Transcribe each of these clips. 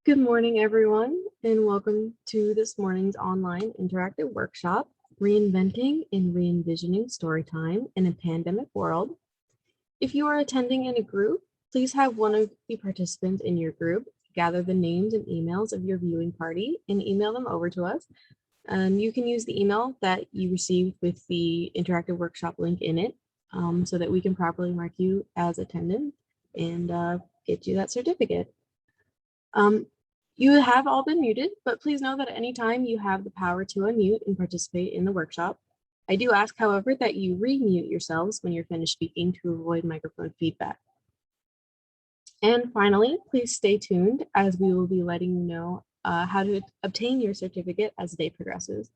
Good morning, everyone, and welcome to this morning's online interactive workshop, Reinventing and Re-envisioning Storytime in a Pandemic World. If you are attending in a group, please have one of the participants in your group gather the names and emails of your viewing party and email them over to us. You can use the email that you received with the interactive workshop link in it so that we can properly mark you as attendant and get you that certificate. Um, you have all been muted, but please know that at any time you have the power to unmute and participate in the workshop. I do ask, however, that you re-mute yourselves when you're finished speaking to avoid microphone feedback. And finally, please stay tuned as we will be letting you know how to obtain your certificate as the day progresses.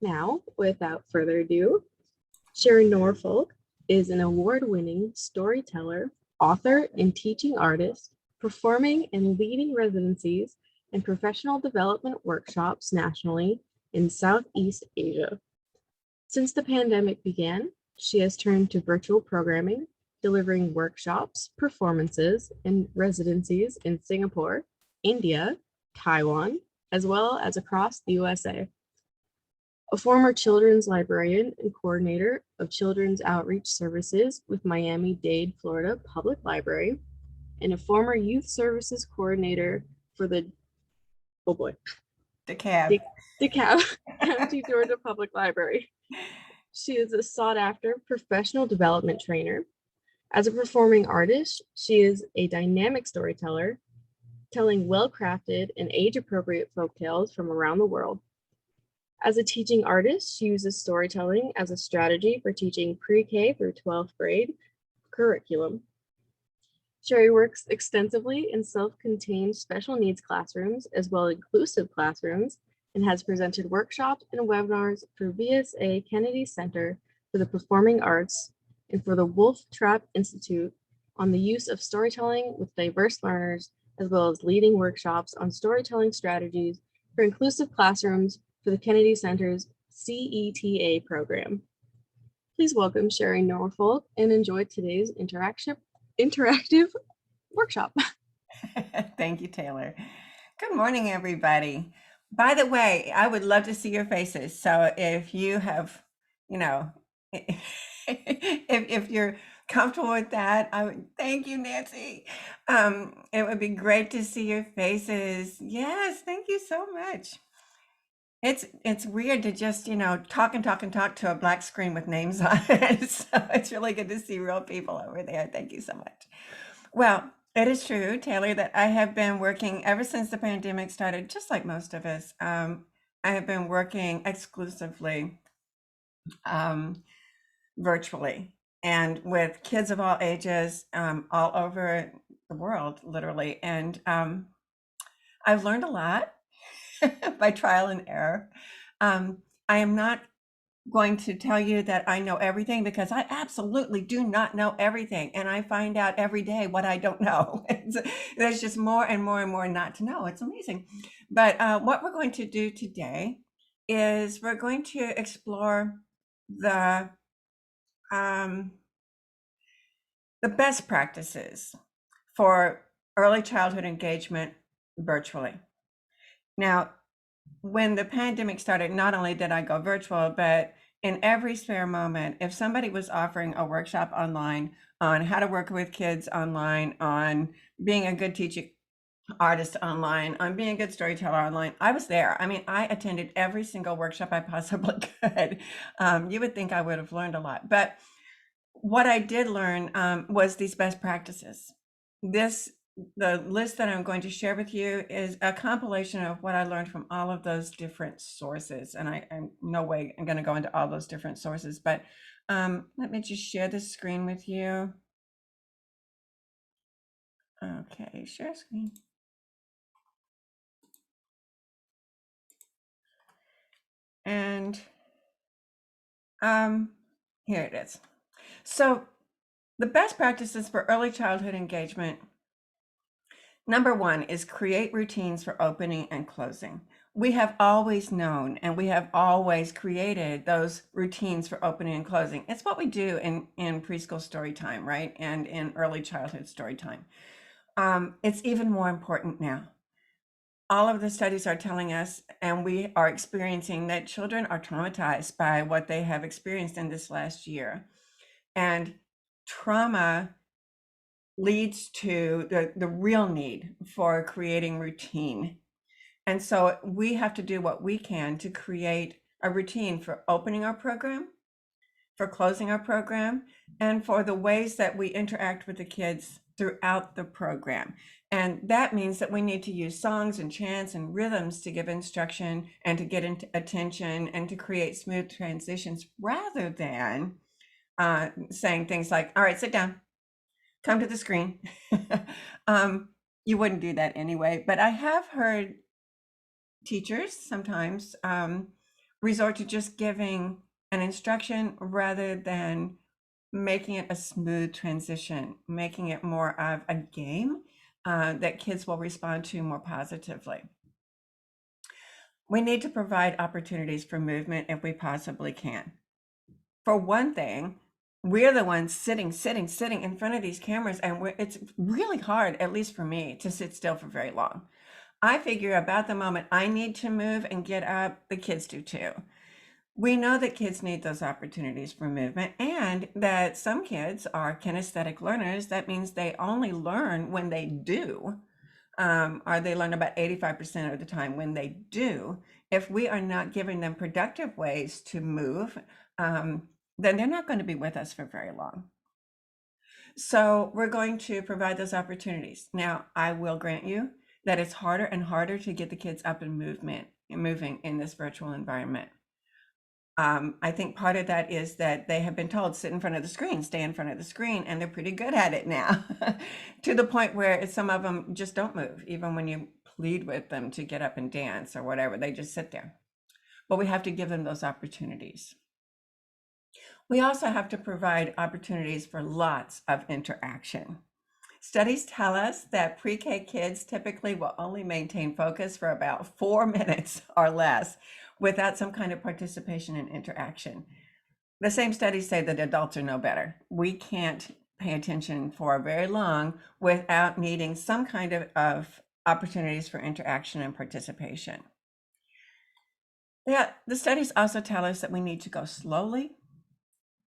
Now, without further ado, Sherry Norfolk is an award-winning storyteller, author, and teaching artist, performing and leading residencies and professional development workshops nationally in Southeast Asia. Since the pandemic began, she has turned to virtual programming, delivering workshops, performances, and residencies in Singapore, India, Taiwan, as well as across the USA. A former children's librarian and coordinator of children's outreach services with Miami-Dade, Florida Public Library, and a former youth services coordinator for the, oh boy, DeKalb. DeKalb County, Georgia Public Library. She is a sought-after professional development trainer. As a performing artist, she is a dynamic storyteller, telling well-crafted and age-appropriate folktales from around the world. As a teaching artist, she uses storytelling as a strategy for teaching pre-K through 12th grade curriculum. Sherry works extensively in self-contained special needs classrooms as well as inclusive classrooms and has presented workshops and webinars for VSA Kennedy Center for the Performing Arts and for the Wolf Trap Institute on the use of storytelling with diverse learners, as well as leading workshops on storytelling strategies for inclusive classrooms for the Kennedy Center's CETA program. Please welcome Sherry Norfolk and enjoy today's interactive workshop. Thank you, Taylor. Good morning, everybody. By the way, I would love to see your faces. So if you have, if you're comfortable with that, I would thank you, Nancy. It would be great to see your faces. Yes, thank you so much. It's weird to just, talk and talk and talk to a black screen with names on it. So it's really good to see real people over there. Thank you so much. Well, it is true, Taylor, that I have been working ever since the pandemic started, just like most of us. I have been working exclusively virtually and with kids of all ages all over the world, literally. And I've learned a lot by trial and error. I am not going to tell you that I know everything because I absolutely do not know everything. And I find out every day what I don't know. There's just more and more and more not to know. It's amazing. But what we're going to do today is we're going to explore the best practices for early childhood engagement virtually. Now, when the pandemic started, not only did I go virtual, but in every spare moment, if somebody was offering a workshop online on how to work with kids online, on being a good teaching artist online, on being a good storyteller online, I was there. I mean, I attended every single workshop I possibly could. You would think I would have learned a lot, but what I did learn was these best practices. The list that I'm going to share with you is a compilation of what I learned from all of those different sources. And I'm no way I'm going to go into all those different sources, but let me just share the screen with you. Okay, share screen. And here it is. So the best practices for early childhood engagement. Number one is create routines for opening and closing. We have always known and we have always created those routines for opening and closing. It's what we do in preschool story time, right? And in early childhood story time. It's even more important now. all of the studies are telling us, and we are experiencing, that children are traumatized by what they have experienced in this last year. And trauma leads to the real need for creating routine. And so we have to do what we can to create a routine for opening our program, for closing our program, and for the ways that we interact with the kids throughout the program. And that means that we need to use songs and chants and rhythms to give instruction and to get into attention and to create smooth transitions, rather than saying things like, all right, sit down, come to the screen. You wouldn't do that anyway, but I have heard teachers sometimes resort to just giving an instruction rather than making it a smooth transition, making it more of a game that kids will respond to more positively. We need to provide opportunities for movement if we possibly can. For one thing, we're the ones sitting in front of these cameras, and it's really hard, at least for me, to sit still for very long. I figure about the moment I need to move and get up, the kids do too. We know that kids need those opportunities for movement, and that some kids are kinesthetic learners. That means they only learn when they do, or they learn about 85% of the time when they do. If we are not giving them productive ways to move, then they're not going to be with us for very long. So we're going to provide those opportunities. Now, I will grant you that it's harder and harder to get the kids up and moving in this virtual environment. I think part of that is that they have been told, sit in front of the screen, stay in front of the screen, and they're pretty good at it now, to the point where some of them just don't move, even when you plead with them to get up and dance or whatever, they just sit there. But we have to give them those opportunities. We also have to provide opportunities for lots of interaction. Studies tell us that pre-K kids typically will only maintain focus for about 4 minutes or less without some kind of participation and interaction. The same studies say that adults are no better. We can't pay attention for very long without needing some kind of opportunities for interaction and participation. Yeah, the studies also tell us that we need to go slowly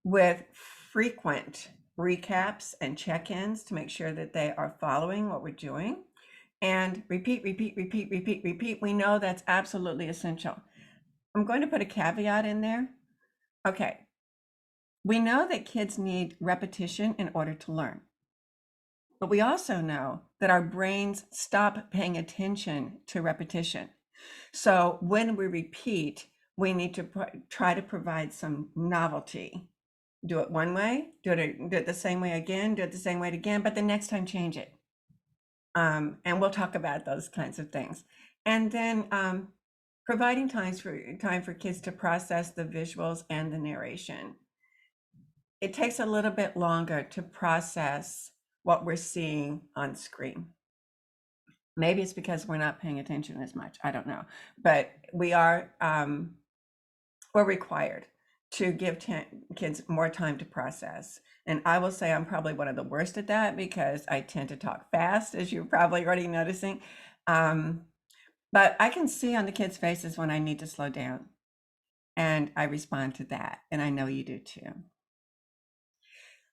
with frequent recaps and check-ins to make sure that they are following what we're doing, and repeat. We know that's absolutely essential. I'm going to put a caveat in there. Okay, we know that kids need repetition in order to learn, but we also know that our brains stop paying attention to repetition. So when we repeat, we need to try to provide some novelty. Do it one way, do it the same way again, do it the same way again, but the next time change it. And we'll talk about those kinds of things. And then providing time for kids to process the visuals and the narration. It takes a little bit longer to process what we're seeing on screen. Maybe it's because we're not paying attention as much. I don't know, but we're required to give kids more time to process. And I will say I'm probably one of the worst at that because I tend to talk fast, as you're probably already noticing. But I can see on the kids' faces when I need to slow down, and I respond to that. And I know you do too.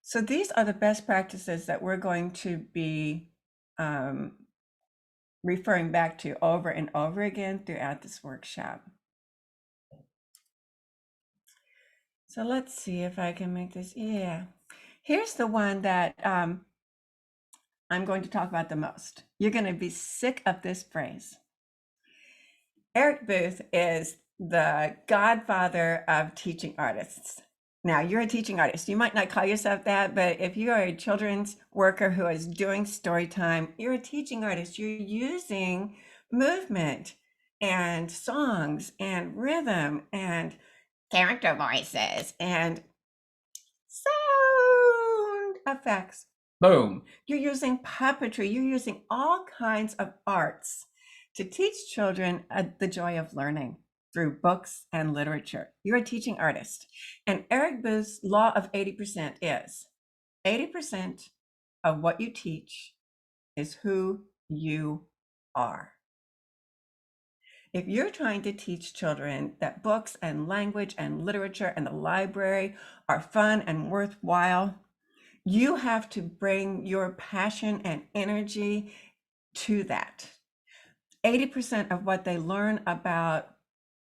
So these are the best practices that we're going to be referring back to over and over again throughout this workshop. So let's see if I can make this. Yeah. Here's the one that I'm going to talk about the most. You're going to be sick of this phrase. Eric Booth is the godfather of teaching artists. Now, you're a teaching artist. You might not call yourself that, but if you are a children's worker who is doing story time, you're a teaching artist. You're using movement and songs and rhythm and character voices and sound effects. Boom. You're using puppetry. You're using all kinds of arts to teach children the joy of learning through books and literature. You're a teaching artist. And Eric Booth's law of 80% is 80% of what you teach is who you are. If you're trying to teach children that books and language and literature and the library are fun and worthwhile, you have to bring your passion and energy to that. 80% of what they learn about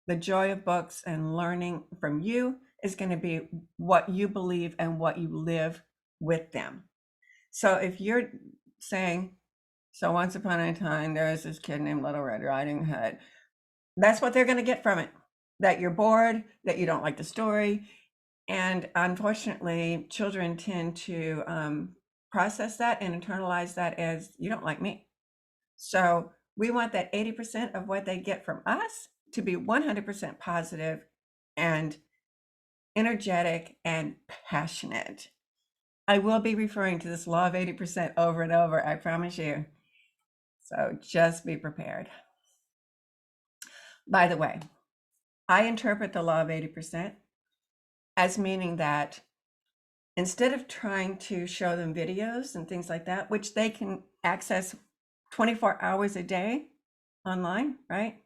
the joy of books and learning from you is going to be what you believe and what you live with them. So if you're saying, so once upon a time, there was this kid named Little Red Riding Hood, that's what they're going to get from it. That you're bored, that you don't like the story. And unfortunately, children tend to process that and internalize that as, you don't like me. So we want that 80% of what they get from us to be 100% positive and energetic and passionate. I will be referring to this law of 80% over and over, I promise you. So just be prepared. By the way, I interpret the law of 80% as meaning that instead of trying to show them videos and things like that, which they can access 24 hours a day online, right?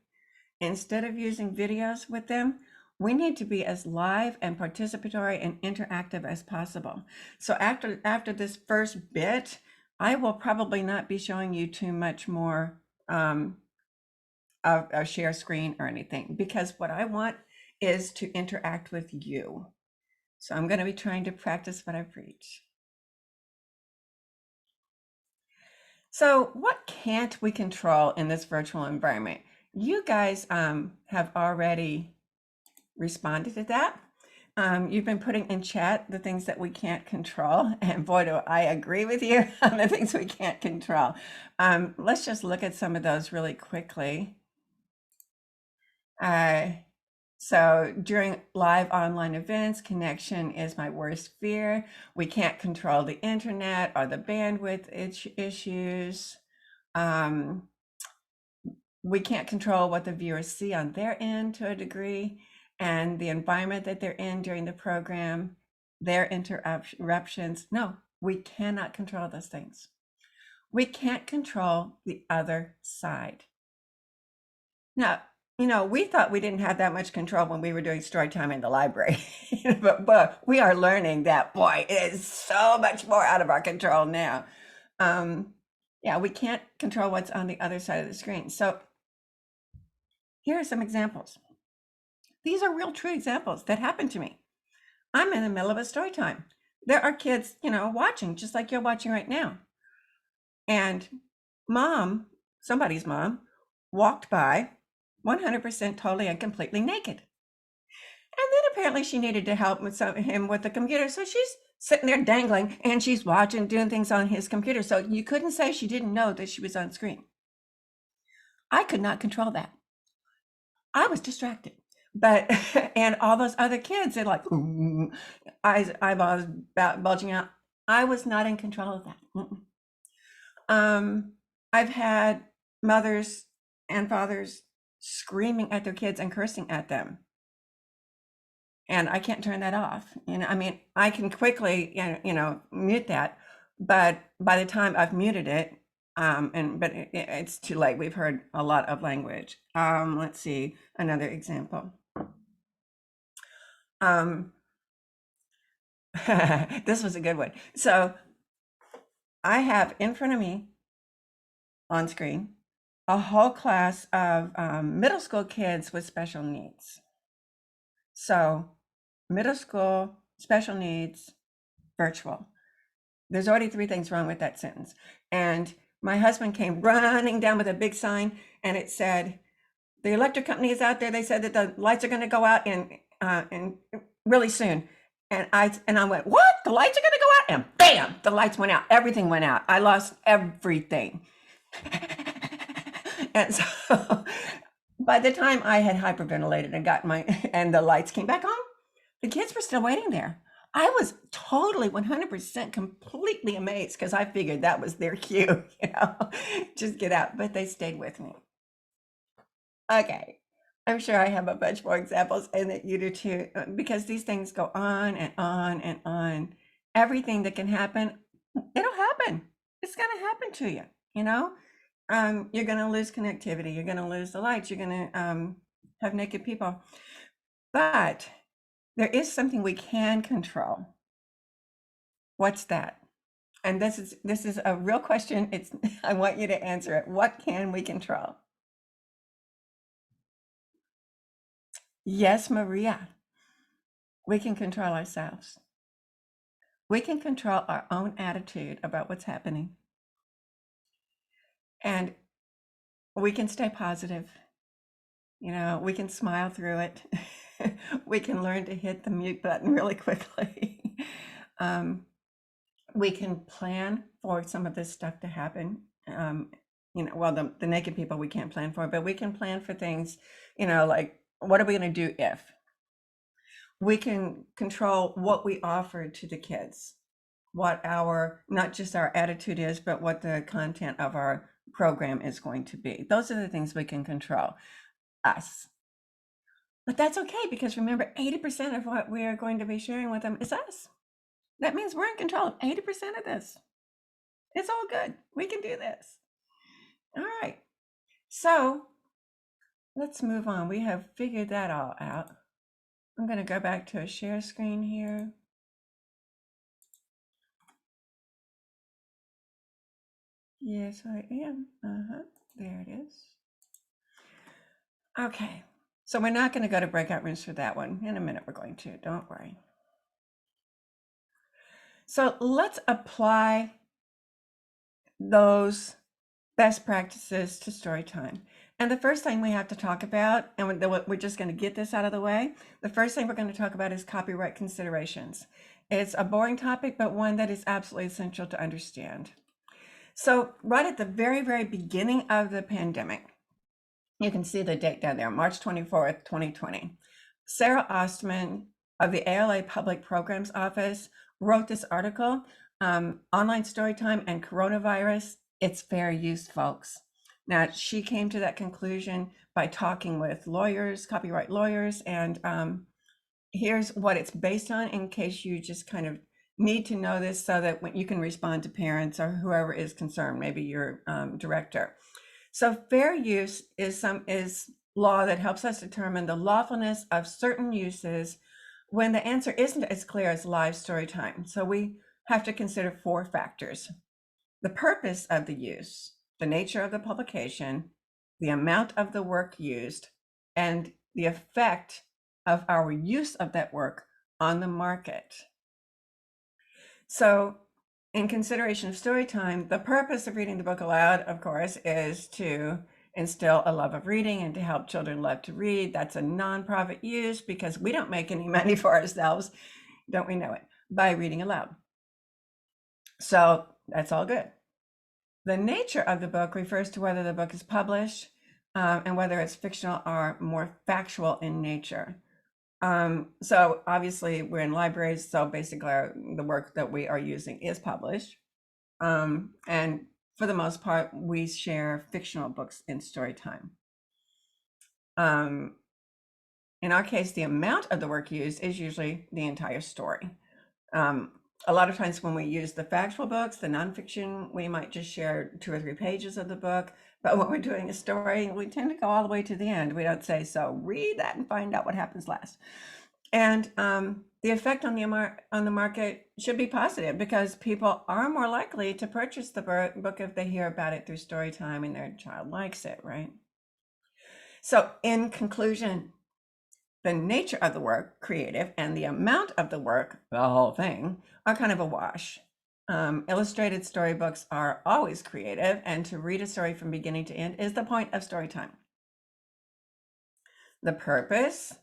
Instead of using videos with them, we need to be as live and participatory and interactive as possible. So after this first bit, I will probably not be showing you too much more of a share screen or anything, because what I want is to interact with you. So I'm going to be trying to practice what I preach. So what can't we control in this virtual environment? You guys have already responded to that. You've been putting in chat the things that we can't control, and boy, do I agree with you on the things we can't control. Let's just look at some of those really quickly. So during live online events, connection is my worst fear. We can't control the internet or the bandwidth issues. We can't control what the viewers see on their end to a degree, and the environment that they're in during the program, their interruptions. No, we cannot control those things. We can't control the other side. Now, we thought we didn't have that much control when we were doing story time in the library, but we are learning that, boy, it is so much more out of our control now. Yeah, we can't control what's on the other side of the screen. So here are some examples. These are real true examples that happened to me. I'm in the middle of a story time. There are kids, watching just like you're watching right now. And mom, somebody's mom, walked by 100% totally and completely naked. And then apparently she needed to help him with the computer. So she's sitting there dangling and she's watching, doing things on his computer. So you couldn't say she didn't know that she was on screen. I could not control that. I was distracted. But, and all those other kids, they're like, eyeballs bulging out. I was not in control of that. I've had mothers and fathers screaming at their kids and cursing at them. And I can't turn that off. I can quickly, mute that. But by the time I've muted it, but it's too late. We've heard a lot of language. Let's see, another example. This was a good one. So I have in front of me on screen a whole class of middle school kids with special needs. So middle school, special needs, virtual. There's already 3 things wrong with that sentence. And my husband came running down with a big sign, and it said, the electric company is out there. They said that the lights are going to go out in really soon. And I went, what? The lights are going to go out? And bam, the lights went out. Everything went out. I lost everything. And so by the time I had hyperventilated and got and the lights came back on, the kids were still waiting there. I was totally 100% completely amazed because I figured that was their cue, just get out. But they stayed with me. Okay, I'm sure I have a bunch more examples and that you do too, because these things go on and on and on. Everything that can happen, it'll happen. It's going to happen to you, you're going to lose connectivity. You're going to lose the lights. You're going to have naked people. But there is something we can control. What's that? And this is a real question. It's I want you to answer it. What can we control? Yes, Maria. We can control ourselves. We can control our own attitude about what's happening. And we can stay positive. You know, we can smile through it. We can learn to hit the mute button really quickly. We can plan for some of this stuff to happen. Well, the naked people we can't plan for, but we can plan for things, like what are we going to do if? We can control what we offer to the kids, what not just our attitude is, but what the content of our program is going to be. Those are the things we can control, us. But that's okay, because remember, 80% of what we are going to be sharing with them is us. That means we're in control of 80% of this. It's all good. We can do this. All right. So let's move on. We have figured that all out. I'm going to go back to a share screen here. Yes, I am. There it is. Okay. So we're not going to go to breakout rooms for that one. In a minute, we're going to. Don't worry. So let's apply those best practices to story time. And the first thing we have to talk about, and we're just going to get this out of the way, the first thing we're going to talk about is copyright considerations. It's a boring topic, but one that is absolutely essential to understand. So right at the very, very beginning of the pandemic, you can see the date down there, March 24th, 2020. Sarah Ostman of the ALA Public Programs Office wrote this article, Online Storytime and Coronavirus, It's Fair Use, folks. Now, she came to that conclusion by talking with lawyers, copyright lawyers, and here's what it's based on in case you just kind of need to know this so that when you can respond to parents or whoever is concerned, maybe your director. So fair use is law that helps us determine the lawfulness of certain uses when the answer isn't as clear as live story time. So we have to consider 4 factors: the purpose of the use, the nature of the publication, the amount of the work used, and the effect of our use of that work on the market. So in consideration of story time, the purpose of reading the book aloud, of course, is to instill a love of reading and to help children love to read. That's a nonprofit use because we don't make any money for ourselves, don't we know it, by reading aloud. So that's all good. The nature of the book refers to whether the book is published and whether it's fictional or more factual in nature. So obviously we're in libraries, so basically the work that we are using is published. And for the most part, we share fictional books in Storytime. In our case, the amount of the work used is usually the entire story. A lot of times when we use the factual books, the nonfiction, we might just share 2 or 3 pages of the book. But when we're doing a story, we tend to go all the way to the end. We don't say, so read that and find out what happens last. And the effect on the market should be positive because people are more likely to purchase the book if they hear about it through Storytime and their child likes it, right? So in conclusion, the nature of the work, creative, and the amount of the work, the whole thing, are kind of a wash. Illustrated storybooks are always creative, and to read a story from beginning to end is the point of Storytime. The purpose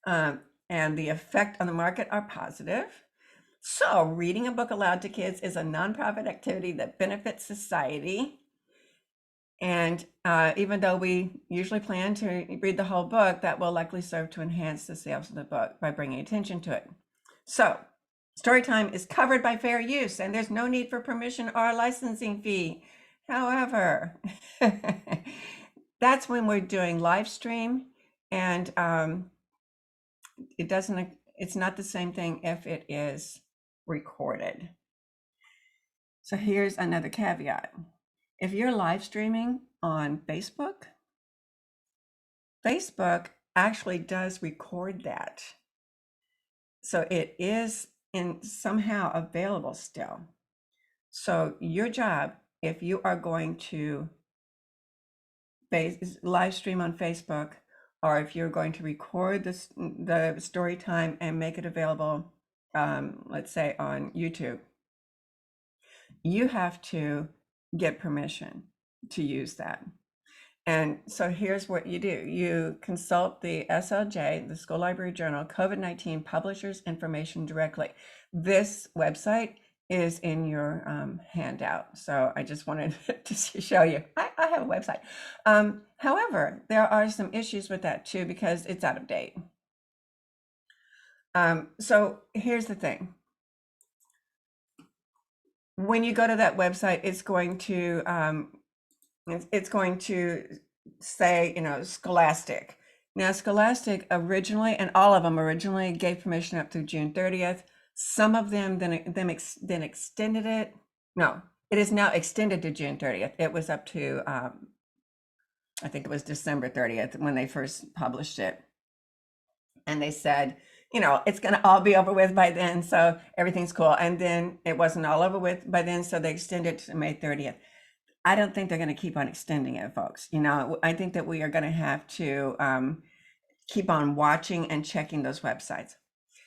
and the effect on the market are positive. So reading a book aloud to kids is a nonprofit activity that benefits society. And even though we usually plan to read the whole book, that will likely serve to enhance the sales of the book by bringing attention to it. So Storytime is covered by fair use and there's no need for permission or a licensing fee. However, that's when we're doing live stream, and it's not the same thing if it is recorded. So here's another caveat. If you're live streaming, on Facebook, Facebook actually does record that. So it is in somehow available still. So your job, if you are going to live stream on Facebook, or if you're going to record the story time and make it available, let's say on YouTube, you have to get permission to use that. And so here's what you do. You consult the SLJ, the School Library Journal, COVID-19 Publishers Information directly. This website is in your handout. So I just wanted to show you. I have a website. However, there are some issues with that too, because it's out of date. So here's the thing. When you go to that website, it's going to say, Scholastic. Now, Scholastic originally, and all of them originally, gave permission up through June 30th. Some of them then extended it. No, it is now extended to June 30th. It was up to, I think it was December 30th when they first published it. And they said, it's going to all be over with by then, so everything's cool. And then it wasn't all over with by then, so they extended to May 30th. I don't think they're going to keep on extending it, folks. I think that we are going to have to keep on watching and checking those websites.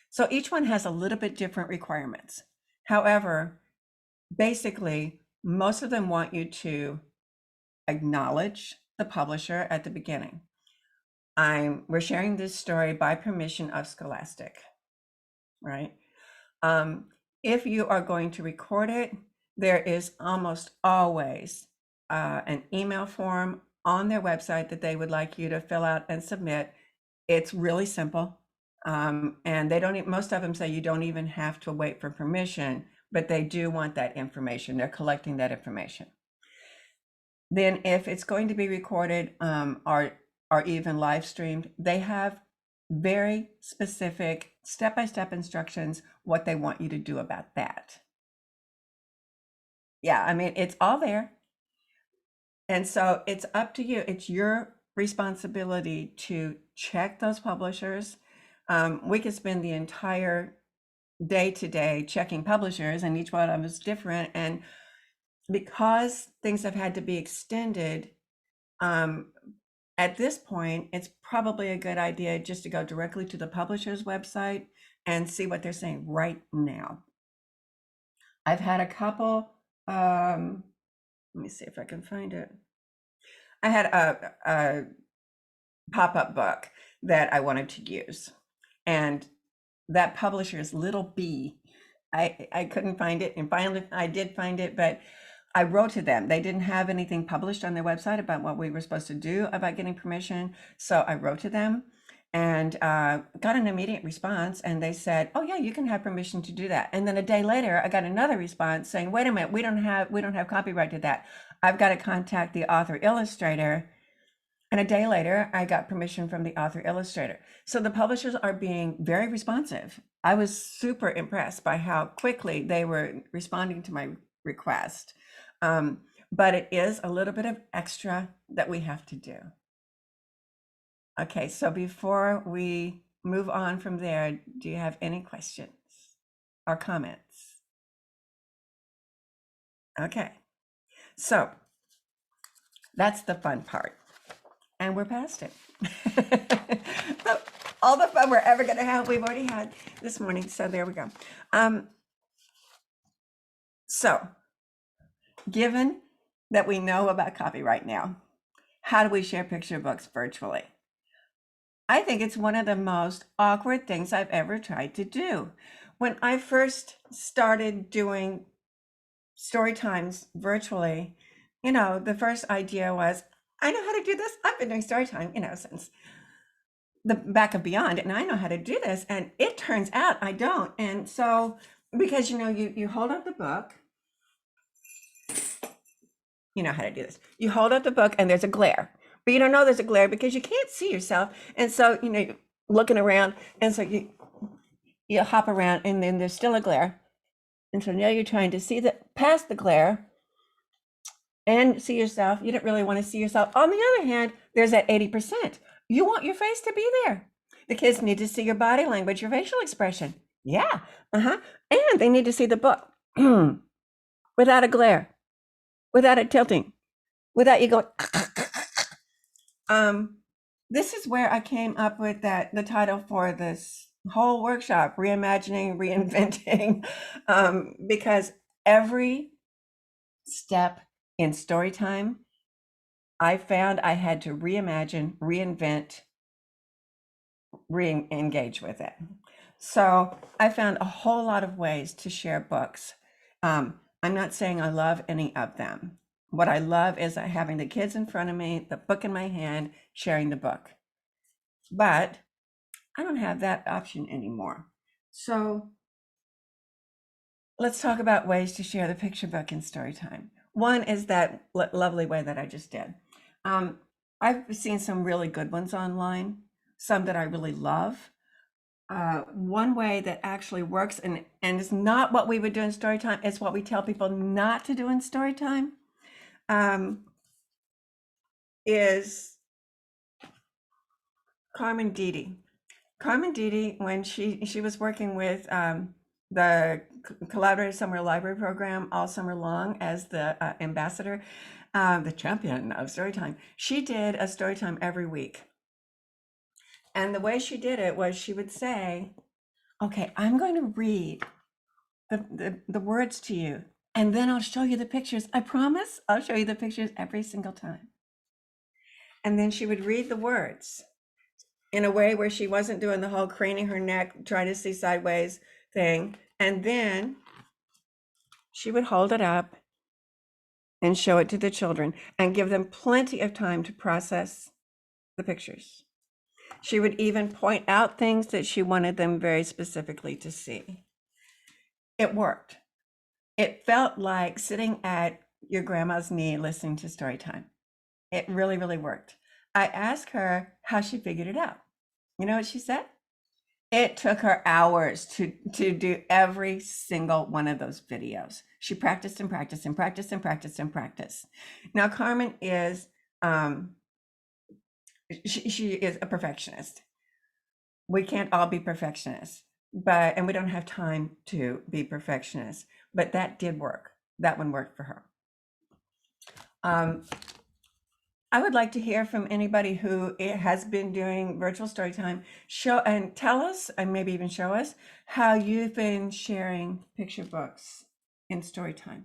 So each one has a little bit different requirements. However, basically, most of them want you to acknowledge the publisher at the beginning. We're sharing this story by permission of Scholastic, right? If you are going to record it, there is almost always an email form on their website that they would like you to fill out and submit. It's really simple. And they don't, most of them say you don't even have to wait for permission, but they do want that information. They're collecting that information. Then if it's going to be recorded or even live streamed, they have very specific step-by-step instructions what they want you to do about that. Yeah, I mean, it's all there. And so it's up to you. It's your responsibility to check those publishers. We could spend the entire day today checking publishers, and each one of them is different. And because things have had to be extended, at this point, it's probably a good idea just to go directly to the publisher's website and see what they're saying right now. I've had a couple, let me see if I can find it. I had a pop-up book that I wanted to use, and that publisher's Little B, I couldn't find it, and finally I did find it, but I wrote to them. They didn't have anything published on their website about what we were supposed to do about getting permission. So I wrote to them and got an immediate response. And they said, "Oh yeah, you can have permission to do that." And then a day later, I got another response saying, "Wait a minute, we don't have copyright to that. I've got to contact the author illustrator." And a day later, I got permission from the author illustrator. So the publishers are being very responsive. I was super impressed by how quickly they were responding to my request. But it is a little bit of extra that we have to do. Okay, so before we move on from there, do you have any questions or comments? Okay, so that's the fun part. And we're past it. All the fun we're ever going to have, we've already had this morning. So there we go. So given that we know about copyright now, how do we share picture books virtually? I think it's one of the most awkward things I've ever tried to do. When I first started doing story times virtually, the first idea was, I know how to do this. I've been doing story time, since the back of beyond, and I know how to do this. And it turns out I don't. And so, because you hold up the book, you know how to do this. You hold up the book and there's a glare, but you don't know there's a glare because you can't see yourself. And so, you're looking around, and so you hop around, and then there's still a glare. And so now you're trying to see past the glare and see yourself. You don't really want to see yourself. On the other hand, there's that 80%. You want your face to be there. The kids need to see your body language, your facial expression. Yeah. Uh-huh. And they need to see the book without a glare, without it tilting, without you going. This is where I came up with the title for this whole workshop, Reimagining, Reinventing, because every step in Storytime, I found I had to reimagine, reinvent, re-engage with it. So I found a whole lot of ways to share books. I'm not saying I love any of them. What I love is having the kids in front of me, the book in my hand, sharing the book. But I don't have that option anymore. So let's talk about ways to share the picture book in Storytime. One is that lovely way that I just did. I've seen some really good ones online, some that I really love. One way that actually works, and is not what we would do in Storytime, it's what we tell people not to do in Storytime, is Carmen Didi. Carmen Didi, when she was working with the Collaborative Summer Library Program all summer long as the ambassador, the champion of Storytime, she did a Storytime every week. And the way she did it was she would say, okay, I'm going to read the words to you, and then I'll show you the pictures. I promise I'll show you the pictures every single time. And then she would read the words in a way where she wasn't doing the whole craning her neck, trying to see sideways thing. And then she would hold it up and show it to the children and give them plenty of time to process the pictures. She would even point out things that she wanted them very specifically to see. It worked. It felt like sitting at your grandma's knee listening to Storytime. It really, really worked. I asked her how she figured it out. You know what she said? It took her hours to do every single one of those videos. She practiced and practiced and practiced and practiced and practiced. Now, Carmen is, she is a perfectionist. We can't all be perfectionists, and we don't have time to be perfectionists, but that did work. That one worked for her. I would like to hear from anybody who has been doing virtual Storytime. Show and tell us, and maybe even show us, how you've been sharing picture books in Storytime.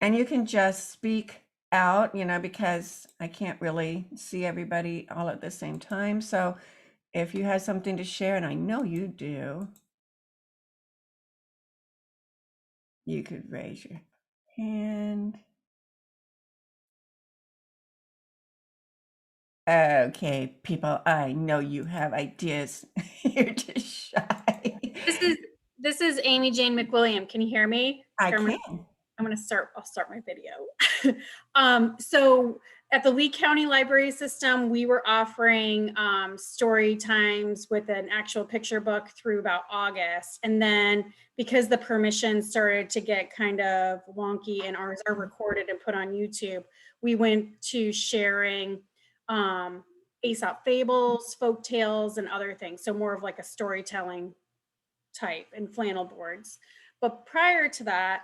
And you can just speak out, because I can't really see everybody all at the same time. So if you have something to share, and I know you do, you could raise your hand. Okay, people, I know you have ideas. You're just shy. This is Amy Jane McWilliam. Can you hear me? I can. I'll start my video. So at the Lee County Library System, we were offering story times with an actual picture book through about August. And then because the permissions started to get kind of wonky and ours are recorded and put on YouTube, we went to sharing Aesop fables, folk tales, and other things. So more of like a storytelling type and flannel boards. But prior to that,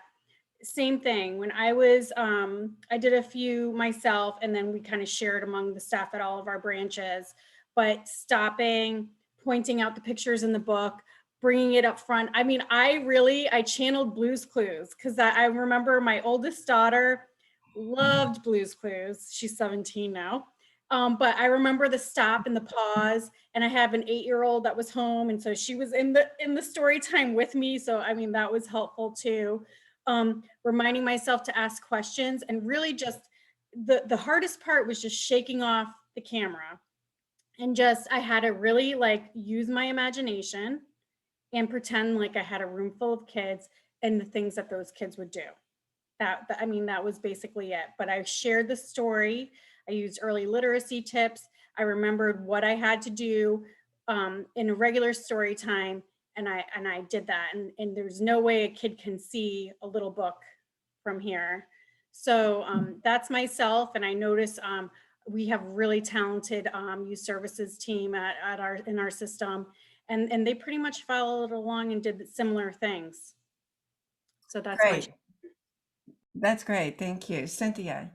same thing. When I was, I did a few myself, and then we kind of shared among the staff at all of our branches. But stopping, pointing out the pictures in the book, bringing it up front. I mean, I channeled Blue's Clues because I remember my oldest daughter loved Blue's Clues. She's 17 now. But I remember the stop and the pause, and I have an 8-year-old that was home, and so she was in the story time with me. So I mean, that was helpful too. Reminding myself to ask questions, and really just the hardest part was just shaking off the camera, and just I had to really like use my imagination and pretend like I had a room full of kids and the things that those kids would do. I mean, that was basically it. But I shared the story. I used early literacy tips. I remembered what I had to do in a regular story time. And I did that, and there's no way a kid can see a little book from here. So that's myself, and I notice we have really talented youth services team at our in our system, and they pretty much followed along and did similar things. So that's my. Great. That's great. Thank you. Cynthia.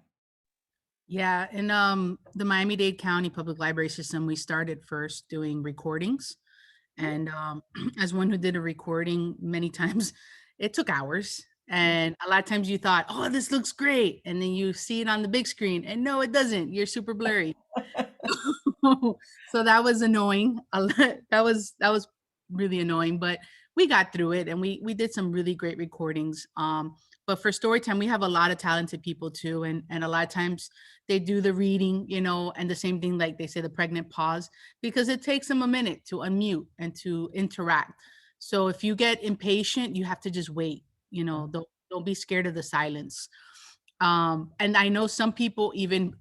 Yeah, in the Miami-Dade County Public Library System, we started first doing recordings. And as one who did a recording many times, it took hours. And a lot of times you thought, oh, this looks great. And then you see it on the big screen, and no, it doesn't. You're super blurry. So that was annoying. That was really annoying, but we got through it, and we did some really great recordings. But for Storytime, we have a lot of talented people too, and a lot of times they do the reading, and the same thing, like they say, the pregnant pause, because it takes them a minute to unmute and to interact. So if you get impatient, you have to just wait. Don't be scared of the silence. And I know some people even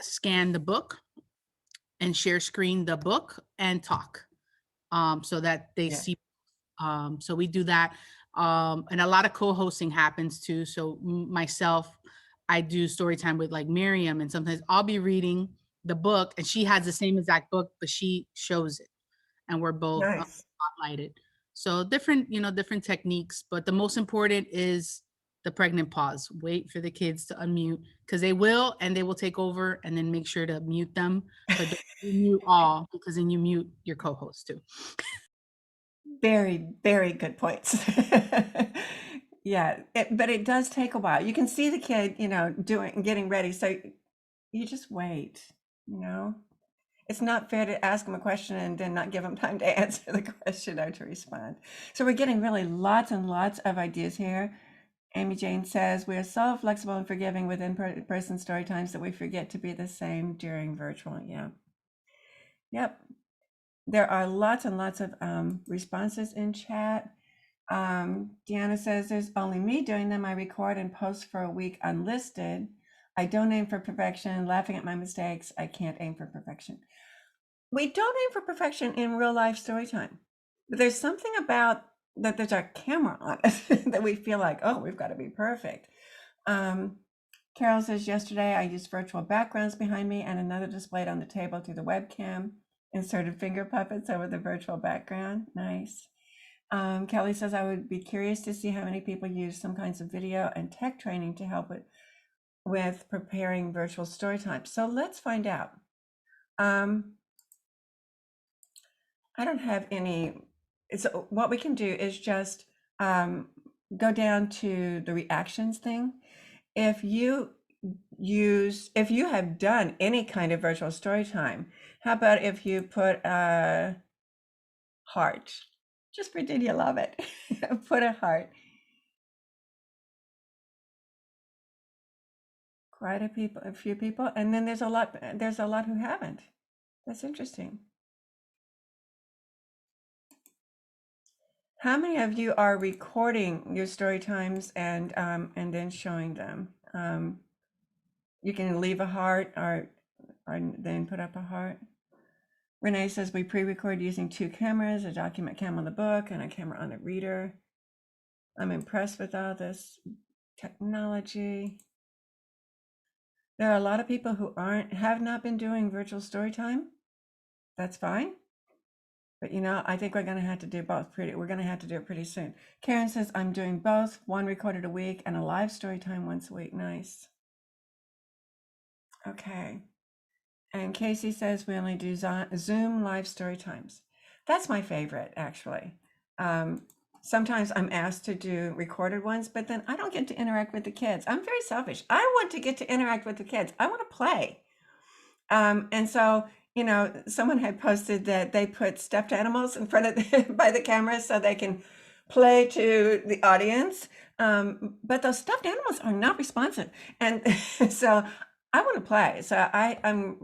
scan the book and share screen the book and talk, so that they Yeah. see. So we do that. And a lot of co-hosting happens too. So myself, I do story time with like Miriam, and sometimes I'll be reading the book and she has the same exact book, but she shows it, and we're both Nice. spotlighted. So different techniques, but the most important is the pregnant pause. Wait for the kids to unmute, because they will, and they will take over, and then make sure to mute them, but don't mute all, because then you mute your co-host too. Very, very good points. Yeah, but it does take a while. You can see the kid, doing, getting ready. So you just wait, It's not fair to ask them a question and then not give them time to answer the question or to respond. So we're getting really lots and lots of ideas here. Amy Jane says, we are so flexible and forgiving with in-person story times that we forget to be the same during virtual. Yeah. Yep. There are lots and lots of responses in chat. Deanna says, there's only me doing them. I record and post for a week unlisted. I don't aim for perfection, laughing at my mistakes. I can't aim for perfection. We don't aim for perfection in real life story time. But there's something about that there's a camera on it that we feel like, oh, we've got to be perfect. Carol says, yesterday I used virtual backgrounds behind me and another displayed on the table through the webcam. Inserted finger puppets over the virtual background. Nice. Kelly says, I would be curious to see how many people use some kinds of video and tech training to help with preparing virtual story time. So let's find out. I don't have any. So what we can do is just go down to the reactions thing. If you have done any kind of virtual story time, how about if you put a heart? Just pretend you love it. Put a heart. Quite a few people, and then there's a lot who haven't. That's interesting. How many of you are recording your story times and then showing them? You can leave a heart or then put up a heart. Renee says, we pre-record using 2 cameras, a document cam on the book and a camera on the reader. I'm impressed with all this technology. There are a lot of people who have not been doing virtual story time. That's fine. But I think we're going to have to do both. We're going to have to do it pretty soon. Karen says, I'm doing both, one recorded a week and a live story time once a week. Nice. Okay. And Casey says we only do Zoom live story times. That's my favorite, actually. Sometimes I'm asked to do recorded ones, but then I don't get to interact with the kids. I'm very selfish. I want to get to interact with the kids. I want to play. And so, someone had posted that they put stuffed animals in front of by the camera so they can play to the audience. But those stuffed animals are not responsive. And so I want to play. So I'm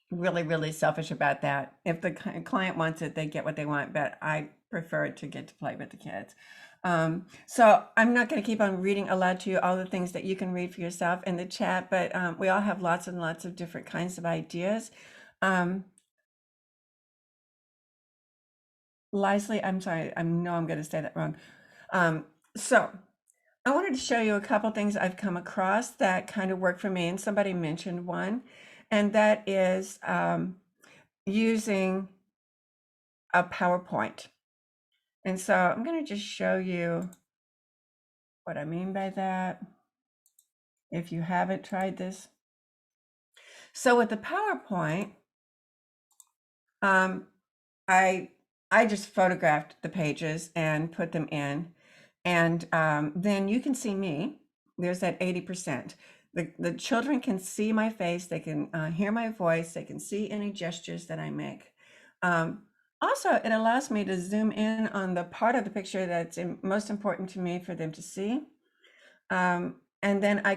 really, really selfish about that. If the client wants it, they get what they want, but I prefer to get to play with the kids. So I'm not going to keep on reading aloud to you all the things that you can read for yourself in the chat, but we all have lots and lots of different kinds of ideas. Lisley, I'm sorry, I know I'm going to say that wrong. So I wanted to show you a couple things I've come across that kind of work for me, and somebody mentioned one, and that is using a PowerPoint. And so I'm going to just show you what I mean by that, if you haven't tried this. So with the PowerPoint, I just photographed the pages and put them in, and then you can see me. There's that 80%. The children can see my face, they can hear my voice, they can see any gestures that I make. Also, it allows me to zoom in on the part of the picture that's most important to me for them to see. And then I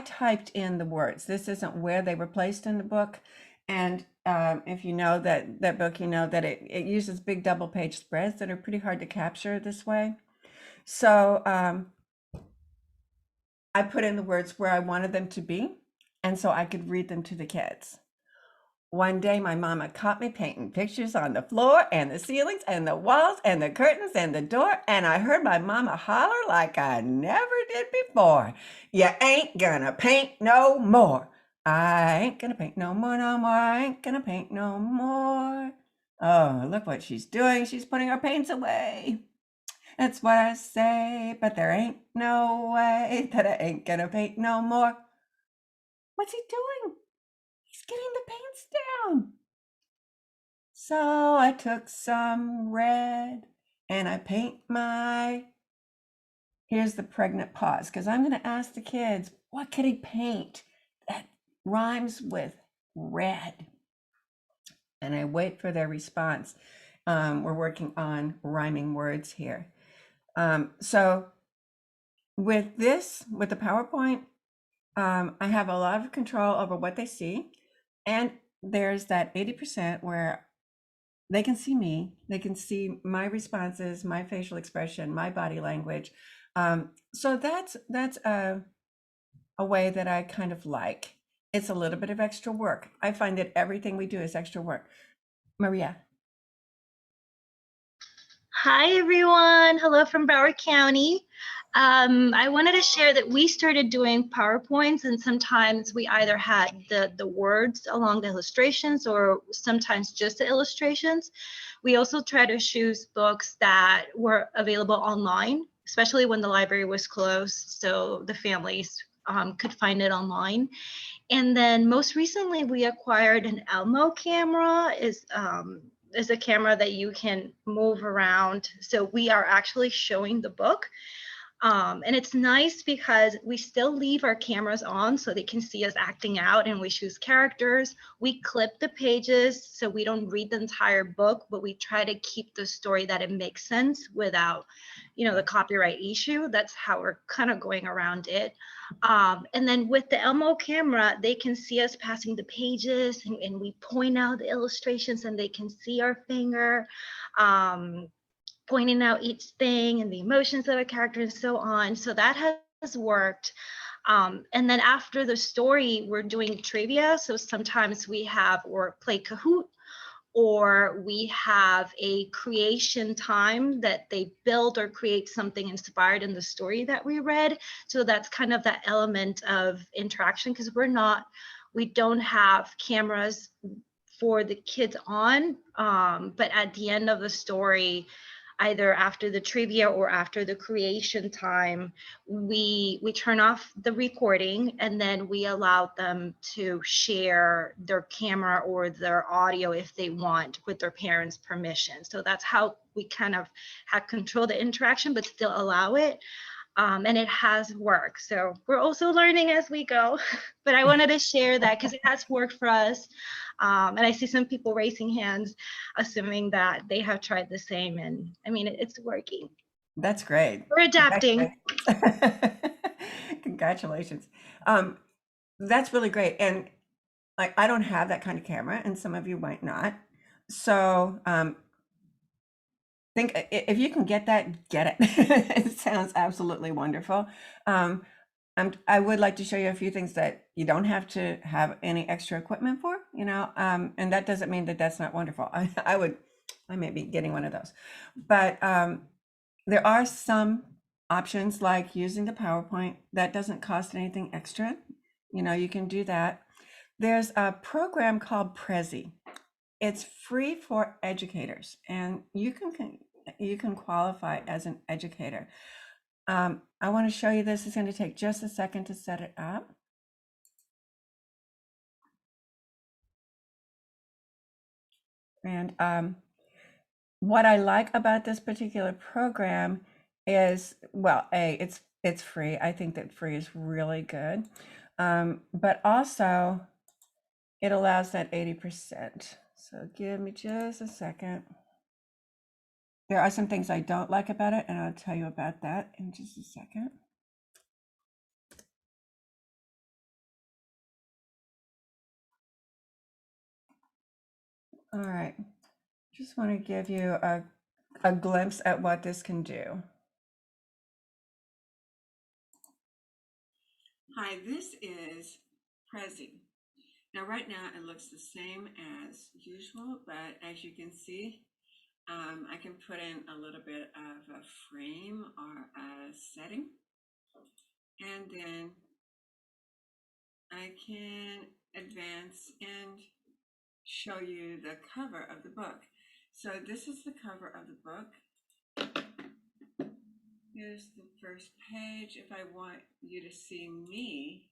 typed in the words. This isn't where they were placed in the book. And if you know that book, you know that it uses big double page spreads that are pretty hard to capture this way. So I put in the words where I wanted them to be, and so I could read them to the kids. One day, my mama caught me painting pictures on the floor and the ceilings and the walls and the curtains and the door, and I heard my mama holler like I never did before. You ain't gonna paint no more. I ain't gonna paint no more, no more. I ain't gonna paint no more. Oh, look what she's doing. She's putting her paints away. That's what I say, but there ain't no way that I ain't gonna paint no more. What's he doing? He's getting the paints down. So I took some red and I paint my, here's the pregnant pause, because I'm going to ask the kids, what could he paint that rhymes with red? And I wait for their response. We're working on rhyming words here. So with the PowerPoint, I have a lot of control over what they see. And there's that 80% where they can see me, they can see my responses, my facial expression, my body language. So that's a way that I kind of like. It's a little bit of extra work. I find that everything we do is extra work. Maria. Hi, everyone. Hello from Broward County. I wanted to share that we started doing PowerPoints, and sometimes we either had the words along the illustrations or sometimes just the illustrations. We also try to choose books that were available online, especially when the library was closed, so the families could find it online. And then most recently, we acquired an Elmo camera. Is a camera that you can move around. So we are actually showing the book. And it's nice because we still leave our cameras on so they can see us acting out, and we choose characters. We clip the pages so we don't read the entire book, but we try to keep the story that it makes sense without, the copyright issue. That's how we're kind of going around it. And then with the Elmo camera, they can see us passing the pages, and we point out the illustrations and they can see our finger. Pointing out each thing and the emotions of a character and so on. So that has worked. And then after the story, we're doing trivia. So sometimes we have or play Kahoot, or we have a creation time that they build or create something inspired in the story that we read. So that's kind of that element of interaction, because we don't have cameras for the kids on, but at the end of the story, either after the trivia or after the creation time, we turn off the recording, and then we allow them to share their camera or their audio if they want with their parents' permission. So that's how we kind of have control the interaction but still allow it. And it has worked. So we're also learning as we go, but I wanted to share that because it has worked for us. And I see some people raising hands, assuming that they have tried the same. And I mean, it's working. That's great. We're adapting. Congratulations. That's really great. And I don't have that kind of camera, and some of you might not. So think if you can get that, get it. It sounds absolutely wonderful. I would like to show you a few things that you don't have to have any extra equipment for, and that doesn't mean that that's not wonderful. I would I may be getting one of those. But there are some options like using the PowerPoint. That doesn't cost anything extra. You know, you can do that. There's a program called Prezi. It's free for educators, and you can qualify as an educator. I want to show you this. It's going to take just a second to set it up. And what I like about this particular program is, well, it's free. I think that free is really good, but also it allows that 80%. So give me just a second. There are some things I don't like about it, and I'll tell you about that in just a second. All right, just want to give you a glimpse at what this can do. Hi, this is Prezi. Now, right now it looks the same as usual, but as you can see, I can put in a little bit of a frame or a setting, and then I can advance and show you the cover of the book. So this is the cover of the book. Here's the first page. If I want you to see me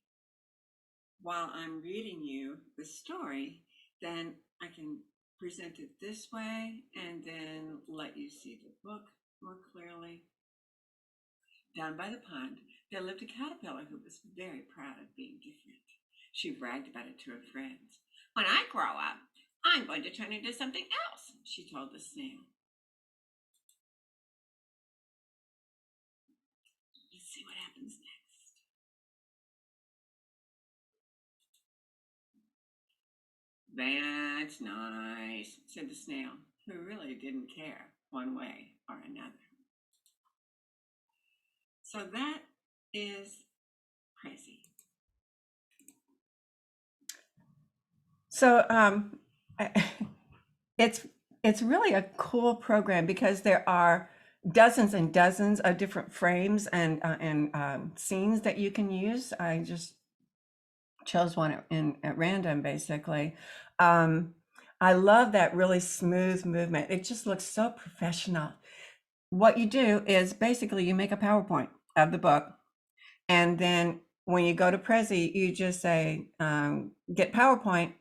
while I'm reading you the story, then I can present it this way and then let you see the book more clearly. Down by the pond, there lived a caterpillar who was very proud of being different. She bragged about it to her friends. When I grow up, I'm going to turn into something else, she told the snail. Let's see what happens next. That's nice, said the snail, who really didn't care one way or another. So that is crazy. So it's really a cool program because there are dozens and dozens of different frames and scenes that you can use. I just chose one at random, basically. I love that really smooth movement. It just looks so professional. What you do is basically you make a PowerPoint of the book, and then when you go to Prezi, you just say, get PowerPoint.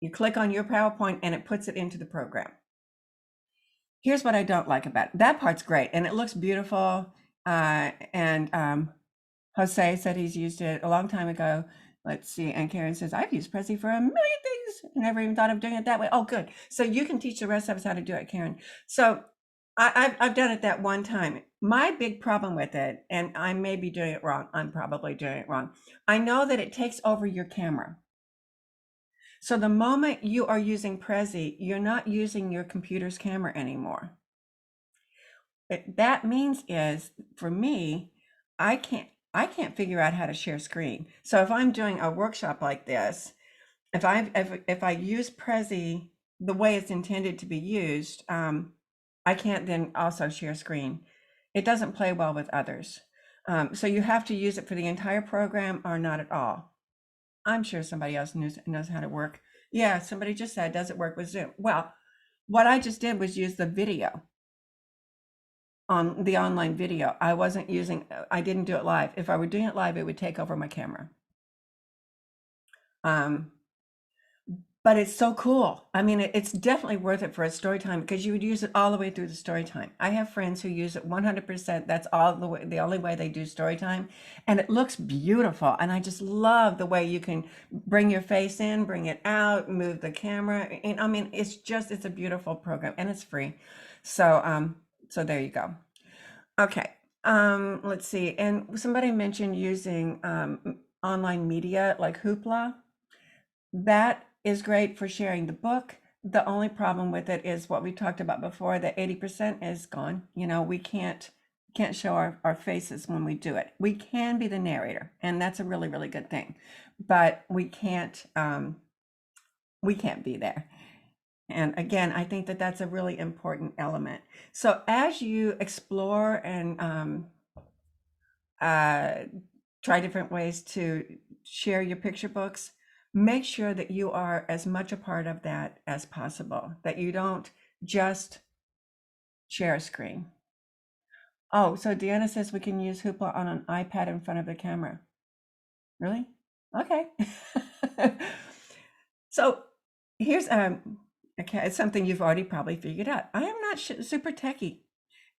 You click on your PowerPoint and it puts it into the program. Here's what I don't like about it. That part's great and it looks beautiful. And Jose said he's used it a long time ago. Let's see. And Karen says, I've used Prezi for a million things. I never even thought of doing it that way. Oh, good. So you can teach the rest of us how to do it, Karen. So I've done it that one time. My big problem with it, and I may be doing it wrong. I'm probably doing it wrong. I know that it takes over your camera. So the moment you are using Prezi, you're not using your computer's camera anymore. What that means is, for me, I can't figure out how to share screen. So if I'm doing a workshop like this, if I use Prezi the way it's intended to be used, I can't then also share screen. It doesn't play well with others. So you have to use it for the entire program or not at all. I'm sure somebody else knows how to work. Yeah, somebody just said, does it work with Zoom? Well, what I just did was use the video on the online video. I didn't do it live. If I were doing it live, it would take over my camera. But it's so cool. I mean, it's definitely worth it for a story time because you would use it all the way through the story time. I have friends who use it 100%. That's the only way they do story time. And it looks beautiful. And I just love the way you can bring your face in, bring it out, move the camera. And I mean, it's a beautiful program and it's free. So, so there you go. Okay. Let's see. And somebody mentioned using online media like Hoopla. That is great for sharing the book. The only problem with it is what we talked about before, that 80% is gone. You know, we can't show our faces when we do it. We can be the narrator, and that's a really, really good thing. But we can't be there. And again, I think that that's a really important element. So as you explore and try different ways to share your picture books, make sure that you are as much a part of that as possible, that you don't just share a screen. Oh, so Deanna says we can use Hoopla on an iPad in front of the camera. Really? Okay. So here's okay, it's something you've already probably figured out. I am not super techie,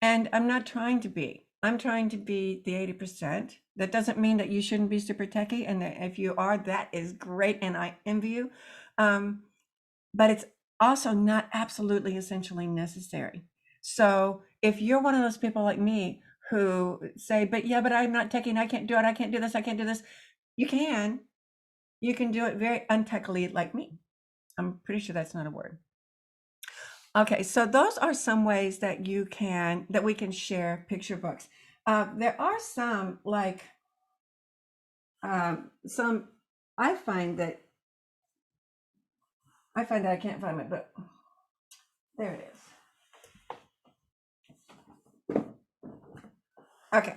and I'm not trying to be. I'm trying to be the 80%. That doesn't mean that you shouldn't be super techie, and that if you are, that is great, and I envy you. But it's also not absolutely essentially necessary. So if you're one of those people like me who say, but yeah, but I'm not techie and I can't do it, I can't do this, I can't do this, you can do it very untechily like me. I'm pretty sure that's not a word. Okay, so those are some ways that we can share picture books. There are some like some I find that I can't find my book. There it is. Okay.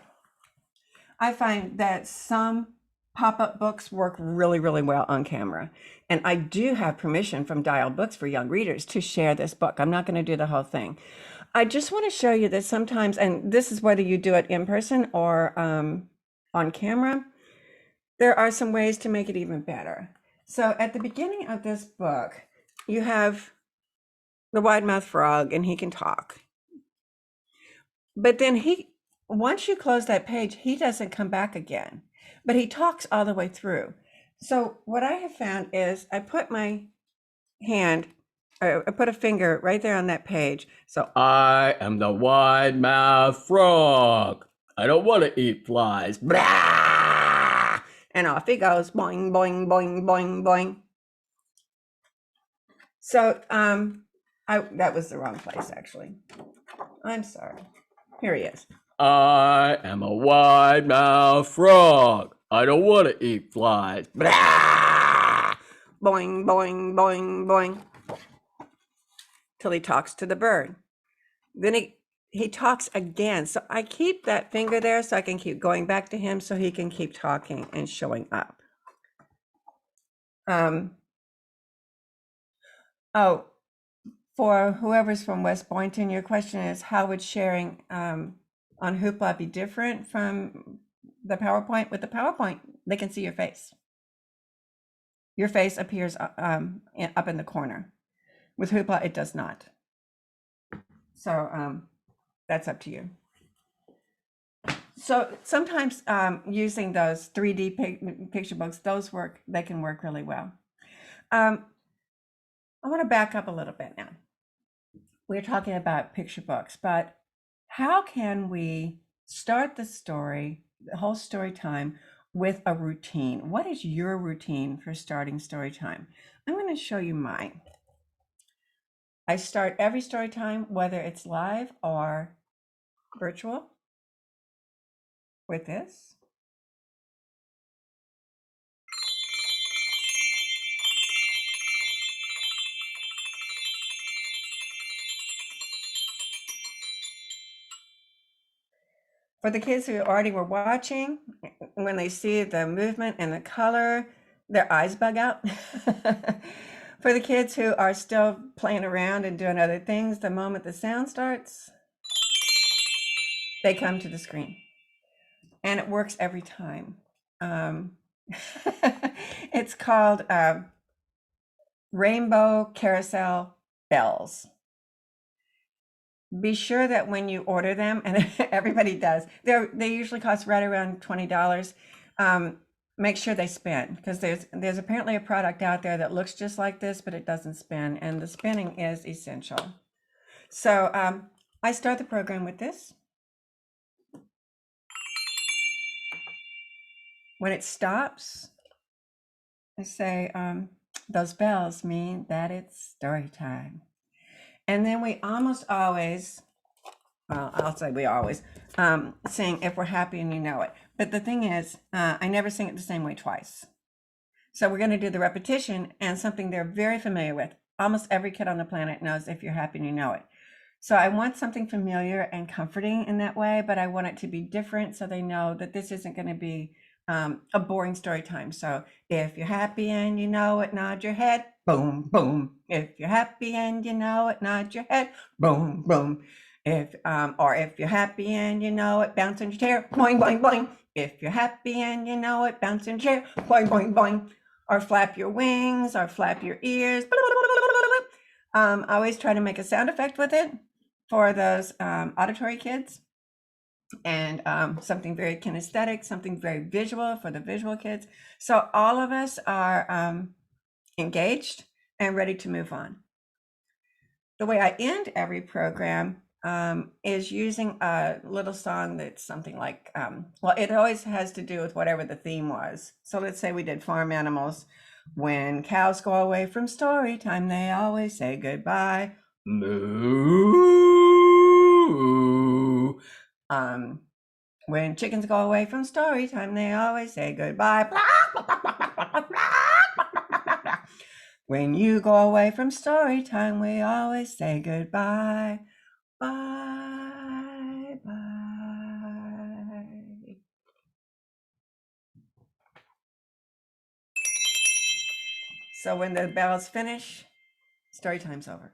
I find that some pop-up books work really, really well on camera. And I do have permission from Dial Books for Young Readers to share this book. I'm not going to do the whole thing. I just want to show you that sometimes, and this is whether you do it in person or on camera, there are some ways to make it even better. So at the beginning of this book, you have the wide-mouthed frog, and he can talk. But then once you close that page, he doesn't come back again, but he talks all the way through. So what I have found is I put my hand, I put a finger right there on that page. So I am the wide-mouthed frog. I don't want to eat flies. Blah! And off he goes, boing, boing, boing, boing, boing. So that was the wrong place, actually. I'm sorry. Here he is. I am a wide-mouthed frog. I don't want to eat flies. Blah! Boing, boing, boing, boing. Till he talks to the bird. Then he talks again. So I keep that finger there so I can keep going back to him so he can keep talking and showing up. Oh, for whoever's from West Boynton, your question is, how would sharing on Hoopla be different from the PowerPoint? With the PowerPoint, they can see your face. Your face appears up in the corner. With Hoopla, it does not. So that's up to you. So sometimes using those 3D picture books, they can work really well. I want to back up a little bit now. We're talking about picture books, but how can we start the story, the whole story time, with a routine? What is your routine for starting story time? I'm going to show you mine. I start every story time, whether it's live or virtual, with this. For the kids who already were watching, when they see the movement and the color, their eyes bug out. For the kids who are still playing around and doing other things, the moment the sound starts, they come to the screen. And it works every time. It's called Rainbow Carousel Bells. Be sure that when you order them, and everybody does, they usually cost right around $20. Make sure they spin, because there's apparently a product out there that looks just like this, but it doesn't spin, and the spinning is essential. So I start the program with this. When it stops, I say, those bells mean that it's story time. And then we almost always, well, I'll say we always sing If We're Happy and You Know It. But the thing is, I never sing it the same way twice. So we're going to do the repetition and something they're very familiar with. almost every kid on the planet knows if you're happy and you know it. So I want something familiar and comforting in that way, but I want it to be different so they know that this isn't going to be a boring story time. So if you're happy and you know it, nod your head, boom, boom. If you're happy and you know it, nod your head, boom, boom. Or if you're happy and you know it, bounce in your chair, boing, boing, boing. If you're happy and you know it, bounce in your chair, boing, boing, boing. Or flap your wings, or flap your ears. I always try to make a sound effect with it for those auditory kids, and something very kinesthetic, something very visual for the visual kids. So all of us are engaged and ready to move on. The way I end every program is using a little song that's something like, well, it always has to do with whatever the theme was. So let's say we did farm animals. When cows go away from story time, they always say goodbye. Moo. When chickens go away from story time, they always say goodbye. When you go away from story time, we always say goodbye. Bye, bye. So when the bells finish, story time's over.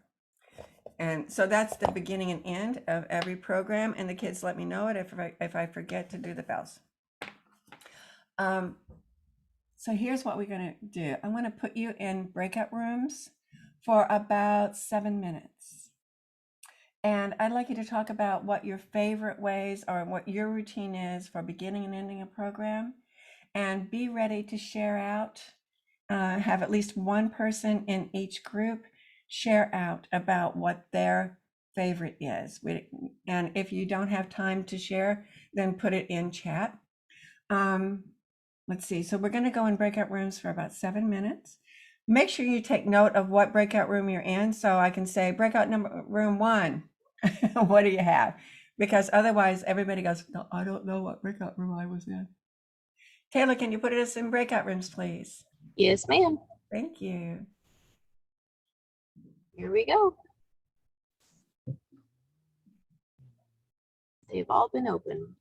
And so that's the beginning and end of every program. And the kids let me know it if I forget to do the bells. So here's what we're going to do. I'm going to put you in breakout rooms for about 7 minutes. And I'd like you to talk about what your favorite ways or what your routine is for beginning and ending a program. And be ready to share out. Have at least one person in each group share out about what their favorite is. And if you don't have time to share, then put it in chat. Let's see. So we're going to go in breakout rooms for about 7 minutes. Make sure you take note of what breakout room you're in, so I can say breakout room 1. What do you have? Because otherwise everybody goes, no, I don't know what breakout room I was in. Taylor, can you put us in breakout rooms, please? Yes, ma'am. Thank you. Here we go. They've all been opened.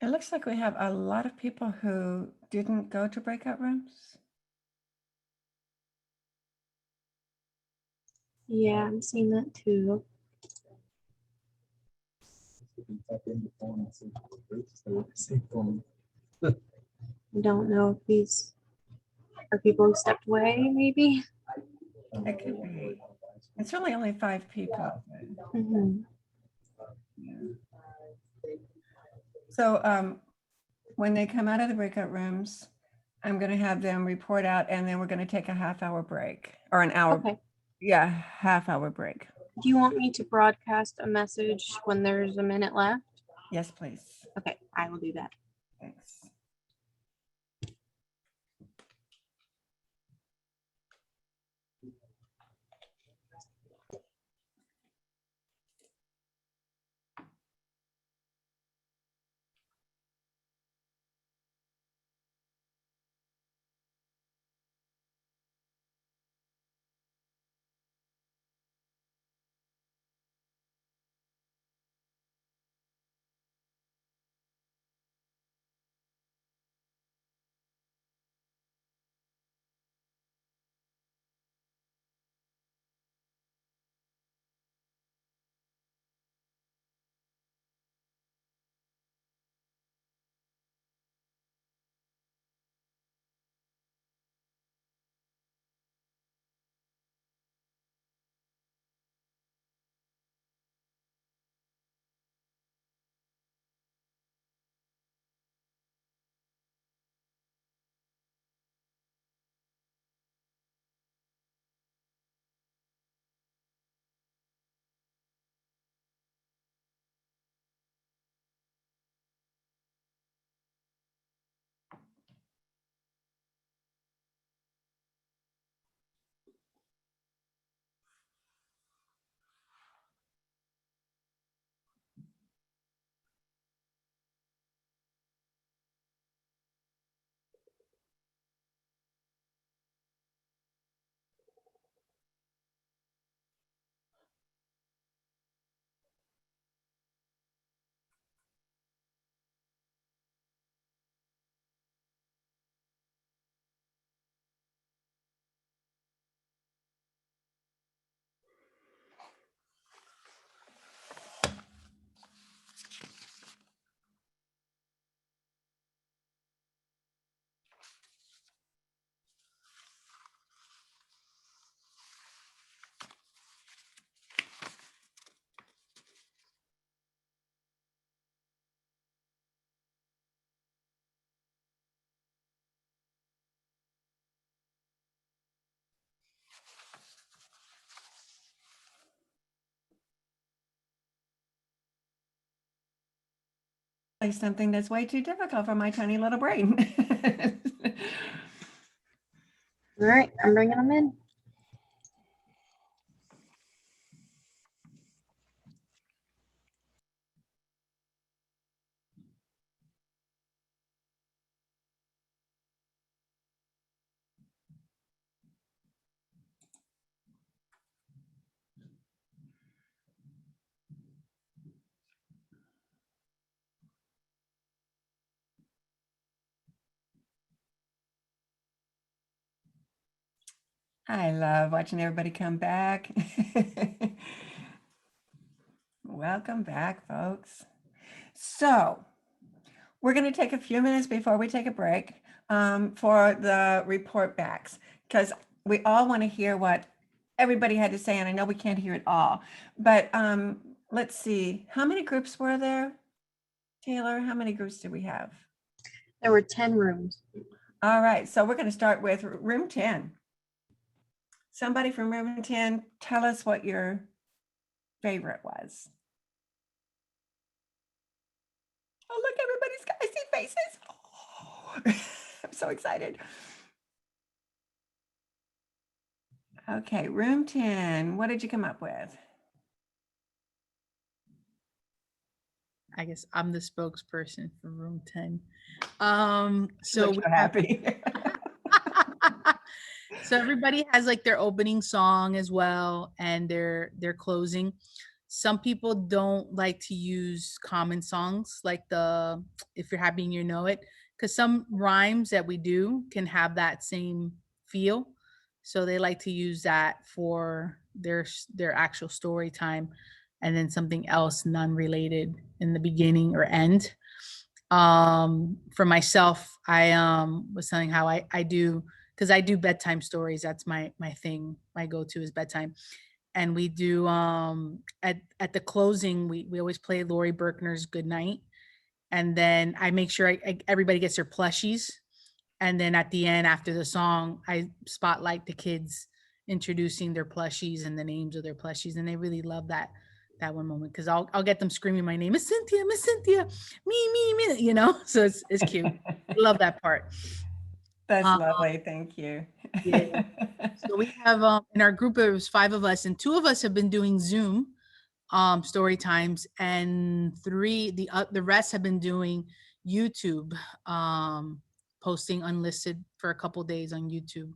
It looks like we have a lot of people who didn't go to breakout rooms. Yeah, I'm seeing that too. Don't know if these are people who stepped away, maybe. It could be. It's really only 5 people. Mm-hmm. Yeah. So when they come out of the breakout rooms, I'm going to have them report out, and then we're going to take a half-hour break or an hour. Okay. Yeah, half-hour break. Do you want me to broadcast a message when there's a minute left? Yes, please. Okay, I will do that. Thanks. Something that's way too difficult for my tiny little brain. All right, I'm bringing them in. I love watching everybody come back. Welcome back, folks. So we're going to take a few minutes before we take a break for the report backs, because we all want to hear what everybody had to say, and I know we can't hear it all. But let's see, how many groups were there, Taylor? How many groups did we have? There were 10 rooms. All right, so we're going to start with room 10. Somebody from room 10, tell us what your favorite was. Oh, look, everybody's got, I see faces. Oh, I'm so excited. Okay, room 10, what did you come up with? I guess I'm the spokesperson for room 10. So we happy. So everybody has like their opening song as well, and their closing. Some people don't like to use common songs like the If You're Happy and You Know It, because some rhymes that we do can have that same feel. So they like to use that for their actual story time, and then something else non-related in the beginning or end. For myself, I was telling how I do, because I do bedtime stories. That's my thing. My go-to is bedtime. And we do at the closing, we always play Lori Berkner's Good Night. And then I make sure everybody gets their plushies. And then at the end, after the song, I spotlight the kids introducing their plushies and the names of their plushies. And they really love that one moment, because I'll get them screaming my name, Miss Cynthia, me, you know. So it's cute. I love that part. That's Um, lovely. Thank you. yeah. So we have in our group there was 5 of us, and 2 of us have been doing Zoom story times, and the rest have been doing YouTube, posting unlisted for a couple days on YouTube.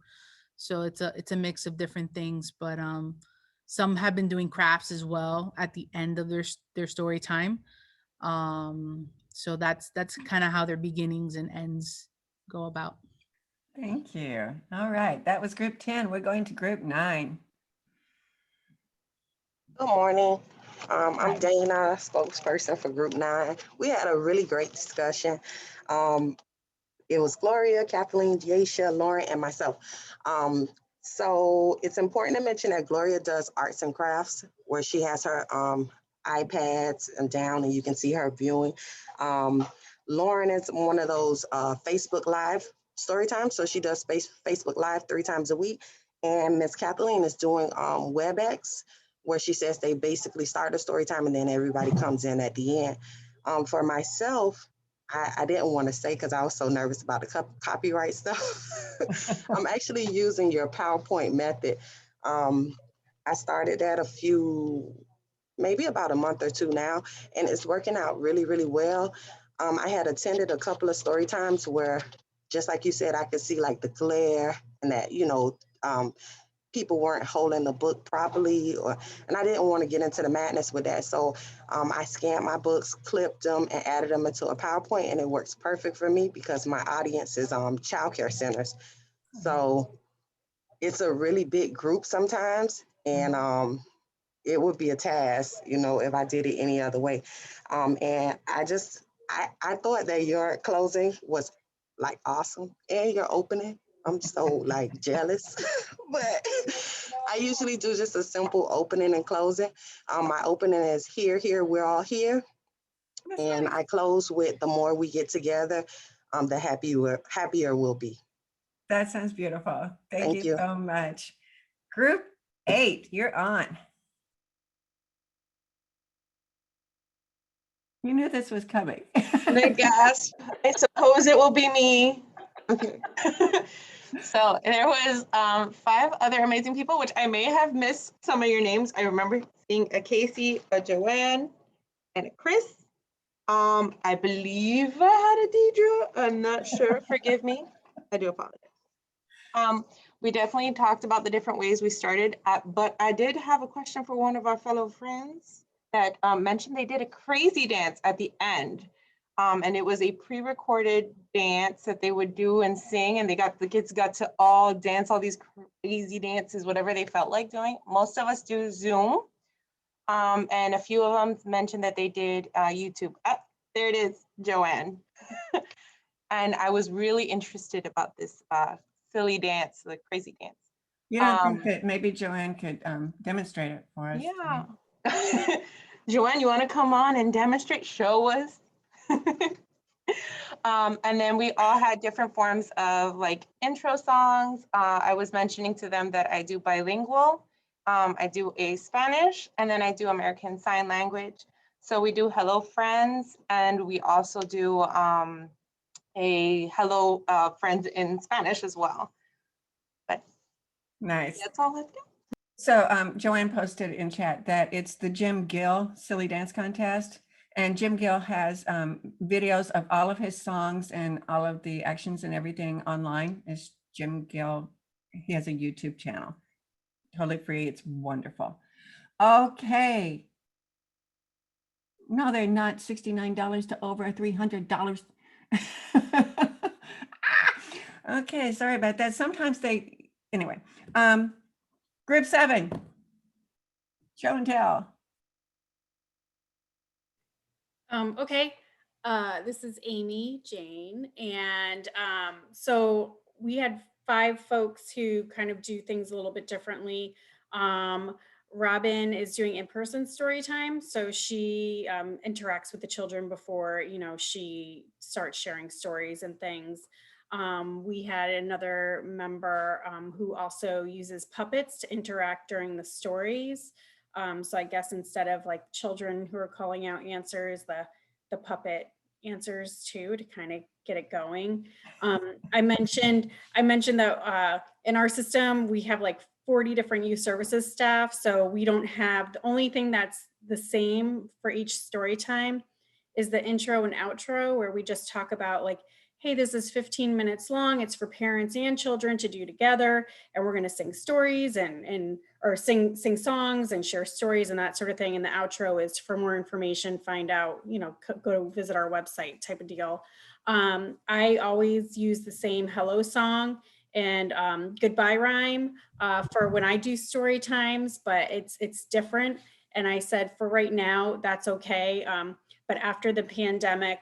So it's a mix of different things, but some have been doing crafts as well at the end of their story time. So that's kind of how their beginnings and ends go about. Thank you. All right. That was group 10. We're going to group 9. Good morning. I'm Dana, spokesperson for Group 9. We had a really great discussion. It was Gloria, Kathleen, Jaisha, Lauren, and myself. So it's important to mention that Gloria does arts and crafts, where she has her iPads and down, and you can see her viewing. Lauren is one of those Facebook Live story times, so she does Facebook Live 3 times a week. And Miss Kathleen is doing WebEx, where she says they basically start a story time and then everybody comes in at the end. For myself, I didn't want to say because I was so nervous about the copyright stuff. I'm actually using your PowerPoint method. I started that maybe about a month or 2 now, and it's working out really, really well. I had attended a couple of story times where, just like you said, I could see like the glare and that, people weren't holding the book properly, and I didn't want to get into the madness with that. So I scanned my books, clipped them, and added them into a PowerPoint, and it works perfect for me because my audience is childcare centers. So it's a really big group sometimes, and it would be a task, if I did it any other way. And I thought that your closing was like awesome, and your opening. I'm so like jealous, but I usually do just a simple opening and closing. My opening is here, we're all here. That's And nice. I close with the more we get together, the happier we'll be. That sounds beautiful. Thank Thank you you. so much. Group 8, you're on. You knew this was coming. I gasp. I suppose it will be me. Okay. So there was 5 other amazing people, which I may have missed some of your names. I remember seeing a Casey, a Joanne, and a Chris. I believe I had a Deidre. I'm not sure. Forgive me. I do apologize. We definitely talked about the different ways we started, but I did have a question for one of our fellow friends that mentioned they did a crazy dance at the end. And it was a pre-recorded dance that they would do and sing, and the kids got to all dance all these crazy dances, whatever they felt like doing. Most of us do Zoom, and a few of them mentioned that they did YouTube. There it is, Joanne. And I was really interested about this silly dance, the crazy dance. You don't think that maybe Joanne could demonstrate it for us? Yeah. Joanne, you want to come on and demonstrate? Show us. And then we all had different forms of like intro songs. I was mentioning to them that I do bilingual. I do a Spanish, and then I do American Sign Language. So we do Hello Friends, and we also do a Hello Friends in Spanish as well. But Nice. that's all I've got. So Joanne posted in chat that it's the Jim Gill Silly Dance Contest. And Jim Gill has videos of all of his songs and all of the actions and everything online. It's Jim Gill. He has a YouTube channel. Totally free. It's wonderful. Okay. No, they're not $69 to over $300. Okay, sorry about that. Sometimes anyway. Group 7, show and tell. Okay, this is Amy Jane, and so we had 5 folks who kind of do things a little bit differently. Robin is doing in-person story time. So she interacts with the children before, she starts sharing stories and things. We had another member who also uses puppets to interact during the stories. So I guess instead of like children who are calling out answers, the puppet answers too, to kind of get it going. I mentioned that in our system, we have like 40 different youth services staff. So we don't have, the only thing that's the same for each story time is the intro and outro, where we just talk about like, hey, this is 15 minutes long. It's for parents and children to do together. And we're going to sing stories or sing songs and share stories and that sort of thing. And the outro is for more information, find out, go visit our website type of deal. I always use the same hello song and goodbye rhyme for when I do story times, but it's different. And I said, for right now, that's okay. But after the pandemic,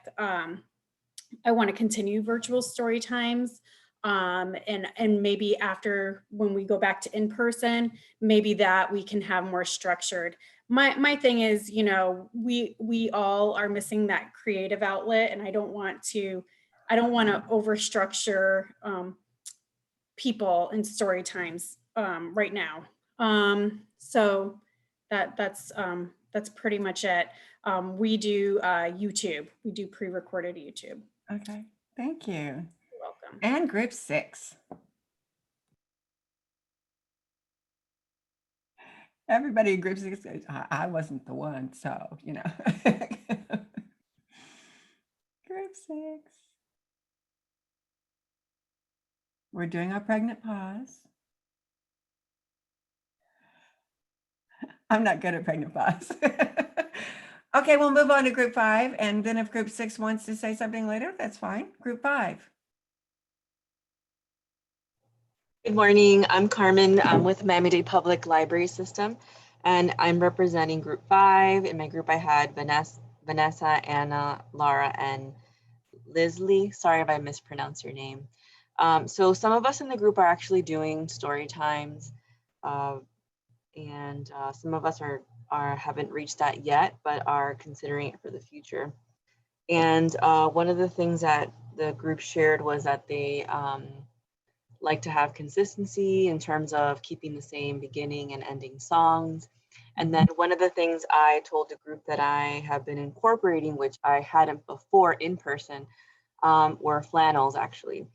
I want to continue virtual story times. And maybe after, when we go back to in person, maybe that we can have more structured. My thing is, we all are missing that creative outlet, and I don't want to overstructure people in story times right now. So that's pretty much it. We do YouTube. We do pre-recorded YouTube. Okay, thank you. You're welcome. And group 6. Everybody in group 6, I wasn't the one, so, Group 6. We're doing our pregnant pause. I'm not good at pregnant pause. Okay, we'll move on to group 5. And then if group 6 wants to say something later, that's fine. Group 5. Good morning, I'm Carmen. I'm with Miami-Dade Public Library System, and I'm representing Group 5. In my group, I had Vanessa, Anna, Laura, and Leslie. Sorry if I mispronounced your name. So some of us in the group are actually doing story times, and some of us haven't reached that yet, but are considering it for the future. And one of the things that the group shared was that they like to have consistency in terms of keeping the same beginning and ending songs. And then one of the things I told the group that I have been incorporating, which I hadn't before in person, were flannels actually.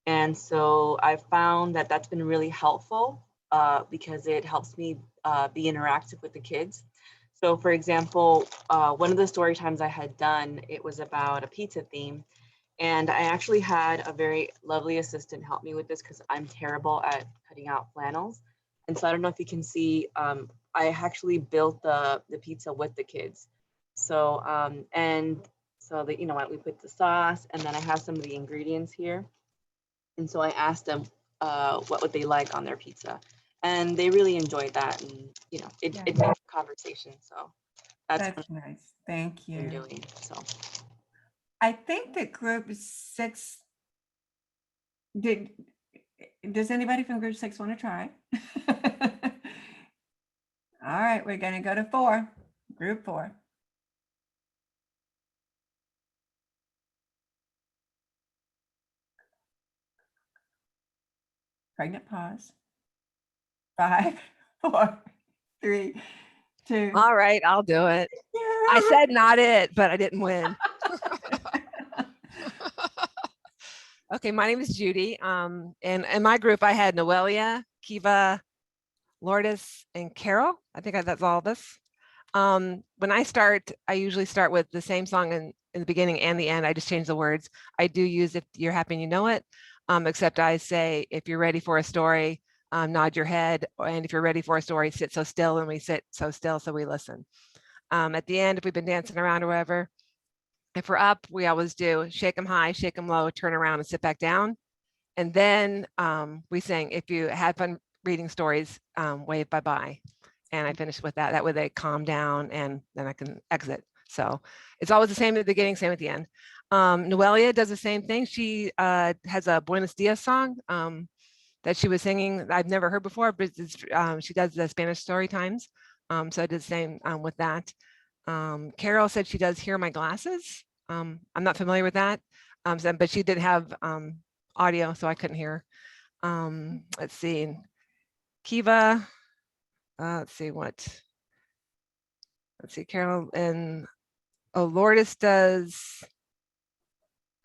And so I found that that's been really helpful because it helps me be interactive with the kids. So for example, one of the story times I had done, it was about a pizza theme. And I actually had a very lovely assistant help me with this because I'm terrible at cutting out flannels. And so I don't know if you can see, I actually built the pizza with the kids. So, we put the sauce, and then I have some of the ingredients here. And so I asked them what would they like on their pizza. And they really enjoyed that. And, it made a conversation. So That's nice. Thank you. I'm doing, so. I think that group 6 does anybody from group 6 want to try? All right, we're going to go to 4, group 4. Pregnant pause. 5, 4, 3, 2. All right, I'll do it. I said not it, but I didn't win. Okay, my name is Judy. And in my group, I had Noelia, Kiva, Lourdes, and Carol. I think that's all of us. When I start, I usually start with the same song in the beginning and the end. I just change the words. I do use If You're Happy and You Know It, except I say, if you're ready for a story, nod your head. And if you're ready for a story, sit so still, and we sit so still so we listen. At the end, if we've been dancing around or whatever, if we're up, we always do shake them high, shake them low, turn around and sit back down. And then we sing, if you had fun reading stories, wave bye-bye. And I finish with that. That way they calm down and then I can exit. So it's always the same at the beginning, same at the end. Noelia does the same thing. She has a Buenos Dias song. that she was singing I've never heard before, but she does the Spanish story times. So I did the same with that. Carol said she does Hear My Glasses. I'm not familiar with that, but she did have audio, so I couldn't hear. Let's see, Kiva, let's see, Carol and Lourdes does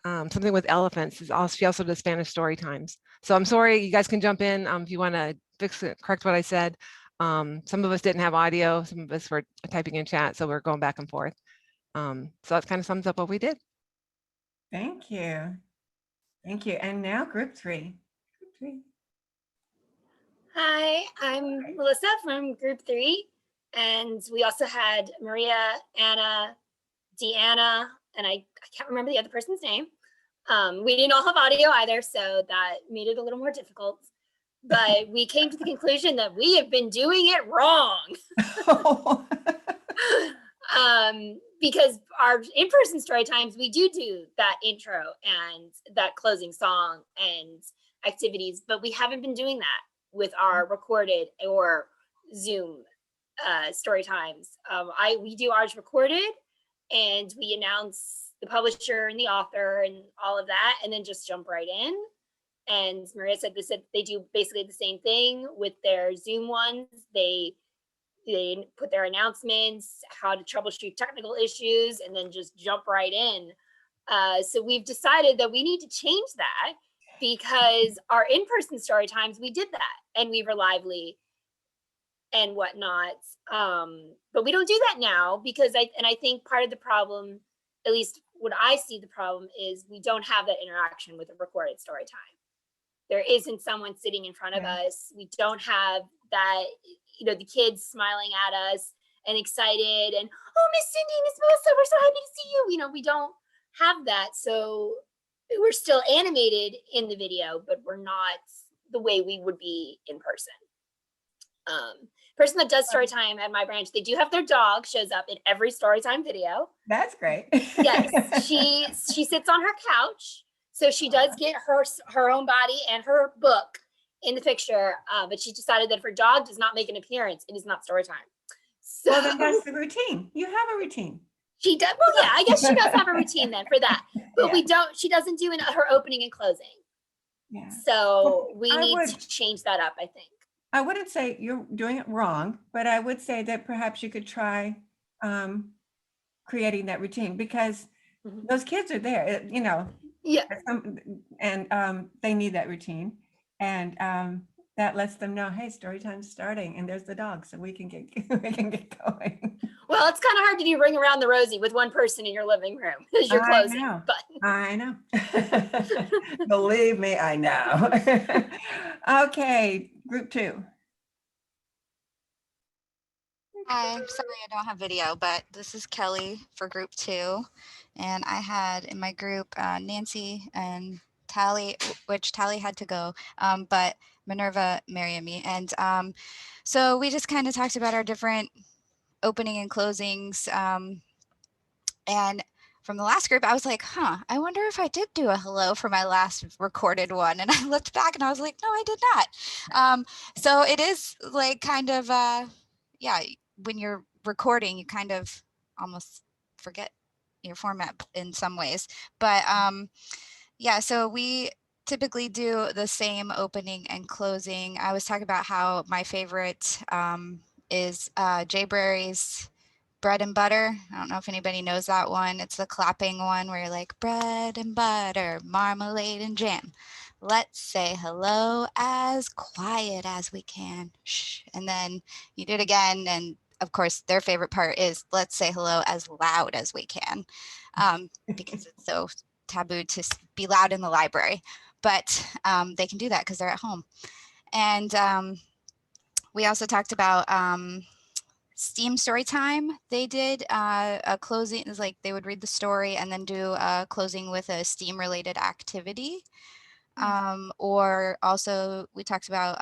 something with elephants. She also does Spanish story times. So I'm sorry, you guys can jump in if you want to correct what I said. Some of us didn't have audio, some of us were typing in chat, so we're going back and forth. So that kind of sums up what we did. Thank you. Thank you. And now group 3. Hi, I'm Melissa from Group 3, and we also had Maria, Anna, Deanna, and I can't remember the other person's name. We didn't all have audio either, so that made it a little more difficult. But we came to the conclusion that we have been doing it wrong. Because our in-person story times, we do that intro and that closing song and activities, but we haven't been doing that with our recorded or Zoom story times. We do ours recorded, and we announce the publisher and the author and all of that, and then just jump right in. And Maria said they do basically the same thing with their Zoom ones. They put their announcements, how to troubleshoot technical issues, and then just jump right in. So we've decided that we need to change that, because our in-person story times, we did that and we were lively and whatnot. But we don't do that now because I think part of the problem, at least what I see the problem, is we don't have that interaction with a recorded story time. There isn't someone sitting in front of us. We don't have that, the kids smiling at us and excited and, oh, Miss Cindy, Miss Melissa, we're so happy to see you. We don't have that. So we're still animated in the video, but we're not the way we would be in person. Person that does story time at my branch, they do have their dog shows up in every story time video. That's great. Yes, she sits on her couch. So she does get her own body and her book in the picture, but she decided that if her dog does not make an appearance, it is not story time. So well, then that's the routine. You have a routine. She does. Well, yeah, I guess she does have a routine then for that. But she doesn't do her opening and closing. Yeah. So we need to change that up, I think. I wouldn't say you're doing it wrong, but I would say that perhaps you could try creating that routine, because those kids are there, Yeah. And they need that routine. And that lets them know, hey, story time's starting, and there's the dog, so we can get going. Well, it's kind of hard to do Ring Around the Rosie with one person in your living room as you're closing. I know. Believe me, I know. Okay, group 2. Hi, sorry I don't have video, but this is Kelly for group 2. And I had in my group Nancy and Tally, which Tally had to go, but Minerva, Mary, and me. And so we just kind of talked about our different opening and closings. And from the last group, I was like, I wonder if I did do a hello for my last recorded one. And I looked back and I was like, no, I did not. So it is like kind of, when you're recording, you kind of almost forget your format in some ways. But so we typically do the same opening and closing. I was talking about how my favorite is Jay Brary's Bread and Butter. I don't know if anybody knows that one. It's the clapping one where you're like, bread and butter, marmalade and jam. Let's say hello as quiet as we can. Shh. And then you do it again. And of course, their favorite part is let's say hello as loud as we can, because it's so taboo to be loud in the library. But they can do that because they're at home. And we also talked about STEAM Storytime. They did a closing, it's like they would read the story and then do a closing with a STEAM related activity. Or also we talked about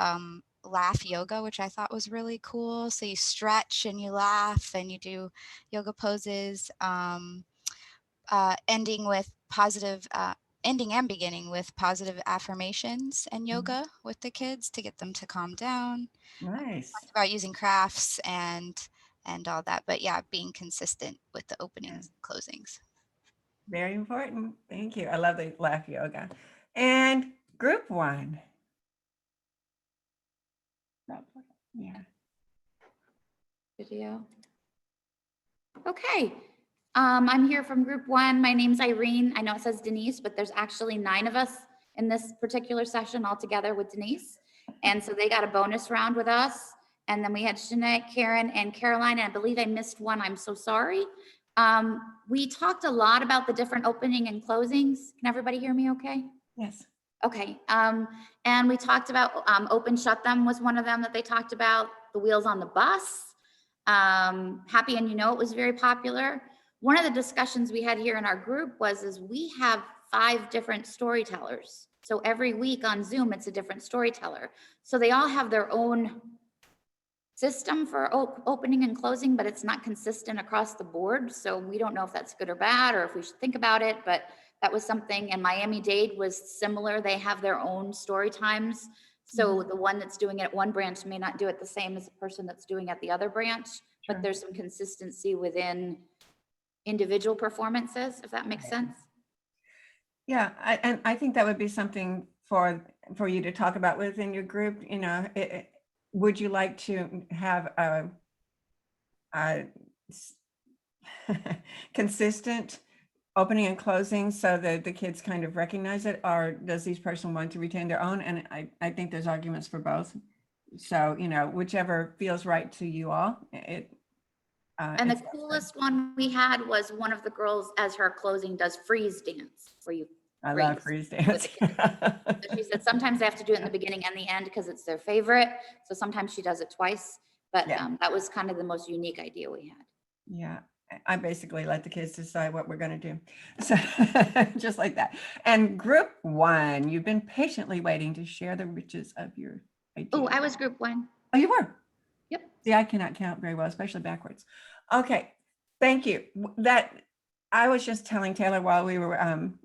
laugh yoga, which I thought was really cool. So you stretch and you laugh and you do yoga poses, ending with positive ending and beginning with positive affirmations and yoga with the kids to get them to calm down. Nice. Talked about using crafts and all that, but yeah, being consistent with the openings and closings. Very important. Thank you. I love the laugh yoga. And group 1. Yeah. Video. Okay. I'm here from group 1. My name's Irene. I know it says Denise, but there's actually 9 of us in this particular session all together with Denise. And so they got a bonus round with us. And then we had Jeanette, Karen, and Caroline. And I believe I missed one. I'm so sorry. We talked a lot about the different opening and closings. Can everybody hear me okay? Yes. Okay. And we talked about open shut them was one of them that they talked about. The wheels on the bus. Happy and You Know It was very popular. One of the discussions we had here in our group was we have 5 different storytellers. So every week on Zoom, it's a different storyteller. So they all have their own system for opening and closing, but it's not consistent across the board. So we don't know if that's good or bad, or if we should think about it, but that was something. And Miami-Dade was similar. They have their own story times. So the one that's doing it at one branch may not do it the same as the person that's doing at the other branch, but there's some consistency within individual performances, if that makes sense. Yeah, and I think that would be something for you to talk about within your group. You know, would you like to have a consistent opening and closing so that the kids kind of recognize it, or does each person want to retain their own? And I think there's arguments for both. So, you know, whichever feels right to you all. And the coolest one we had was one of the girls as her closing does freeze dance, where you love freeze dance. So she said sometimes they have to do it in the beginning and the end because it's their favorite. So sometimes she does it twice, but that was kind of the most unique idea we had. Yeah, I basically let the kids decide what we're going to do. So just like that. And group 1, you've been patiently waiting to share the riches of your idea. Oh, I was group 1. Oh, you were? Yep. See, I cannot count very well, especially backwards. Okay, thank you. That I was just telling Taylor while we were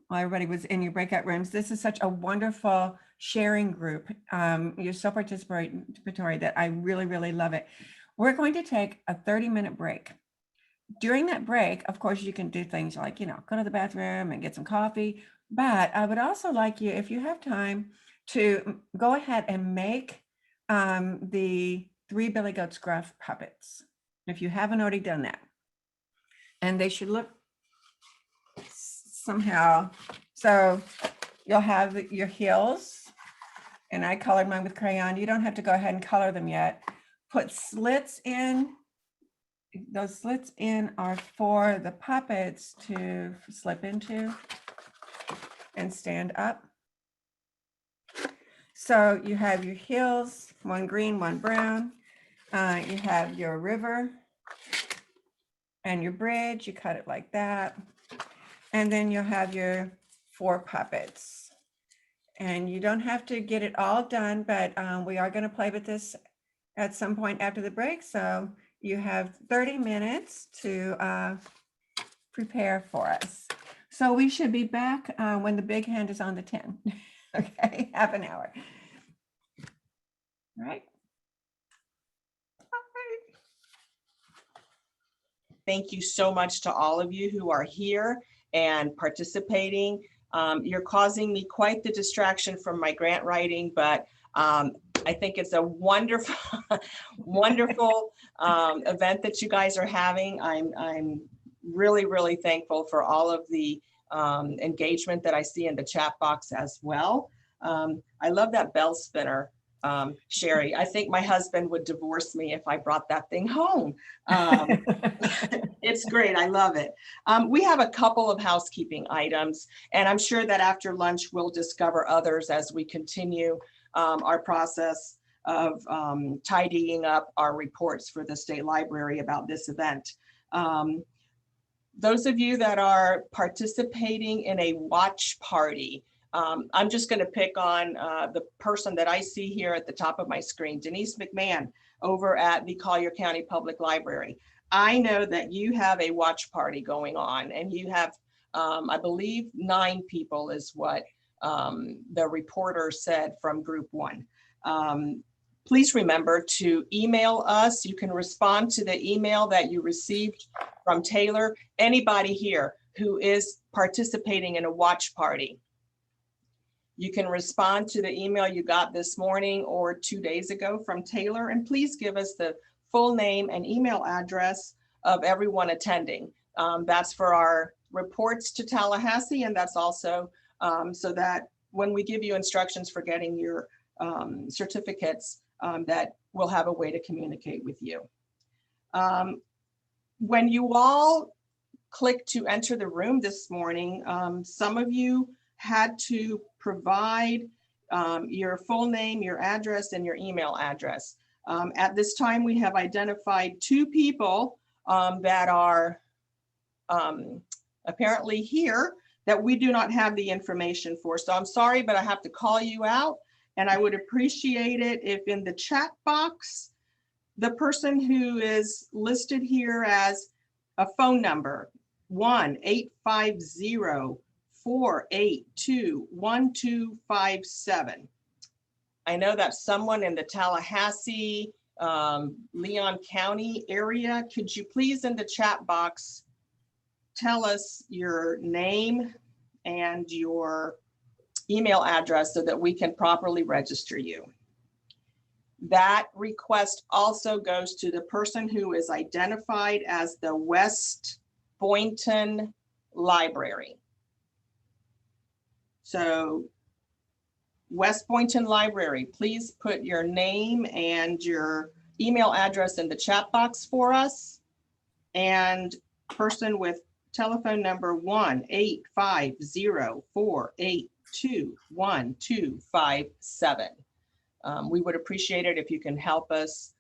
while everybody was in your breakout rooms, this is such a wonderful sharing group. You're so participatory that I really, really love it. We're going to take a 30-minute break. During that break, of course, you can do things like, you know, go to the bathroom and get some coffee. But I would also like you, if you have time, to go ahead and make the 3 Billy Goat Gruff puppets, if you haven't already done that. And they should look somehow. So you'll have your heels, and I colored mine with crayon. You don't have to go ahead and color them yet. Put slits in. Those slits in are for the puppets to slip into and stand up. So you have your heels, one green, one brown. You have your river and your bridge. You cut it like that. And then you'll have your 4 puppets. And you don't have to get it all done, but we are going to play with this at some point after the break. So you have 30 minutes to prepare for us. So we should be back when the big hand is on the 10. Okay, half an hour. All right. Thank you so much to all of you who are here and participating. You're causing me quite the distraction from my grant writing, but I think it's a wonderful, wonderful event that you guys are having. I'm really, really thankful for all of the engagement that I see in the chat box as well. I love that bell spinner, Sherry. I think my husband would divorce me if I brought that thing home. It's great. I love it. We have a couple of housekeeping items, and I'm sure that after lunch we'll discover others as we continue our process of tidying up our reports for the State Library about this event. Those of you that are participating in a watch party, I'm just going to pick on the person that I see here at the top of my screen, Denise McMahon, over at the Collier County Public Library. I know that you have a watch party going on, and you have I believe 9 people is what the reporter said from group 1. Please remember to email us. You can respond to the email that you received from Taylor. Anybody here who is participating in a watch party, you can respond to the email you got this morning or 2 days ago from Taylor, and please give us the full name and email address of everyone attending. That's for our reports to Tallahassee, and that's also so that when we give you instructions for getting your certificates, that we'll have a way to communicate with you. When you all clicked to enter the room this morning, some of you had to provide your full name, your address, and your email address. At this time, we have identified 2 people that are apparently here that we do not have the information for. So I'm sorry, but I have to call you out. And I would appreciate it if in the chat box, the person who is listed here as a phone number, 1-850-482-1257. I know that someone in the Tallahassee, Leon County area. Could you please in the chat box tell us your name and your email address so that we can properly register you? That request also goes to the person who is identified as the West Boynton Library. So West Boynton Library, please put your name and your email address in the chat box for us. And person with telephone number 1-850-482-1257. We would appreciate it if you can help us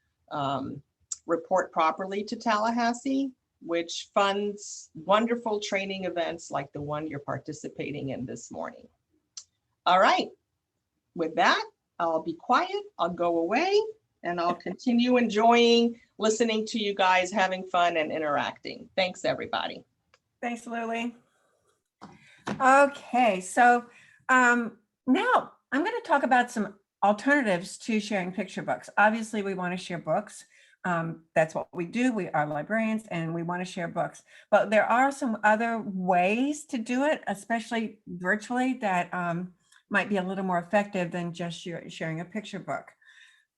report properly to Tallahassee, which funds wonderful training events like the one you're participating in this morning. All right, with that, I'll be quiet, I'll go away, and I'll continue enjoying listening to you guys, having fun and interacting. Thanks, everybody. Thanks, Lily. Okay, so now I'm going to talk about some alternatives to sharing picture books. Obviously, we want to share books. That's what we do. We are librarians and we want to share books. But there are some other ways to do it, especially virtually, that might be a little more effective than just sharing a picture book.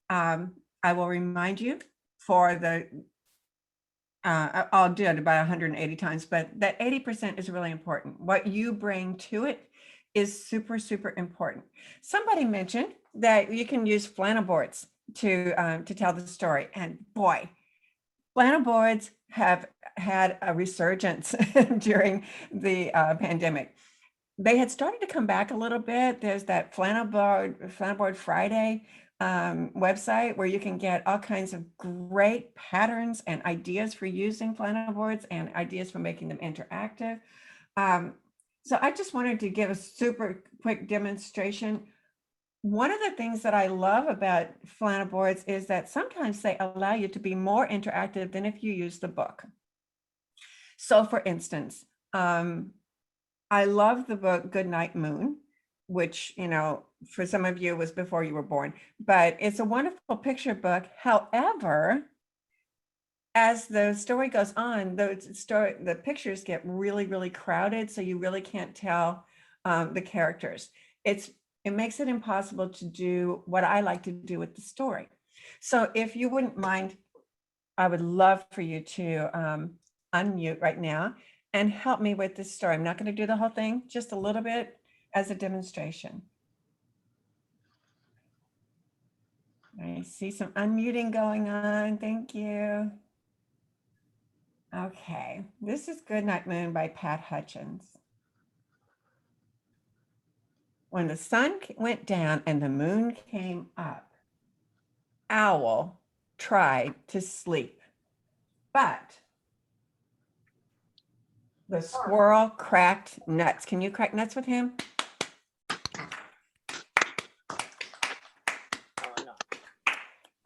I will remind you for the I'll do it about 180 times, but that 80% is really important. What you bring to it is super, super important. Somebody mentioned that you can use flannel boards to tell the story. And boy, flannel boards have had a resurgence during the pandemic. They had started to come back a little bit. There's that Flannel Board Friday website where you can get all kinds of great patterns and ideas for using flannel boards and ideas for making them interactive. So I just wanted to give a super quick demonstration. One of the things that I love about flannel boards is that sometimes they allow you to be more interactive than if you use the book. So for instance, I love the book Goodnight Moon, which, you know, for some of you was before you were born, but it's a wonderful picture book. However, as the story goes on, the pictures get really, really crowded, so you really can't tell the characters. It makes it impossible to do what I like to do with the story. So if you wouldn't mind, I would love for you to unmute right now and help me with this story. I'm not going to do the whole thing, just a little bit as a demonstration. I see some unmuting going on. Thank you. Okay, this is Goodnight Moon by Pat Hutchins. When the sun went down and the moon came up, Owl tried to sleep, but the squirrel cracked nuts. Can you crack nuts with him?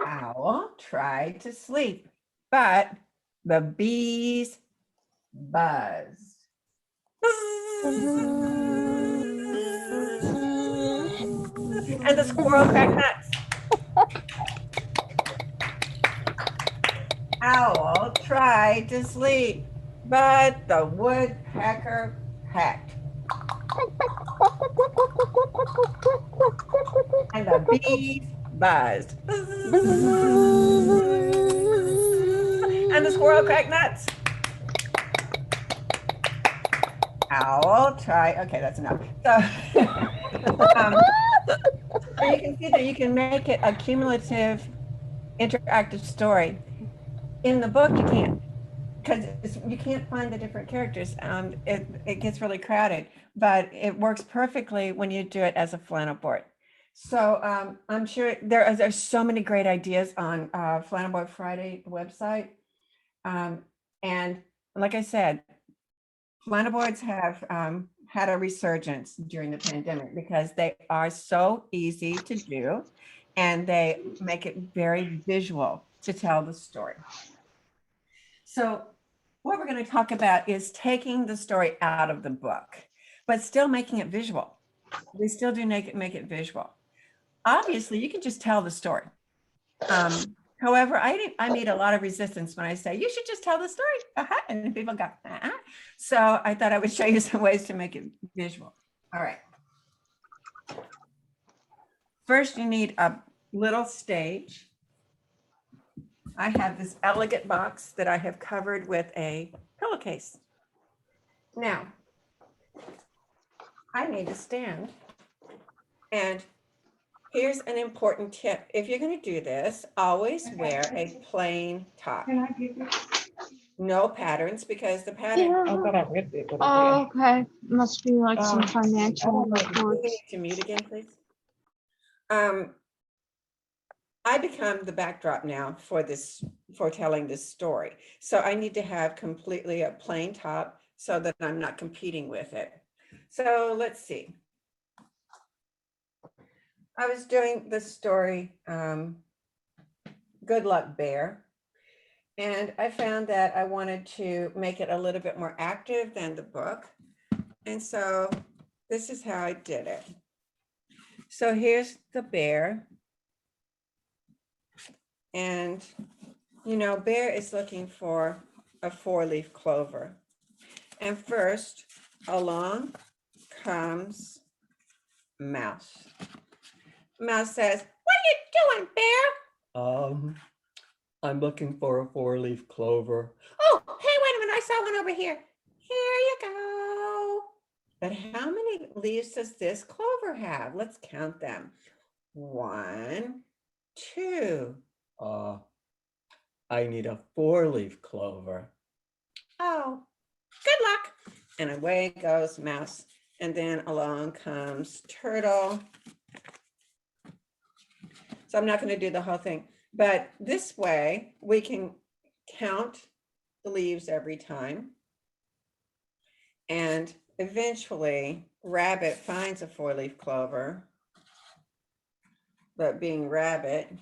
Owl tried to sleep, but the bees buzzed. Buzz. And the squirrel cracked nuts. Owl tried to sleep, but the woodpecker pecked. And the bees buzzed. And the squirrel cracked nuts. Owl tried, okay, that's enough. So, so you can see that you can make it a cumulative interactive story. In the book, you can't, because you can't find the different characters. It gets really crowded, but it works perfectly when you do it as a flannel board. So I'm sure there's so many great ideas on Flannel Board Friday website. And like I said, flannel boards have had a resurgence during the pandemic because they are so easy to do and they make it very visual to tell the story. So what we're going to talk about is taking the story out of the book, but still making it visual. We still do make it visual. Obviously, you can just tell the story. However, I meet a lot of resistance when I say, you should just tell the story. And people go, So I thought I would show you some ways to make it visual. All right. First, you need a little stage. I have this elegant box that I have covered with a pillowcase. Now, I need a stand. And here's an important tip. If you're going to do this, always wear a plain top. No patterns, because the pattern. Oh, okay. Must be like some financial Do we reports. need to mute again, please? I become the backdrop now for telling this story. So I need to have completely a plain top so that I'm not competing with it. So let's see. I was doing the story, Good Luck Bear. And I found that I wanted to make it a little bit more active than the book. And so this is how I did it. So here's the bear. And, you know, Bear is looking for a 4-leaf clover. And first, along comes Mouse. Mouse says, "What are you doing, Bear?" I'm looking for a 4-leaf clover. "Oh, hey, wait a minute, I saw one over here." "Here you go." But how many leaves does this clover have? Let's count them. 1, 2. I need a 4-leaf clover. "Oh, good luck." And away goes Mouse. And then along comes Turtle. So I'm not going to do the whole thing, but this way we can count the leaves every time. And eventually Rabbit finds a 4-leaf clover, but being Rabbit,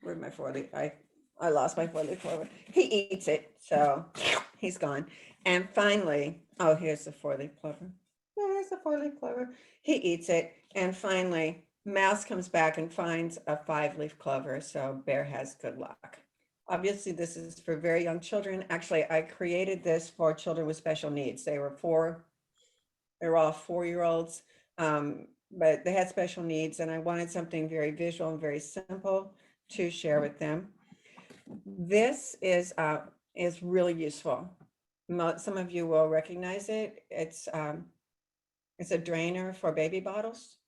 where'd my 4-leaf? I lost my 4-leaf clover. He eats it, so he's gone. And finally, oh, here's the 4-leaf clover. There's the 4-leaf clover. He eats it. And finally, Mouse comes back and finds a 5-leaf clover. So Bear has good luck. Obviously, this is for very young children. Actually, I created this for children with special needs. They were all 4-year-olds, but they had special needs. And I wanted something very visual and very simple to share with them. This is really useful. Some of you will recognize it. It's a drainer for baby bottles,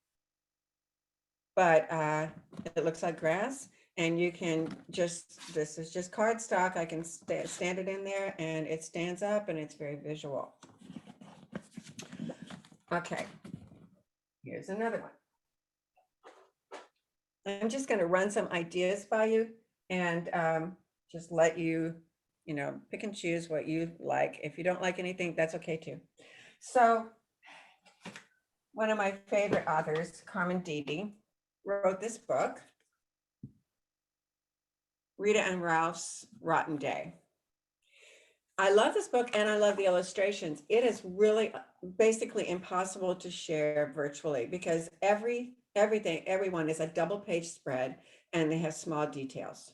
but it looks like grass, and you can this is just cardstock. I can stand it in there and it stands up and it's very visual. Okay, here's another one. I'm just going to run some ideas by you and just let you, pick and choose what you like. If you don't like anything, that's okay too. So one of my favorite authors, Carmen Dede, wrote this book, Rita and Ralph's Rotten Day. I love this book and I love the illustrations. It is really basically impossible to share virtually because everyone is a double page spread and they have small details.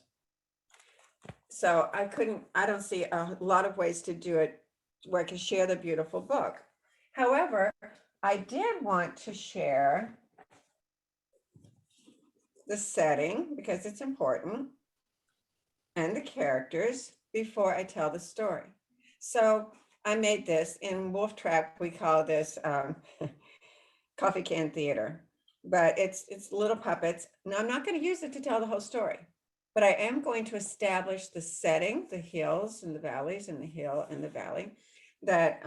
So I don't see a lot of ways to do it where I can share the beautiful book. However, I did want to share the setting because it's important and the characters before I tell the story. So I made this in Wolf Trap. We call this coffee can theater, but it's little puppets. Now I'm not going to use it to tell the whole story, but I am going to establish the setting, the hills and the valleys and the hill and the valley, that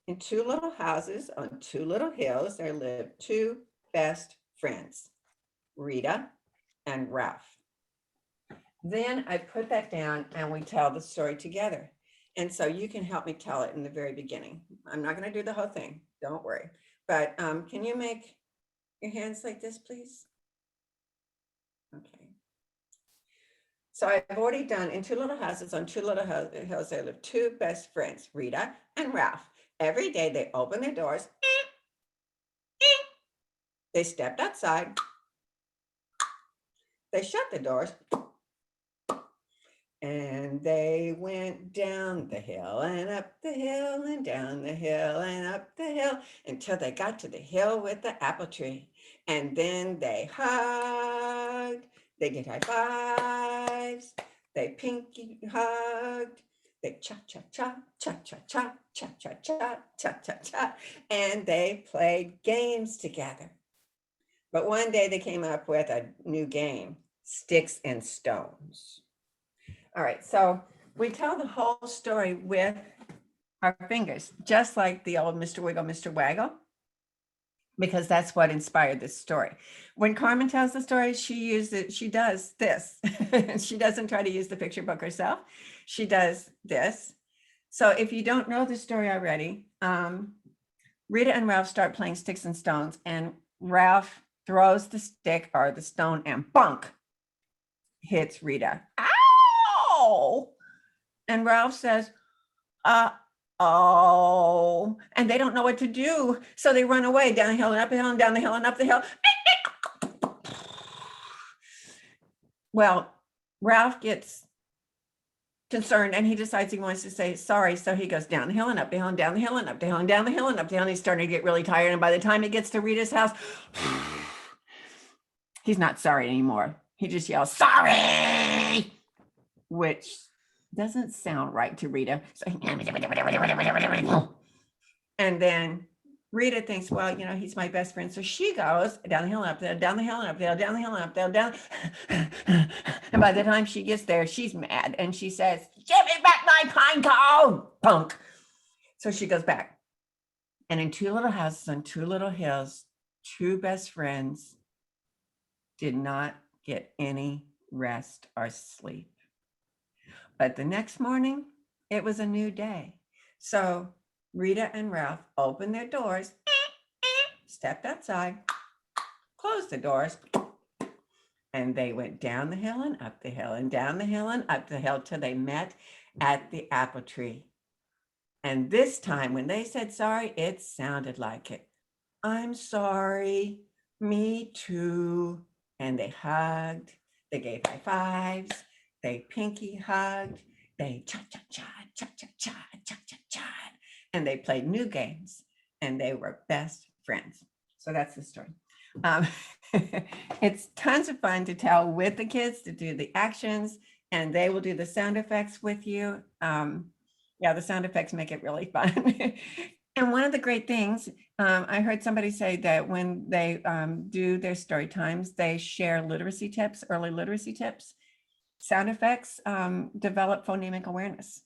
in two little houses on two little hills, there lived two best friends, Rita and Ralph. Then I put that down and we tell the story together. And so you can help me tell it in the very beginning. I'm not going to do the whole thing. Don't worry. But can you make your hands like this, please? Okay. So I've already done in two little houses on two little hills, there live two best friends, Rita and Ralph. Every day they open their doors. They stepped outside. They shut the doors. And they went down the hill and up the hill and down the hill and up the hill until they got to the hill with the apple tree. And then they hugged, they did high fives, they pinky hugged, they cha-cha-cha, cha-cha-cha, cha-cha-cha, cha-cha-cha, and they played games together. But one day they came up with a new game, sticks and stones. All right, so we tell the whole story with our fingers, just like the old Mr. Wiggle, Mr. Waggle, because that's what inspired this story. When Carmen tells the story, she does this. She doesn't try to use the picture book herself. She does this. So if you don't know the story already, Rita and Ralph start playing sticks and stones, and Ralph throws the stick or the stone and bunk, hits Rita. Ow! And Ralph says, oh, and they don't know what to do. So they run away down the hill and up the hill and down the hill and up the hill. Well, Ralph gets concerned and he decides he wants to say sorry. So he goes down the hill and up the hill and down the hill and up the hill and down the hill and up the hill. And he's starting to get really tired. And by the time he gets to Rita's house, he's not sorry anymore. He just yells, sorry, which doesn't sound right to Rita. So, and then Rita thinks, well, he's my best friend. So she goes down the hill and up there, down the hill and up there, down the hill and up there, down. And by the time she gets there, she's mad. And she says, give me back my pine cone, punk. So she goes back. And in two little houses on two little hills, two best friends did not get any rest or sleep. But the next morning, it was a new day. So Rita and Ralph opened their doors, stepped outside, closed the doors, and they went down the hill and up the hill and down the hill and up the hill till they met at the apple tree. And this time when they said sorry, it sounded like it. I'm sorry, me too. And they hugged, they gave high fives, they pinky hugged, they cha-cha-cha, cha-cha-cha, cha-cha-cha, and they played new games and they were best friends. So that's the story. It's tons of fun to tell with the kids, to do the actions, and they will do the sound effects with you. Yeah, the sound effects make it really fun. And one of the great things, I heard somebody say that when they do their story times, they share literacy tips, early literacy tips. Sound effects develop phonemic awareness.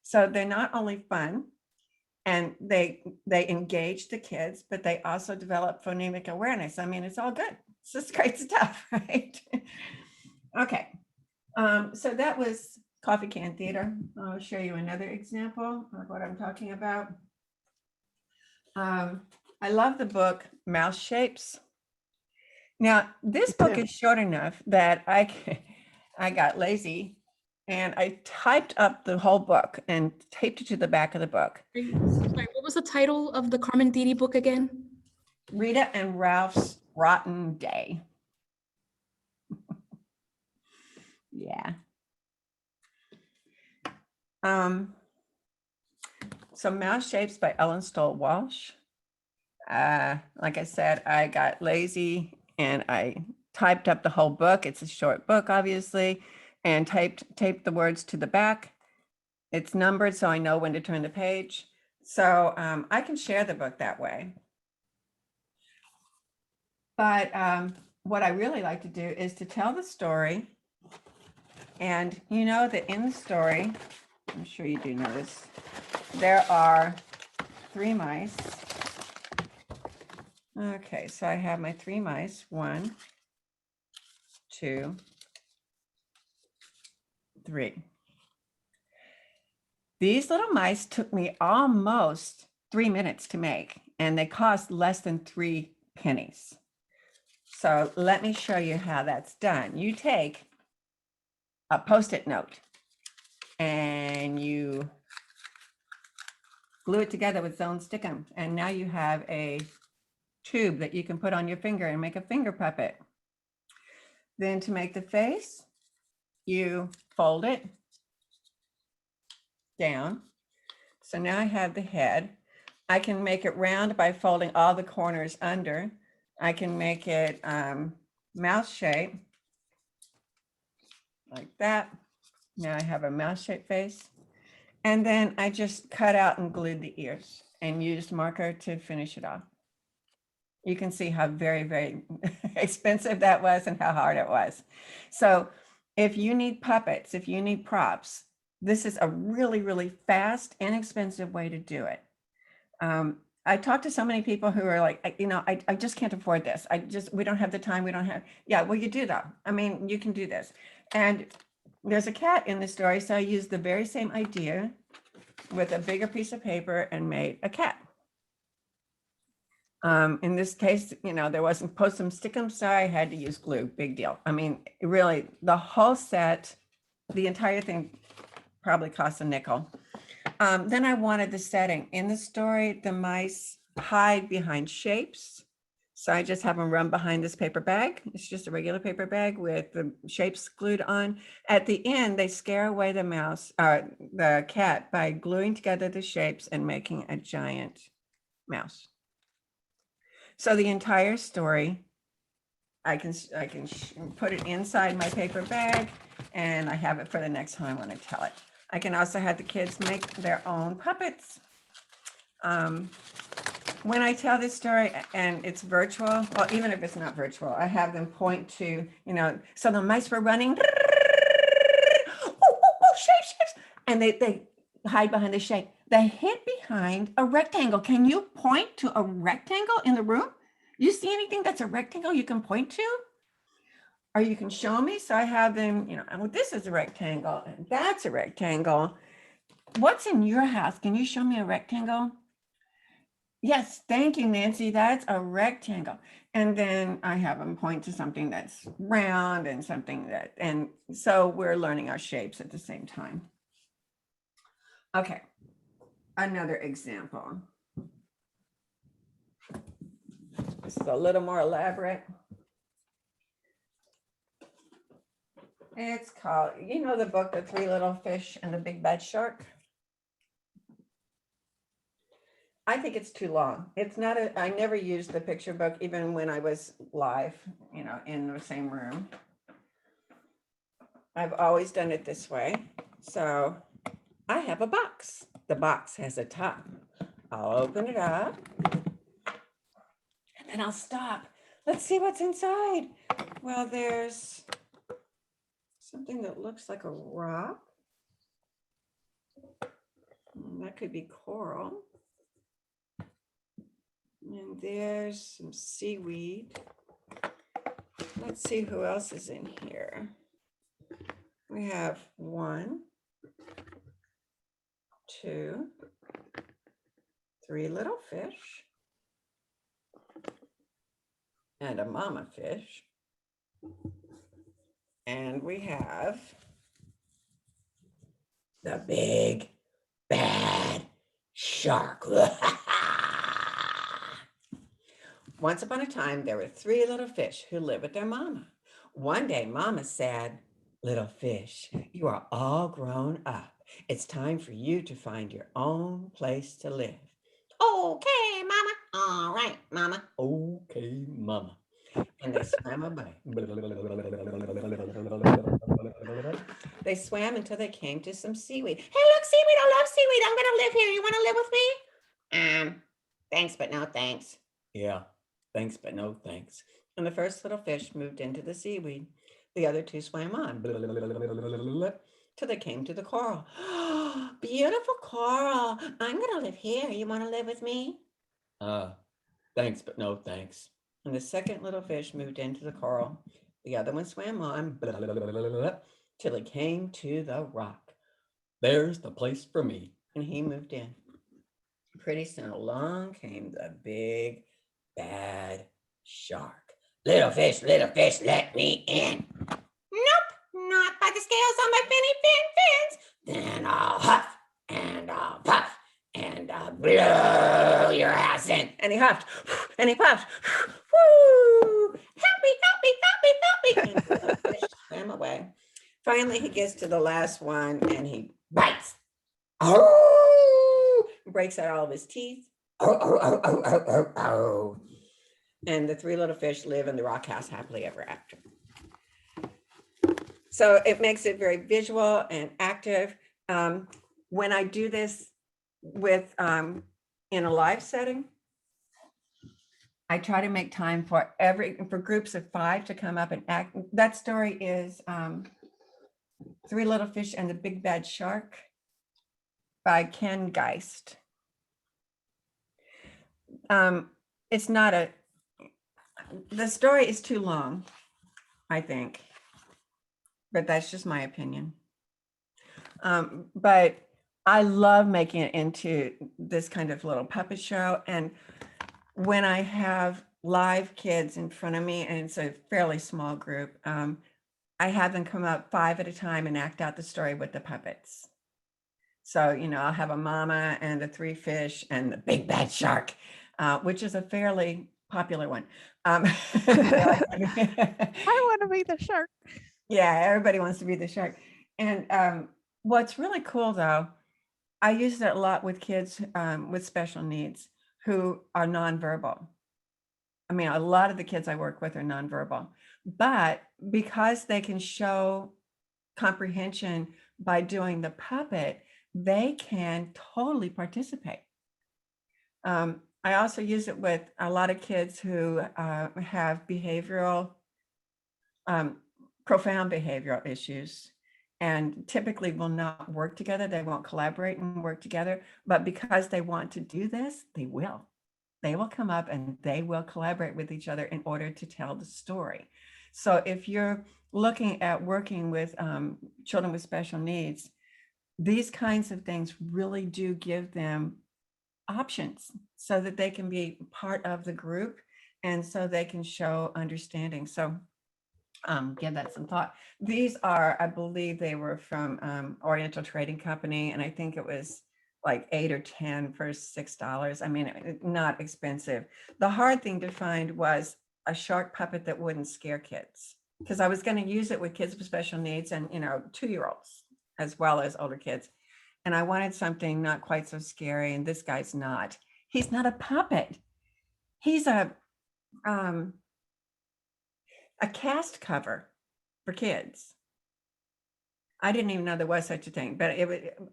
So they're not only fun and they engage the kids, but they also develop phonemic awareness. I mean, it's all good. It's just great stuff, right? Okay, so that was Coffee Can Theater. I'll show you another example of what I'm talking about. I love the book Mouse Shapes. Now, this book is short enough that I got lazy And I typed up the whole book and taped it to the back of the book. Sorry, what was the title of the Carmen Didi book again? Rita and Ralph's Rotten Day. Yeah. So Mouse Shapes by Ellen Stoll Walsh. Like I said, I got lazy and I typed up the whole book. It's a short book, obviously, and taped the words to the back. It's numbered, so I know when to turn the page. So I can share the book that way. But what I really like to do is to tell the story. And you know that in the story, I'm sure you do know this, there are 3 mice. Okay, so I have my 3 mice. 1, 2, 3. These little mice took me almost 3 minutes to make, and they cost less than 3 pennies. So let me show you how that's done. You take a Post-it note and you glue it together with Zone Stickum, and now you have a tube that you can put on your finger and make a finger puppet. Then to make the face, you fold it down. So now I have the head. I can make it round by folding all the corners under. I can make it mouse shape like that. Now I have a mouse shaped face. And then I just cut out and glued the ears and used marker to finish it off. You can see how very, very expensive that was and how hard it was. So if you need puppets, if you need props, this is a really, really fast, inexpensive way to do it. I talked to so many people who are like, I just can't afford this. We don't have the time. We don't have, yeah, well, you do though. I mean, you can do this. And there's a cat in the story. So I used the very same idea with a bigger piece of paper and made a cat. In this case, there wasn't Post-'em Stick-'em, so I had to use glue. Big deal. I mean, really, the whole set, the entire thing probably cost a nickel. Then I wanted the setting. In the story, the mice hide behind shapes. So I just have them run behind this paper bag. It's just a regular paper bag with the shapes glued on. At the end, they scare away the cat by gluing together the shapes and making a giant mouse. So the entire story, I can put it inside my paper bag, and I have it for the next time when I tell it. I can also have the kids make their own puppets. When I tell this story and it's virtual, well, even if it's not virtual, I have them point to, so the mice were running, shapes, and they hide behind the shape. They hid behind a rectangle. Can you point to a rectangle in the room? You see anything that's a rectangle you can point to? Or you can show me. So I have them, well, this is a rectangle and that's a rectangle. What's in your house? Can you show me a rectangle? Yes, thank you, Nancy. That's a rectangle. And then I have them point to something that's round and something and so we're learning our shapes at the same time. Okay, another example. This is a little more elaborate. It's called, the book, The 3 Little Fish and the Big Bad Shark? I think it's too long. It's not I never used the picture book even when I was live, in the same room. I've always done it this way. So I have a box. The box has a top. I'll open it up and then I'll stop. Let's see what's inside. Well, there's something that looks like a rock. That could be coral. And there's some seaweed. Let's see who else is in here. We have 1, 2, 3 little fish and a mama fish. And we have the big bad shark. Once upon a time, there were 3 little fish who lived with their mama. One day, mama said, "Little fish, you are all grown up. It's time for you to find your own place to live." "Okay, mama." "All right, mama." Okay, mama. And they swam away. They swam until they came to some seaweed. "Hey, look, seaweed, I love seaweed. I'm gonna live here. You wanna live with me?" Thanks, but no thanks." Yeah, thanks, but no thanks. And the first little fish moved into the seaweed. The other 2 swam on till they came to the coral. "Beautiful coral. I'm gonna live here. You wanna live with me?" Thanks, but no thanks. And the second little fish moved into the coral. The other one swam on till he came to the rock. "There's the place for me." And he moved in. Pretty soon along came the big bad shark. Little fish, let me in." "Nope, not by the scales on my finny fins. Then I'll huff and I'll puff and I'll blow your ass in." And he huffed and he puffed. Woo! "Help me, help me, help me, help me." And the little fish swam away. Finally, he gets to the last one and he bites. Oh! Breaks out all of his teeth. Oh. And the 3 little fish live in the rock house happily ever after. So it makes it very visual and active. When I do this with in a live setting, I try to make time for groups of 5 to come up and act. That story is 3 Little Fish and the Big Bad Shark by Ken Geist. It's not the story is too long, I think, but that's just my opinion. But I love making it into this kind of little puppet show. And when I have live kids in front of me, and it's a fairly small group, I have them come up 5 at a time and act out the story with the puppets. So, I'll have a mama and the 3 fish and the big bad shark, which is a fairly popular one. I want to be the shark. Yeah, everybody wants to be the shark. And what's really cool, though, I use it a lot with kids with special needs who are nonverbal. I mean, a lot of the kids I work with are nonverbal, but because they can show comprehension by doing the puppet, they can totally participate. I also use it with a lot of kids who have profound behavioral issues, and typically will not work together. They won't collaborate and work together, but because they want to do this, they will. They will come up and they will collaborate with each other in order to tell the story. So if you're looking at working with children with special needs, these kinds of things really do give them options so that they can be part of the group and so they can show understanding. So give that some thought. These are, I believe they were from Oriental Trading Company, and I think it was like 8 or 10 for $6. I mean, not expensive. The hard thing to find was a shark puppet that wouldn't scare kids, because I was going to use it with kids with special needs and 2-year-olds as well as older kids. And I wanted something not quite so scary, and this guy's not. He's not a puppet. He's a cast cover for kids. I didn't even know there was such a thing, but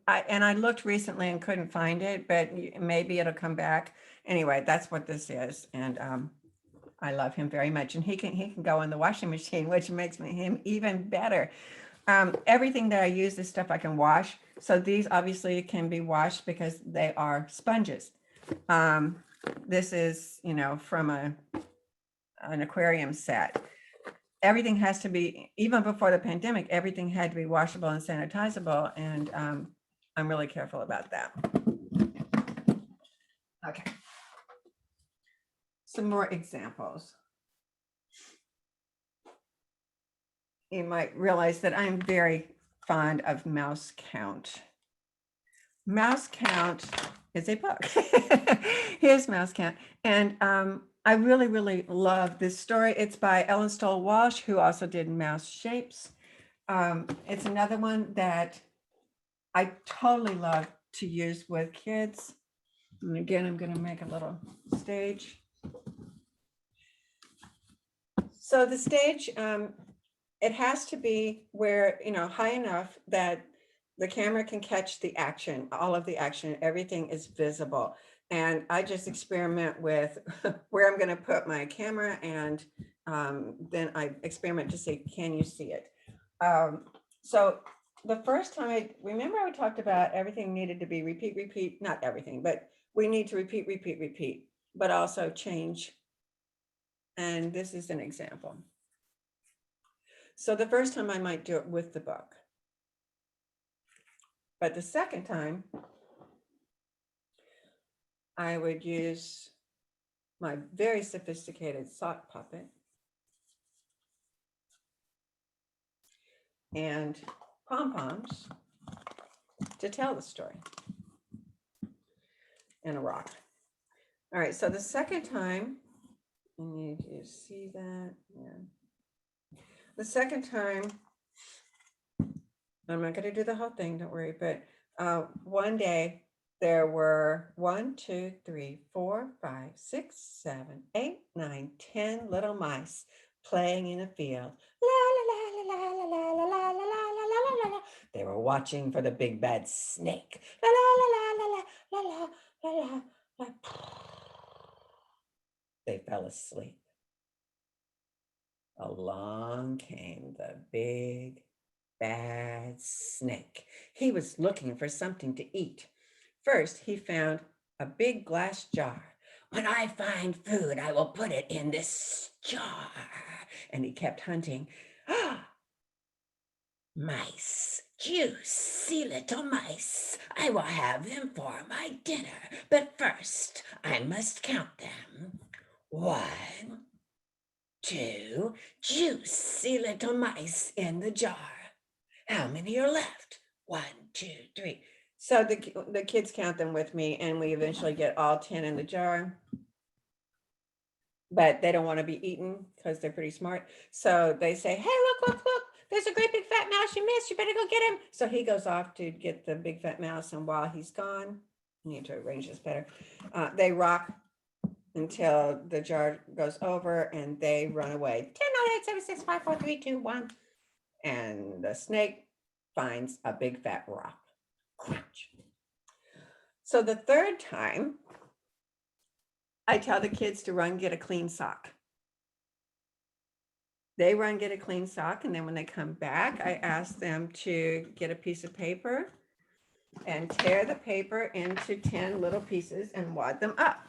I looked recently and couldn't find it, but maybe it'll come back. Anyway, that's what this is. And I love him very much. And he can go in the washing machine, which makes him even better. Everything that I use, this stuff I can wash. So these obviously can be washed because they are sponges. This is, from an aquarium set. Everything has to be, even before the pandemic, everything had to be washable and sanitizable. And I'm really careful about that. Okay. Some more examples. You might realize that I'm very fond of mouse count. Mouse Count is a book. Here's Mouse Count. And I really, really love this story. It's by Ellen Stoll Walsh, who also did Mouse Shapes. It's another one that I totally love to use with kids. And again, I'm going to make a little stage. So the stage, it has to be where, high enough that the camera can catch the action, all of the action, everything is visible. And I just experiment with where I'm going to put my camera, and then I experiment to say, can you see it? So the first time I talked about everything needed to be repeat, not everything, but we need to repeat, but also change. And this is an example. So the first time I might do it with the book. But the second time, I would use my very sophisticated sock puppet and pom-poms to tell the story, and a rock. All right, so the second time, I need you to see that. Yeah. The second time, I'm not going to do the whole thing, don't worry, but one day there were 1, 2, 3, 4, 5, 6, 7, 8, 9, 10 little mice playing in a field. La la la la la la la la la la la la la. They were watching for the big bad snake. La la la la la la la la la la. They fell asleep. Along came the big bad snake. He was looking for something to eat. First, he found a big glass jar. When I find food, I will put it in this jar. And he kept hunting. Ah, mice, juicy little mice. I will have them for my dinner. But first, I must count them. 1, 2, juicy little mice in the jar. How many are left? 1, 2, 3. So the kids count them with me, and we eventually get all 10 in the jar. But they don't want to be eaten because they're pretty smart. So they say, hey, look, there's a great big fat mouse you missed. You better go get him. So he goes off to get the big fat mouse. And while he's gone, I need to arrange this better. They rock until the jar goes over, and they run away. 10, 9, 8, 7, 6, 5, 4, 3, 2, 1. And the snake finds a big fat rock. Crunch. So the third time, I tell the kids to run, get a clean sock. They run, get a clean sock, and then when they come back, I ask them to get a piece of paper and tear the paper into 10 little pieces and wad them up.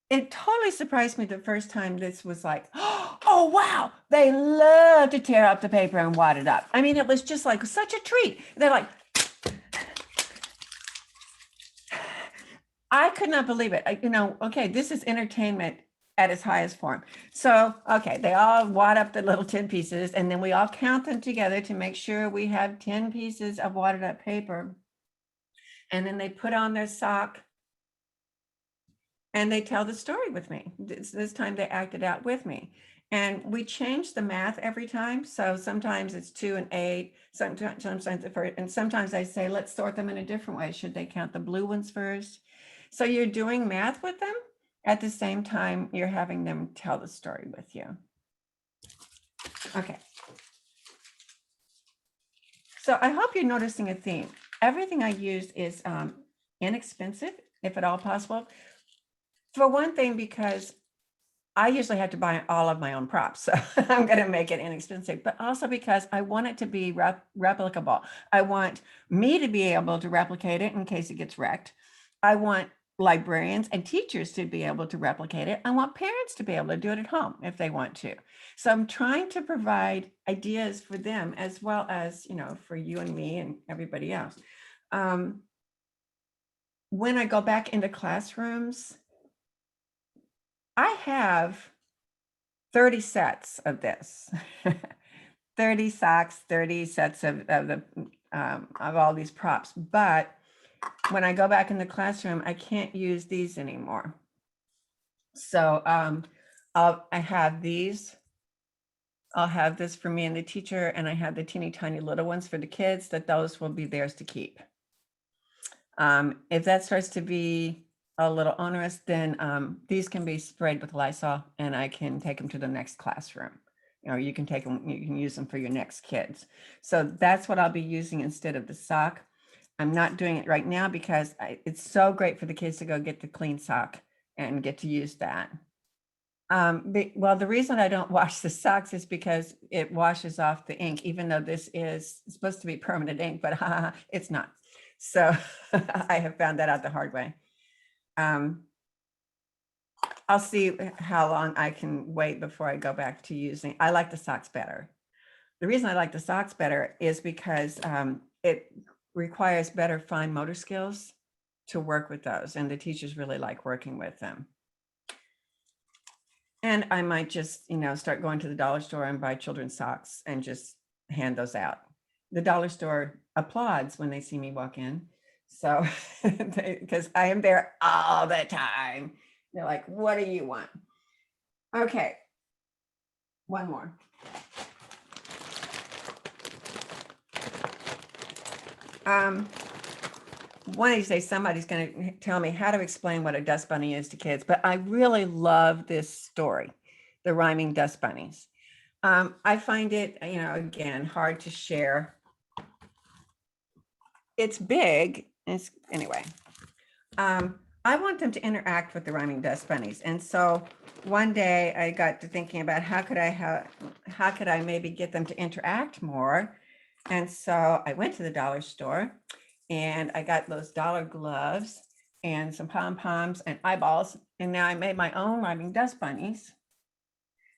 It totally surprised me the first time. This was like, oh, wow, they love to tear up the paper and wad it up. I mean, it was just like such a treat. They're like, I could not believe it. Okay, this is entertainment at its highest form. So, okay, they all wad up the little 10 pieces, and then we all count them together to make sure we have 10 pieces of wadded up paper. And then they put on their sock and they tell the story with me. This time they acted out with me. And we change the math every time. So sometimes it's 2 and 8, sometimes and sometimes I say, let's sort them in a different way. Should they count the blue ones first? So you're doing math with them. At the same time, you're having them tell the story with you. Okay. So I hope you're noticing a theme. Everything I use is inexpensive, if at all possible. For one thing, because I usually have to buy all of my own props, so I'm going to make it inexpensive, but also because I want it to be replicable. I want me to be able to replicate it in case it gets wrecked. I want librarians and teachers to be able to replicate it. I want parents to be able to do it at home if they want to. So I'm trying to provide ideas for them as well as, for you and me and everybody else. When I go back into classrooms, I have 30 sets of this, 30 socks, 30 sets of the of all these props. But when I go back in the classroom, I can't use these anymore. So I have these. I'll have this for me and the teacher, and I have the teeny tiny little ones for the kids, that those will be theirs to keep. If that starts to be a little onerous, then these can be sprayed with Lysol and I can take them to the next classroom. Or you can take them, you can use them for your next kids. So that's what I'll be using instead of the sock. I'm not doing it right now because it's so great for the kids to go get the clean sock and get to use that. Well, the reason I don't wash the socks is because it washes off the ink, even though this is supposed to be permanent ink, but it's not. So I have found that out the hard way. I'll see how long I can wait before I go back to using. I like the socks better. The reason I like the socks better is because it requires better fine motor skills to work with those, and the teachers really like working with them. And I might just, start going to the dollar store and buy children's socks and just hand those out. The dollar store applauds when they see me walk in. So, because I am there all the time. They're like, what do you want? Okay. One more. One of these days, somebody's going to tell me how to explain what a dust bunny is to kids, but I really love this story, The Rhyming Dust Bunnies. I find it, again, hard to share. It's big. Anyway, I want them to interact with the Rhyming Dust Bunnies. And so one day I got to thinking about how could I maybe get them to interact more? And so I went to the dollar store and I got those dollar gloves and some pom-poms and eyeballs. And now I made my own Rhyming Dust Bunnies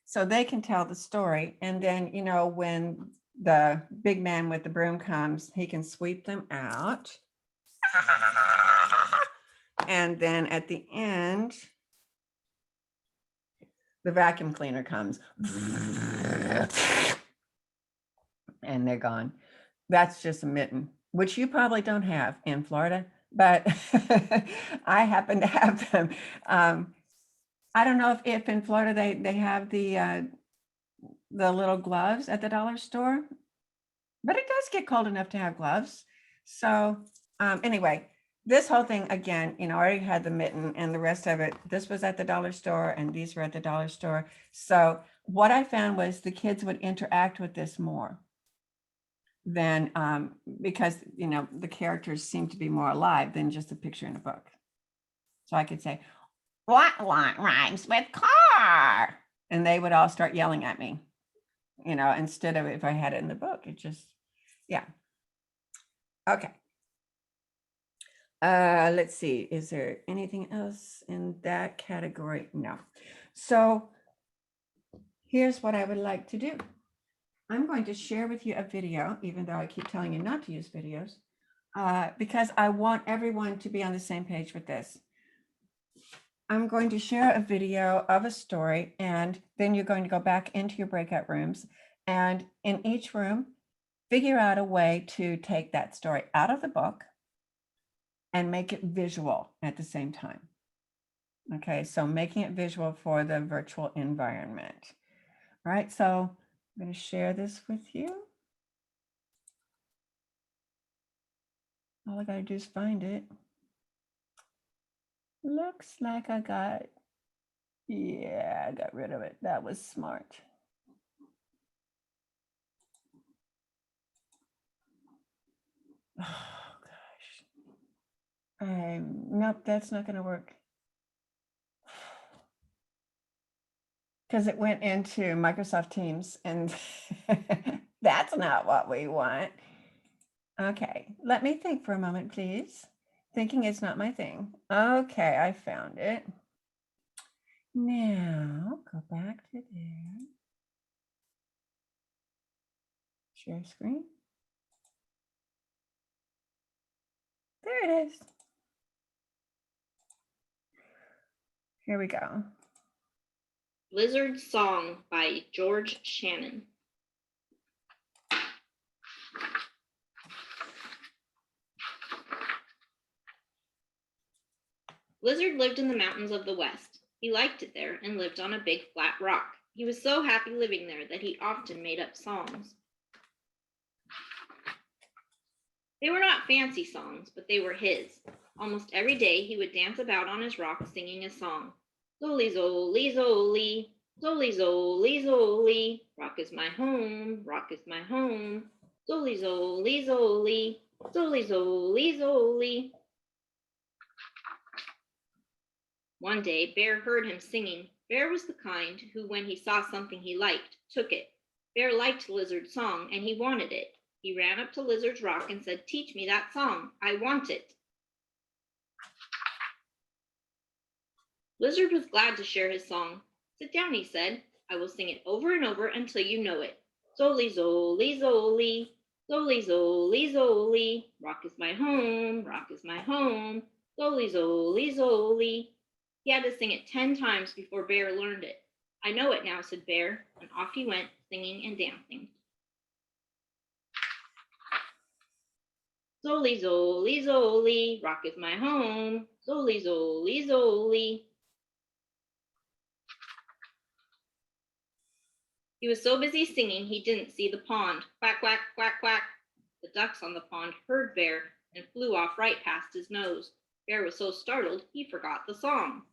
so they can tell the story. And then, when the big man with the broom comes, he can sweep them out. And then at the end, the vacuum cleaner comes and they're gone. That's just a mitten, which you probably don't have in Florida, but I happen to have them. I don't know if in Florida they have the little gloves at the dollar store, but it does get cold enough to have gloves. So anyway, this whole thing, again, I already had the mitten and the rest of it. This was at the dollar store and these were at the dollar store. So what I found was the kids would interact with this more than because, the characters seem to be more alive than just a picture in a book. So I could say, what rhymes with car? And they would all start yelling at me, instead of if I had it in the book. It just, yeah. Okay. Let's see, is there anything else in that category? No. So here's what I would like to do. I'm going to share with you a video, even though I keep telling you not to use videos, because I want everyone to be on the same page with this. I'm going to share a video of a story, and then you're going to go back into your breakout rooms, and in each room, figure out a way to take that story out of the book and make it visual at the same time. Okay, so making it visual for the virtual environment. All right, so I'm going to share this with you. All I got to do is find it. Looks like I got rid of it. That was smart. Oh, gosh. Nope, that's not going to work. Because it went into Microsoft Teams and that's not what we want. Okay, let me think for a moment, please. Thinking is not my thing. Okay, I found it. Now, go back to there. Share screen. There it is. Here we go. Lizard Song by George Shannon. Lizard lived in the mountains of the West. He liked it there and lived on a big flat rock. He was so happy living there that he often made up songs. They were not fancy songs, but they were his. Almost every day he would dance about on his rock singing a song. Zoli, zoli, zoli, zoli, zoli, zoli, rock is my home, rock is my home. Zoli, zoli, zoli, zoli, zoli, zoli. One day, Bear heard him singing. Bear was the kind who, when he saw something he liked, took it. Bear liked Lizard's song, and he wanted it. He ran up to Lizard's rock and said, "Teach me that song. I want it." Lizard was glad to share his song. "Sit down," he said. "I will sing it over and over until you know it. Zoli, zoli, zoli, zoli, zoli, zoli, rock is my home, rock is my home. Zoli, zoli, zoli." He had to sing it 10 times before Bear learned it. "I know it now," said Bear, and off he went, singing and dancing. Zoli, zoli, zoli, rock is my home. Zoli, zoli, zoli. He was so busy singing he didn't see the pond. Quack, quack, quack, quack. The ducks on the pond heard Bear and flew off right past his nose. Bear was so startled he forgot the song.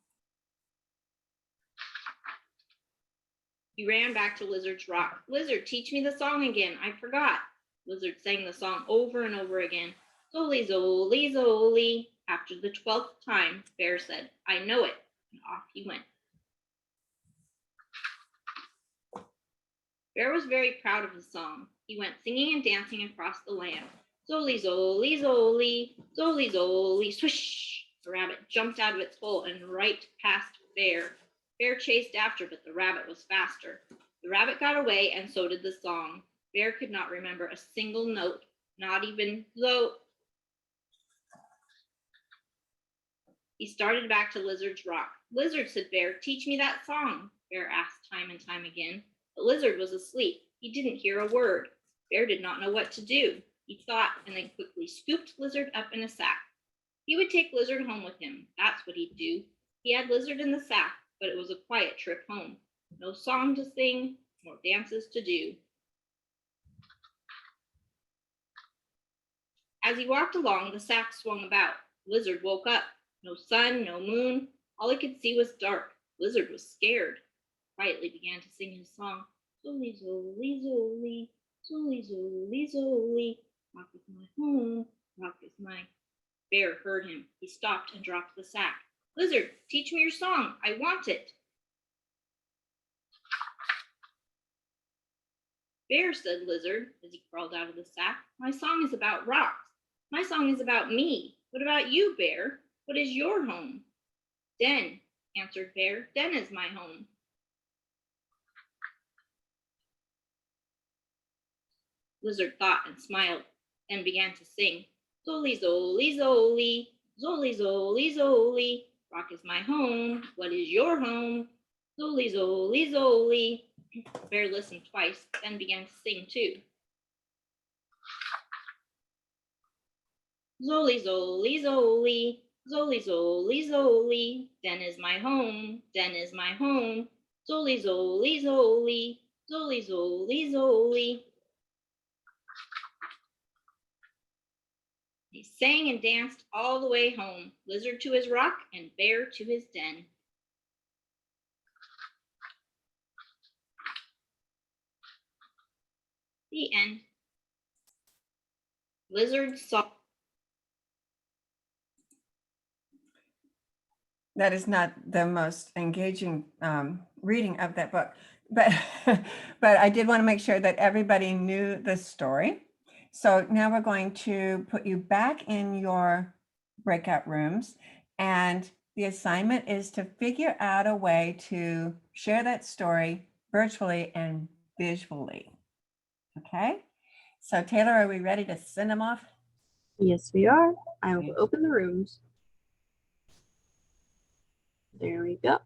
He ran back to Lizard's rock. "Lizard, teach me the song again. I forgot." Lizard sang the song over and over again. Zoli, zoli, zoli. After the 12th time, Bear said, "I know it," and off he went. Bear was very proud of his song. He went singing and dancing across the land. Zoli, zoli, zoli, zoli, zoli, swish. The rabbit jumped out of its hole and right past Bear. Bear chased after, but the rabbit was faster. The rabbit got away, and so did the song. Bear could not remember a single note, not even zo. He started back to Lizard's rock. "Lizard," said Bear, "teach me that song." Bear asked time and time again, but Lizard was asleep. He didn't hear a word. Bear did not know what to do. He thought and then quickly scooped Lizard up in a sack. He would take Lizard home with him. That's what he'd do. He had Lizard in the sack, but it was a quiet trip home. No song to sing, nor dances to do. As he walked along, the sack swung about. Lizard woke up. No sun, no moon. All he could see was dark. Lizard was scared. He quietly began to sing his song. Zoli, zoli, zoli, zoli, zoli, zoli, rock is my home, rock is my. Bear heard him. He stopped and dropped the sack. "Lizard, teach me your song. I want it." "Bear," said Lizard as he crawled out of the sack, "my song is about rocks. My song is about me. What about you, Bear? What is your home?" "Den," answered Bear. "Den is my home." Lizard thought and smiled, then began to sing. Zoli, zoli, zoli, zoli, zoli, zoli, rock is my home. What is your home? Zoli, zoli, zoli. Bear listened twice, then began to sing too. Zoli, zoli, zoli, zoli, zoli, zoli, den is my home, den is my home. Zoli, zoli, zoli, zoli, zoli, zoli. They sang and danced all the way home, Lizard to his rock and Bear to his den. The end. Lizard saw. That is not the most engaging reading of that book, but but I did want to make sure that everybody knew the story. So now we're going to put you back in your breakout rooms, and the assignment is to figure out a way to share that story virtually and visually. Okay, so Taylor, are we ready to send them off? Yes, we are. I will open the rooms. There we go.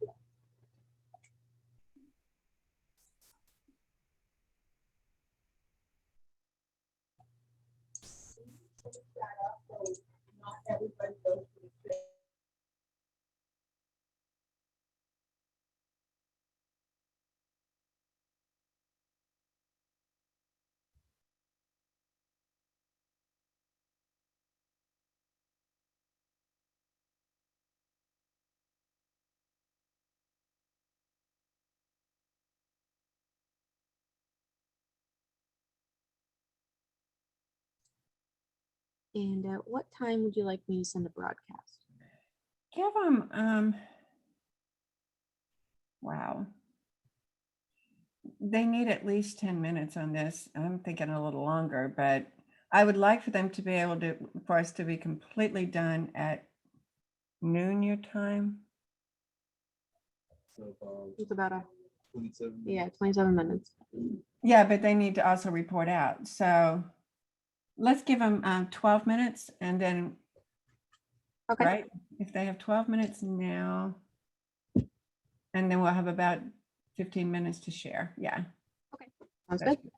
And at what time would you like me to send a broadcast? Give them, wow. They need at least 10 minutes on this. I'm thinking a little longer, but I would like for them to be able to, for us to be completely done at noon your time. It's about a 27 minutes. Yeah, but they need to also report out. So let's give them 12 minutes and then, Okay. right? If they have 12 minutes now, and then we'll have about 15 minutes to share. Yeah. Sounds That's good.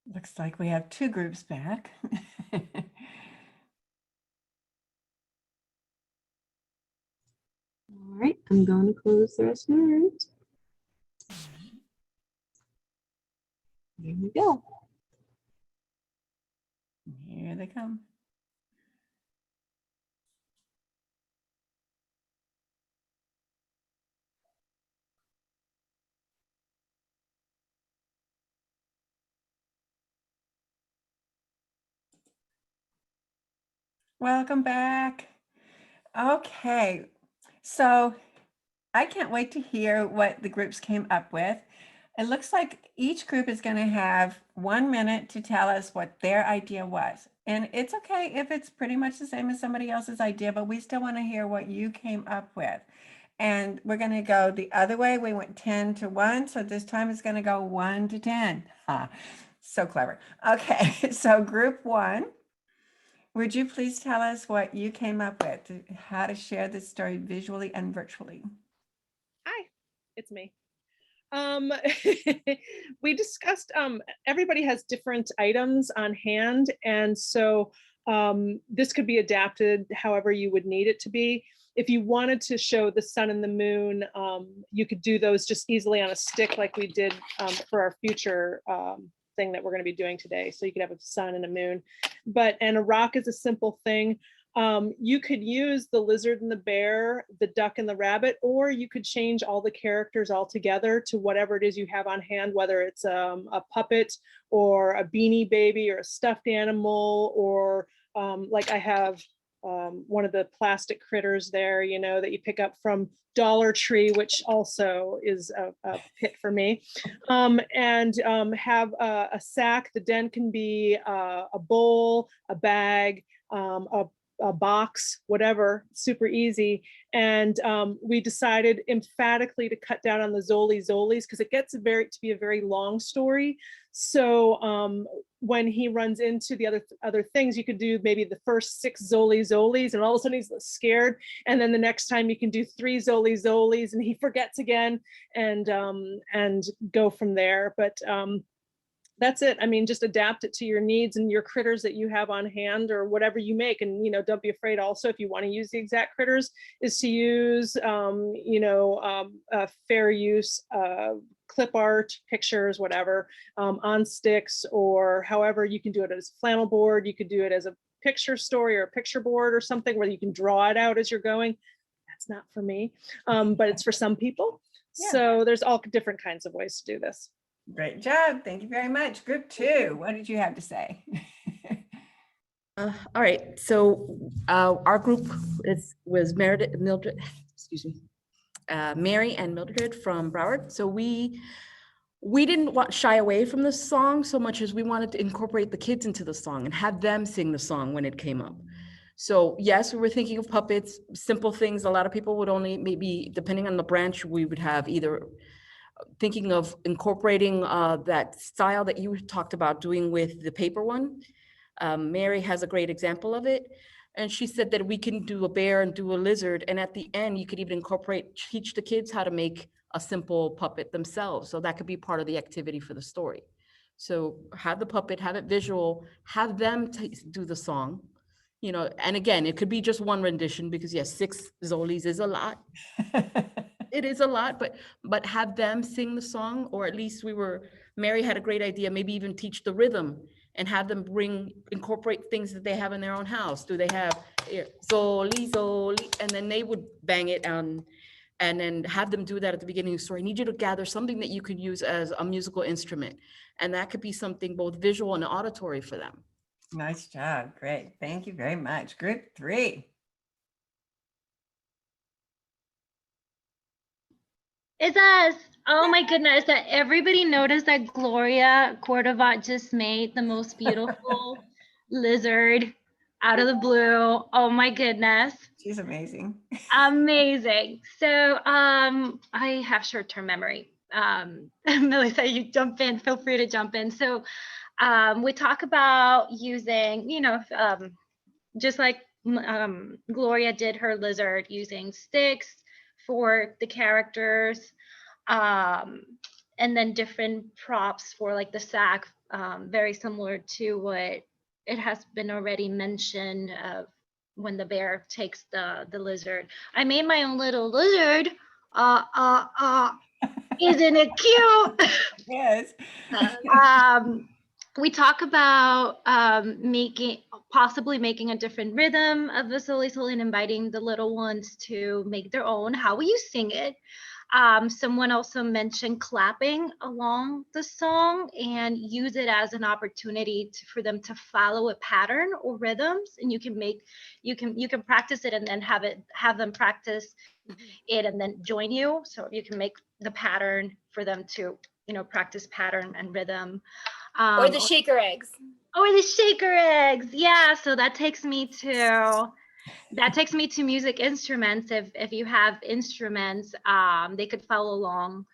Looks like we have 2 groups back. All right, I'm going to close the rest of the rooms. Here we go. Here they come. Welcome back. Okay, so I can't wait to hear what the groups came up with. It looks like each group is going to have 1 minute to tell us what their idea was. And it's okay if it's pretty much the same as somebody else's idea, but we still want to hear what you came up with. And we're going to go the other way. We went 10 to 1, so this time it's going to go 1 to 10. So clever. Okay, so group 1. Would you please tell us what you came up with, how to share this story visually and virtually? Hi, it's me. We discussed, everybody has different items on hand, and so this could be adapted however you would need it to be. If you wanted to show the sun and the moon, you could do those just easily on a stick like we did for our future thing that we're going to be doing today. So you could have a sun and a moon, and a rock is a simple thing. You could use the lizard and the bear, the duck and the rabbit, or you could change all the characters all together to whatever it is you have on hand, whether it's a puppet or a beanie baby or a stuffed animal, or like I have one of the plastic critters there, you know, that you pick up from Dollar Tree, which also is a hit for me, and have a sack. The den can be a bowl, a bag, a box, whatever, super easy. And we decided emphatically to cut down on the Zolies because it gets to be a very long story. So when he runs into the other things, you could do maybe the first 6 Zolies, and all of a sudden he's scared. And then the next time you can do 3 Zolies, and he forgets again, and go from there. But that's it. I mean, just adapt it to your needs and your critters that you have on hand or whatever you make. And, you know, don't be afraid also, if you want to use the exact critters, is to use, fair use, clip art, pictures, whatever, on sticks, or however you can do it as flannel board. You could do it as a picture story or a picture board or something where you can draw it out as you're going. That's not for me, but it's for some people. Yeah. So there's all different kinds of ways to do this. Great job. Thank you very much. Group 2, what did you have to say? All right. So our group was Mary and Mildred from Broward. So we didn't shy away from the song so much as we wanted to incorporate the kids into the song and have them sing the song when it came up. So yes, we were thinking of puppets, simple things. A lot of people would only, maybe depending on the branch, we would have either thinking of incorporating that style that you talked about doing with the paper one. Mary has a great example of it. And she said that we can do a bear and do a lizard. And at the end, you could even teach the kids how to make a simple puppet themselves. So that could be part of the activity for the story. So have the puppet, have it visual, have them do the song, you know, and again, it could be just one rendition because yes, 6 Zolies is a lot. It is a lot, but have them sing the song, or at least Mary had a great idea, maybe even teach the rhythm and have them incorporate things that they have in their own house. Do they have Zoli, Zoli, and then they would bang it on, and then have them do that at the beginning of the story. I need you to gather something that you could use as a musical instrument. And that could be something both visual and auditory for them. Nice job. Great. Thank you very much. Group 3. It's us. Oh my goodness. That everybody noticed that Gloria Cordovat just made the most beautiful lizard out of the blue. Oh my goodness. She's amazing. Amazing. So I have short-term memory. Melissa, you jump in, feel free to jump in. So we talk about using, just like Gloria did her lizard, using sticks for the characters, and and then different props for like the sack, very similar to what it has been already mentioned of when the bear takes the lizard. I made my own little lizard. Isn't it cute? Yes. We talk about possibly making a different rhythm of the Soli Soli and inviting the little ones to make their own. How will you sing it? Someone also mentioned clapping along the song and use it as an opportunity for them to follow a pattern or rhythms, and you can practice it and then have them practice it and then join you. So you can make the pattern for them to practice pattern and rhythm. Or the shaker eggs. Or the shaker eggs. Yeah. So that takes me to music instruments. If you have instruments, they could follow along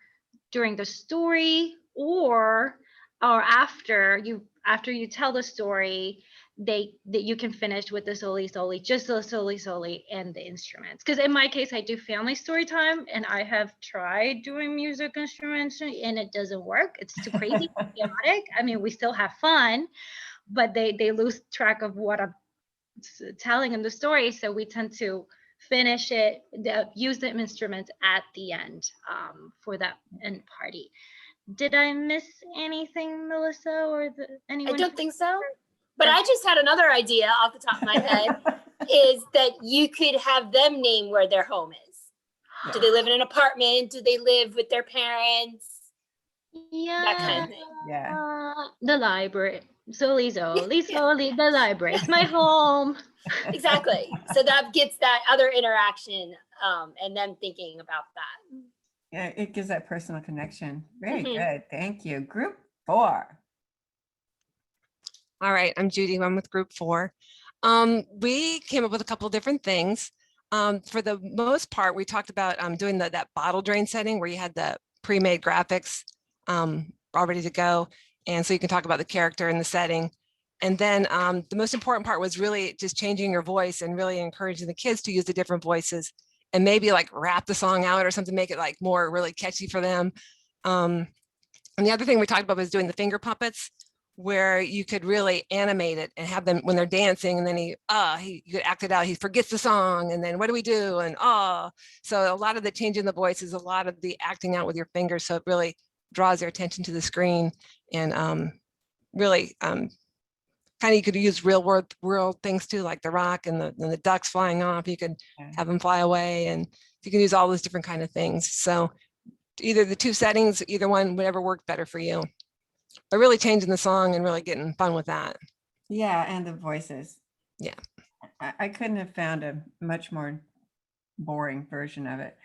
during the story or after you tell the story. That you can finish with the Soli Soli, just the Soli Soli and the instruments. Because in my case, I do family story time, and I have tried doing music instruments, and it doesn't work. It's too crazy, chaotic. I mean, we still have fun, but they lose track of what I'm telling in the story. So we tend to finish it, use the instruments at the end for that end party. Did I miss anything, Melissa, or anyone? I don't think so. But I just had another idea off the top of my head, is that you could have them name where their home is. Do they live in an apartment? Do they live with their parents? Yeah. That kind of thing. Yeah. The library. Soli Soli Soli, the library. It's my home. Exactly. So that gets that other interaction and them thinking about that. Yeah, it gives that personal connection. Very good. Thank you. Group 4. All right, I'm Judy. I'm with Group 4. We came up with a couple of different things. For the most part, we talked about doing that bottle drain setting where you had the pre-made graphics all ready to go. And so you can talk about the character and the setting. And then the most important part was really just changing your voice and really encouraging the kids to use the different voices and maybe like rap the song out or something, make it like more really catchy for them. And the other thing we talked about was doing the finger puppets, where you could really animate it and have them when they're dancing, and then you could act it out. He forgets the song, and then what do we do? And so a lot of the changing the voice is a lot of the acting out with your fingers. So it really draws their attention to the screen, and really kind of you could use real world things too, like the rock and the ducks flying off. You could have them fly away, and you can use all those different kind of things. So either the two settings, either one, whatever worked better for you. But really changing the song and really getting fun with that. Yeah, and the voices. Yeah. I couldn't have found a much more boring version of it.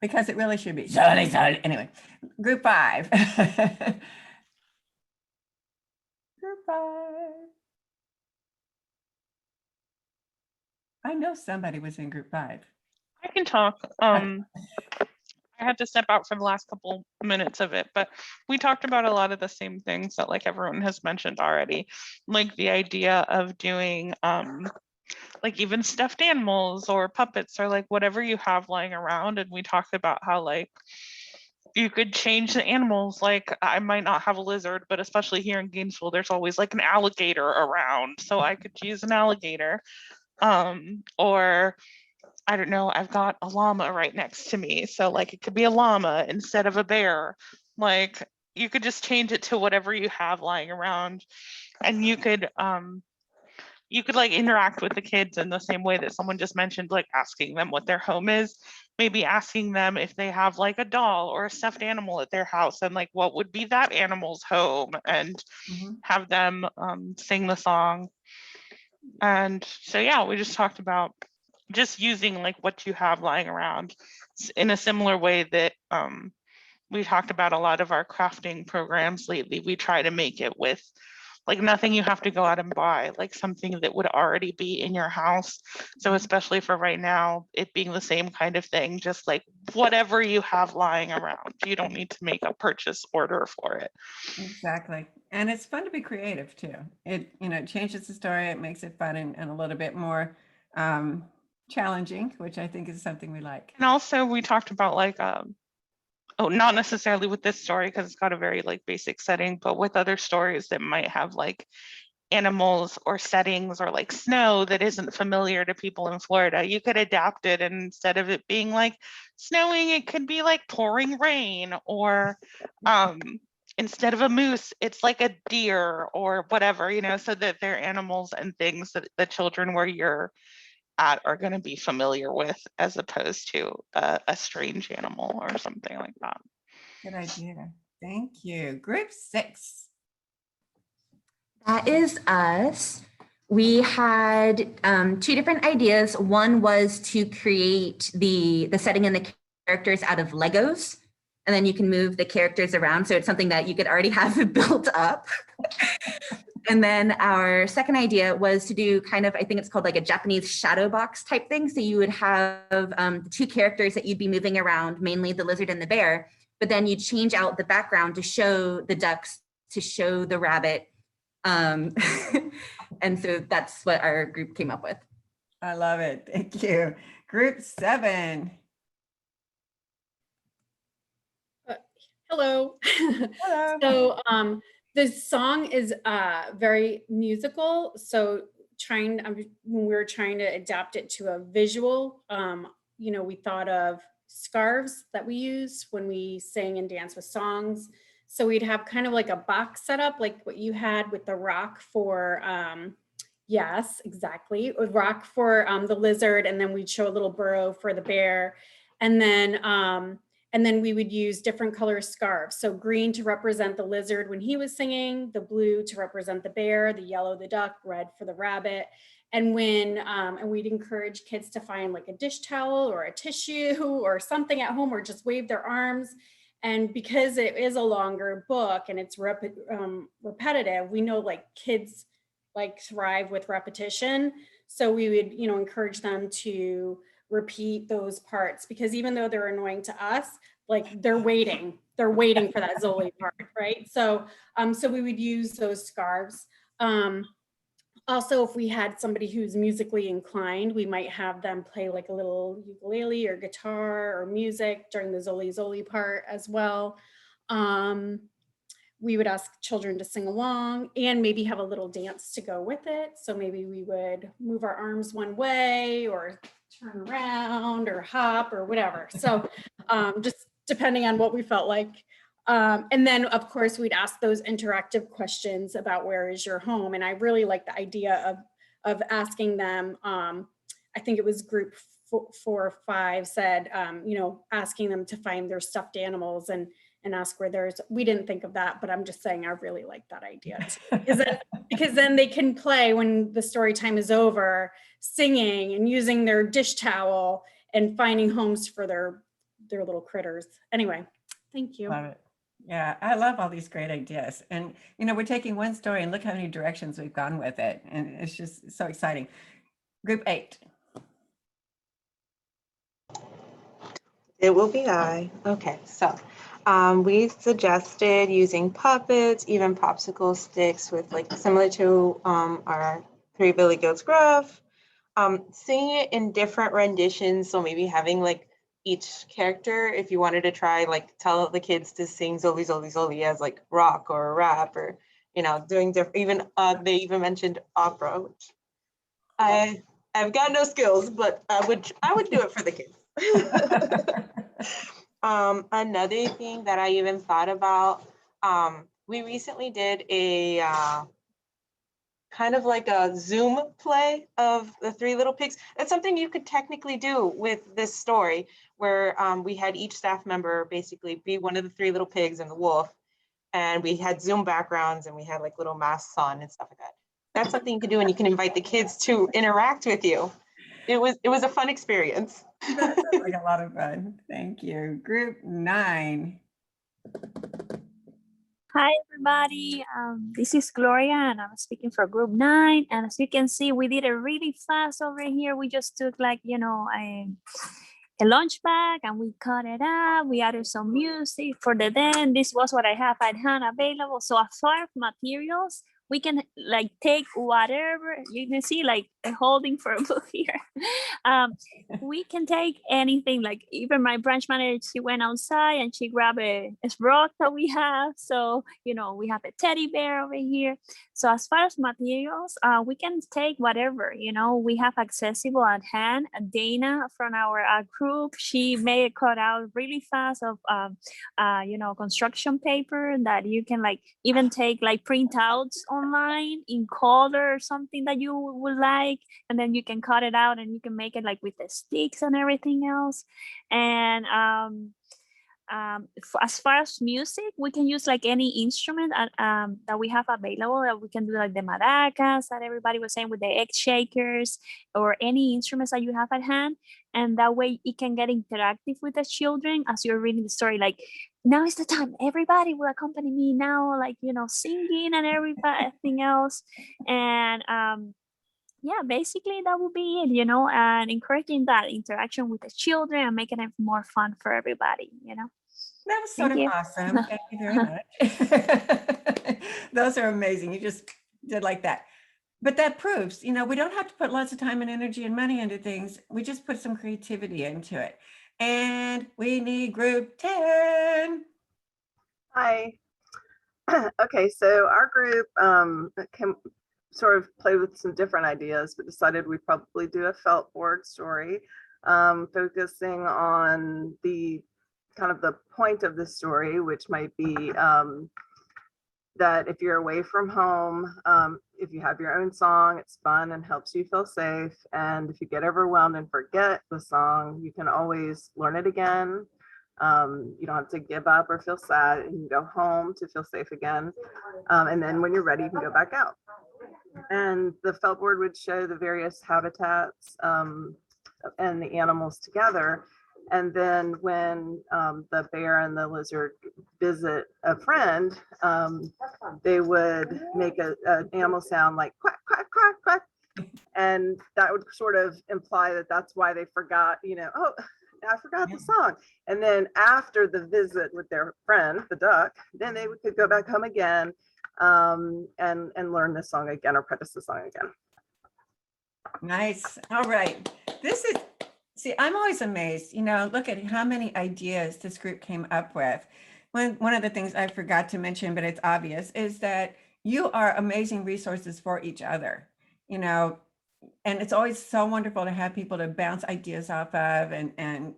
Because it really should be. Anyway, Group 5. Group 5. I know somebody was in Group 5. I can talk. I had to step out for the last couple minutes of it, but we talked about a lot of the same things that like everyone has mentioned already, like the idea of doing like even stuffed animals or puppets or like whatever you have lying around. And we talked about how like you could change the animals. Like I might not have a lizard, but especially here in Gainesville, there's always like an alligator around. So I could use an alligator. Or I don't know, I've got a llama right next to me. So like it could be a llama instead of a bear. Like you could just change it to whatever you have lying around. And you could like interact with the kids in the same way that someone just mentioned, like asking them what their home is, maybe asking them if they have like a doll or a stuffed animal at their house and like what would be that animal's home, and have them sing the song. And so, yeah, we just talked about just using like what you have lying around in a similar way that we talked about a lot of our crafting programs lately. We try to make it with like nothing you have to go out and buy, like something that would already be in your house. So especially for right now, it being the same kind of thing, just like whatever you have lying around, you don't need to make a purchase order for it. Exactly. And it's fun to be creative too. It, it changes the story. It makes it fun and a little bit more challenging, which I think is something we like. And also we talked about like oh, not necessarily with this story because it's got a very like basic setting, but with other stories that might have like animals or settings or like snow that isn't familiar to people in Florida, you could adapt it, and instead of it being like snowing, it could be like pouring rain, or instead of a moose, it's like a deer or whatever, you know, so that they're animals and things that the children where you're at are going to be familiar with, as opposed to a strange animal or something like that. Good idea. Thank you. Group 6. That is us. We had 2 different ideas. One was to create the setting and the characters out of Legos, and then you can move the characters around. So it's something that you could already have built up. And then our second idea was to do kind of, I think it's called like a Japanese shadow box type thing. So you would have the 2 characters that you'd be moving around, mainly the lizard and the bear, but then you'd change out the background to show the ducks, to show the rabbit. And so that's what our group came up with. I love it. Thank you. Group 7. Hello. Hello. So the song is very musical. So when we were trying to adapt it to a visual, you know, we thought of scarves that we use when we sing and dance with songs. So we'd have kind of like a box set up, like what you had with the rock for, yes, exactly, a rock for the lizard, and then we'd show a little burrow for the bear, and then we would use different color scarves. So green to represent the lizard when he was singing, the blue to represent the bear, the yellow the duck, red for the rabbit. And and we'd encourage kids to find like a dish towel or a tissue or something at home, or just wave their arms. And because it is a longer book and it's repetitive, we know like kids like thrive with repetition. So we would, you know, encourage them to repeat those parts, because even though they're annoying to us, like they're waiting for that Zoli part, right? So so we would use those scarves. Also, if we had somebody who's musically inclined, we might have them play like a little ukulele or guitar or music during the Zoli part as well. We would ask children to sing along and maybe have a little dance to go with it. So maybe we would move our arms one way or turn around or hop or whatever. So just depending on what we felt like. And then of course we'd ask those interactive questions about where is your home. And I really like the idea of asking them, I think it was group 4 or 5 said, you know, asking them to find their stuffed animals and ask where there's, we didn't think of that, but I'm just saying I really like that idea too. Because then they can play when the story time is over, singing and using their dish towel and finding homes for their little critters. Anyway, thank you. Love it. Yeah, I love all these great ideas. And, you know, we're taking one story and look how many directions we've gone with it. And it's just so exciting. Group 8. It will be I. Okay, so we suggested using puppets, even popsicle sticks with like similar to our Three Billy Goats Gruff, singing it in different renditions. So maybe having like each character, if you wanted to try, like tell the kids to sing Zoli Zoli Zoli as like rock or rap, or, you know, doing different, even they even mentioned opera, which I've got no skills, but I would do it for the kids. Another thing that I even thought about, we recently did a kind of like a Zoom play of the Three Little Pigs. That's something you could technically do with this story, where we had each staff member basically be one of the Three Little Pigs and the wolf, and we had Zoom backgrounds and we had like little masks on and stuff like that. That's something you can do, and you can invite the kids to interact with you. It was a fun experience. That sounds like a lot of fun. Thank you. Group 9. Hi, everybody. This is Gloria, and I'm speaking for Group 9. And as you can see, we did it really fast over here. We just took like, you know, a lunch bag and we cut it up. We added some music for the den. This was what I have at hand available. So as far as materials, we can like take whatever you can see, like holding for a book here. We can take anything, like even my branch manager, she went outside and she grabbed a rock that we have. So, you know, we have a teddy bear over here. So as far as materials, we can take whatever, you know, we have accessible at hand. Dana from our group, she made a cutout really fast of, you know, construction paper that you can like even take like printouts online in color or something that you would like, and then you can cut it out and you can make it like with the sticks and everything else. And as far as music, we can use like any instrument that we have available. That we can do like the maracas that everybody was saying with the egg shakers, or any instruments that you have at hand. And that way it can get interactive with the children as you're reading the story. Like, now is the time, everybody will accompany me now, like, you know, singing and everything else. And yeah, basically that would be it, you know, and encouraging that interaction with the children and making it more fun for everybody, you know. That was sort of awesome. Thank you very much. Those are amazing. You just did like that. But that proves, you know, we don't have to put lots of time and energy and money into things. We just put some creativity into it. And we need group 10. Hi. Okay, so our group can sort of play with some different ideas, but decided we'd probably do a felt board story, focusing on the kind of the point of the story, which might be that if you're away from home, if you have your own song, it's fun and helps you feel safe. And if you get overwhelmed and forget the song, you can always learn it again. You don't have to give up or feel sad. You can go home to feel safe again. And then when you're ready, you can go back out. And the felt board would show the various habitats and the animals together. And then when the bear and the lizard visit a friend, they would make an animal sound like quack, quack, quack, quack. And that would sort of imply that that's why they forgot, you know, oh, I forgot the song. And then after the visit with their friend, the duck, then they could go back home again and learn the song again or practice the song again. Nice. All right. This is, see, I'm always amazed, you know, look at how many ideas this group came up with. One of the things I forgot to mention, but it's obvious, is that you are amazing resources for each other, you know, and it's always so wonderful to have people to bounce ideas off of, and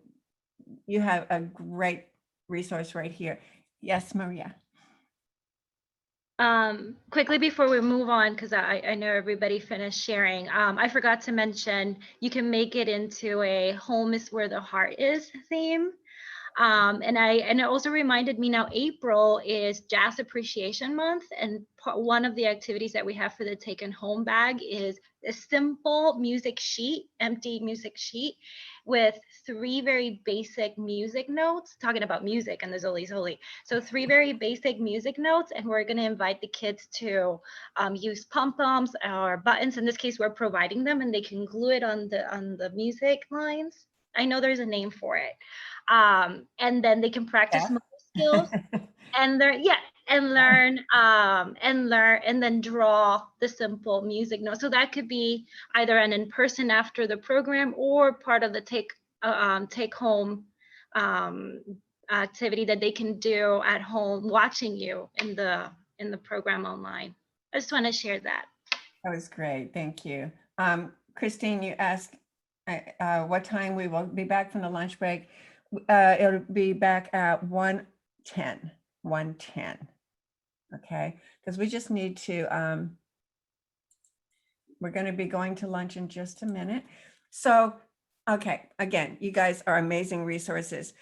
you have a great resource right here. Yes, Maria. Quickly before we move on, because I know everybody finished sharing, I forgot to mention you can make it into a home is where the heart is theme. And it also reminded me, now April is Jazz Appreciation Month, and one of the activities that we have for the Taken Home bag is a simple music sheet, empty music sheet, with 3 very basic music notes, talking about music, and there's always holy. So 3 very basic music notes, and we're going to invite the kids to use pom-poms or buttons. In this case, we're providing them, and they can glue it on the music lines. I know there's a name for it. And then they can practice motor skills and learn and then draw the simple music notes. So that could be either an in-person after the program or part of the take home activity that they can do at home, watching you in the program online. I just want to share that. That was great. Thank you. Christine, you asked what time we will be back from the lunch break. It'll be back at 1:10. Okay, because we just need to, we're going to be going to lunch in just a minute. So, okay, again, you guys are amazing resources.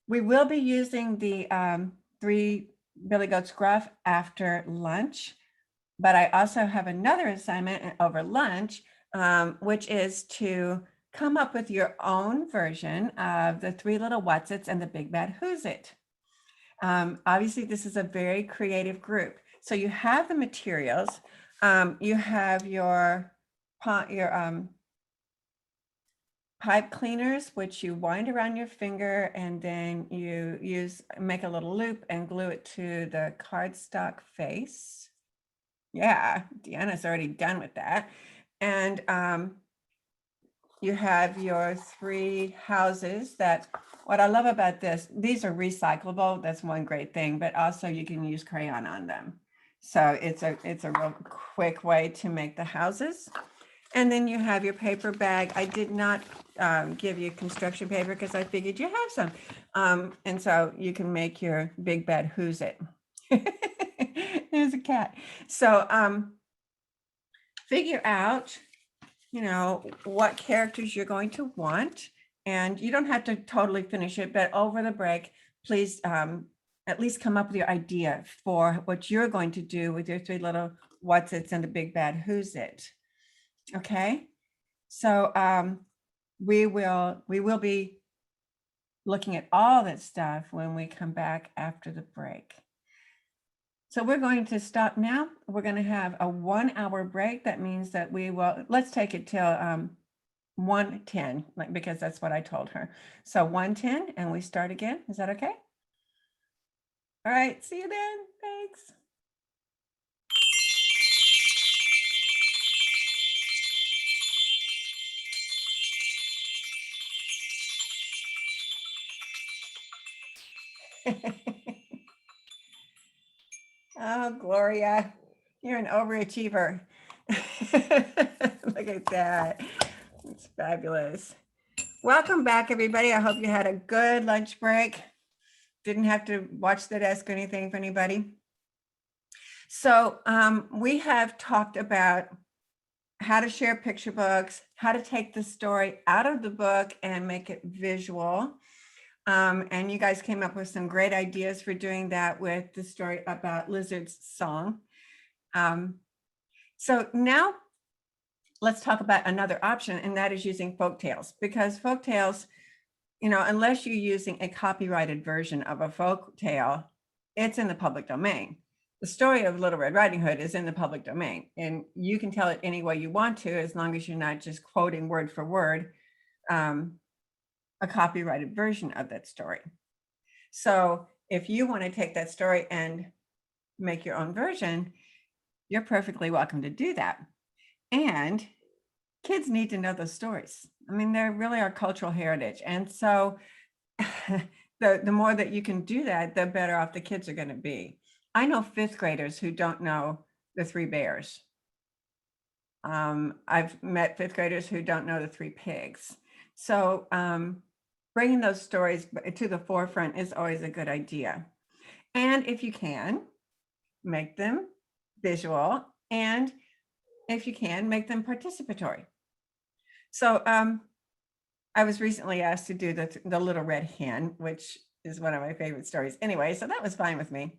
We will be using the 3 Billy Goats Gruff after lunch, but I also have another assignment over lunch, which is to come up with your own version of the 3 Little Whatsits and the Big Bad Who's It. Obviously, this is a very creative group. So you have the materials, you have your pipe cleaners, which you wind around your finger, and then you make a little loop and glue it to the cardstock face. Yeah, Deanna's already done with that. And you have your 3 houses that, what I love about this, these are recyclable. That's one great thing, but also you can use crayon on them. So it's a real quick way to make the houses. And then you have your paper bag. I did not give you construction paper because I figured you have some. And so you can make your big bad who's it. There's a cat. So figure out, you know, what characters you're going to want. And you don't have to totally finish it, but over the break, please at least come up with your idea for what you're going to do with your 3 little what's its and the big bad who's it. Okay. So we will be looking at all that stuff when we come back after the break. So we're going to stop now. We're going to have a 1-hour break. That means that we will, let's take it till 1:10, like, because that's what I told her. So 1:10 and we start again. Is that okay? All right. See you then. Thanks. Oh, Gloria, you're an overachiever. Look at that. It's fabulous. Welcome back, everybody. I hope you had a good lunch break. Didn't have to watch the desk or anything for anybody. So we have talked about how to share picture books, how to take the story out of the book and make it visual. And you guys came up with some great ideas for doing that with the story about Lizard's song. So now let's talk about another option, and that is using folktales, because folktales, you know, unless you're using a copyrighted version of a folktale, it's in the public domain. The story of Little Red Riding Hood is in the public domain, and you can tell it any way you want to, as long as you're not just quoting word for word a copyrighted version of that story. So if you want to take that story and make your own version, you're perfectly welcome to do that. And kids need to know those stories. I mean, they're really our cultural heritage. And so the more that you can do that, the better off the kids are going to be. I know 5th graders who don't know the 3 bears. I've met 5th graders who don't know the 3 pigs. So bringing those stories to the forefront is always a good idea. And if you can, make them visual, and if you can, make them participatory. So I was recently asked to do the Little Red Hen, which is one of my favorite stories anyway, so that was fine with me.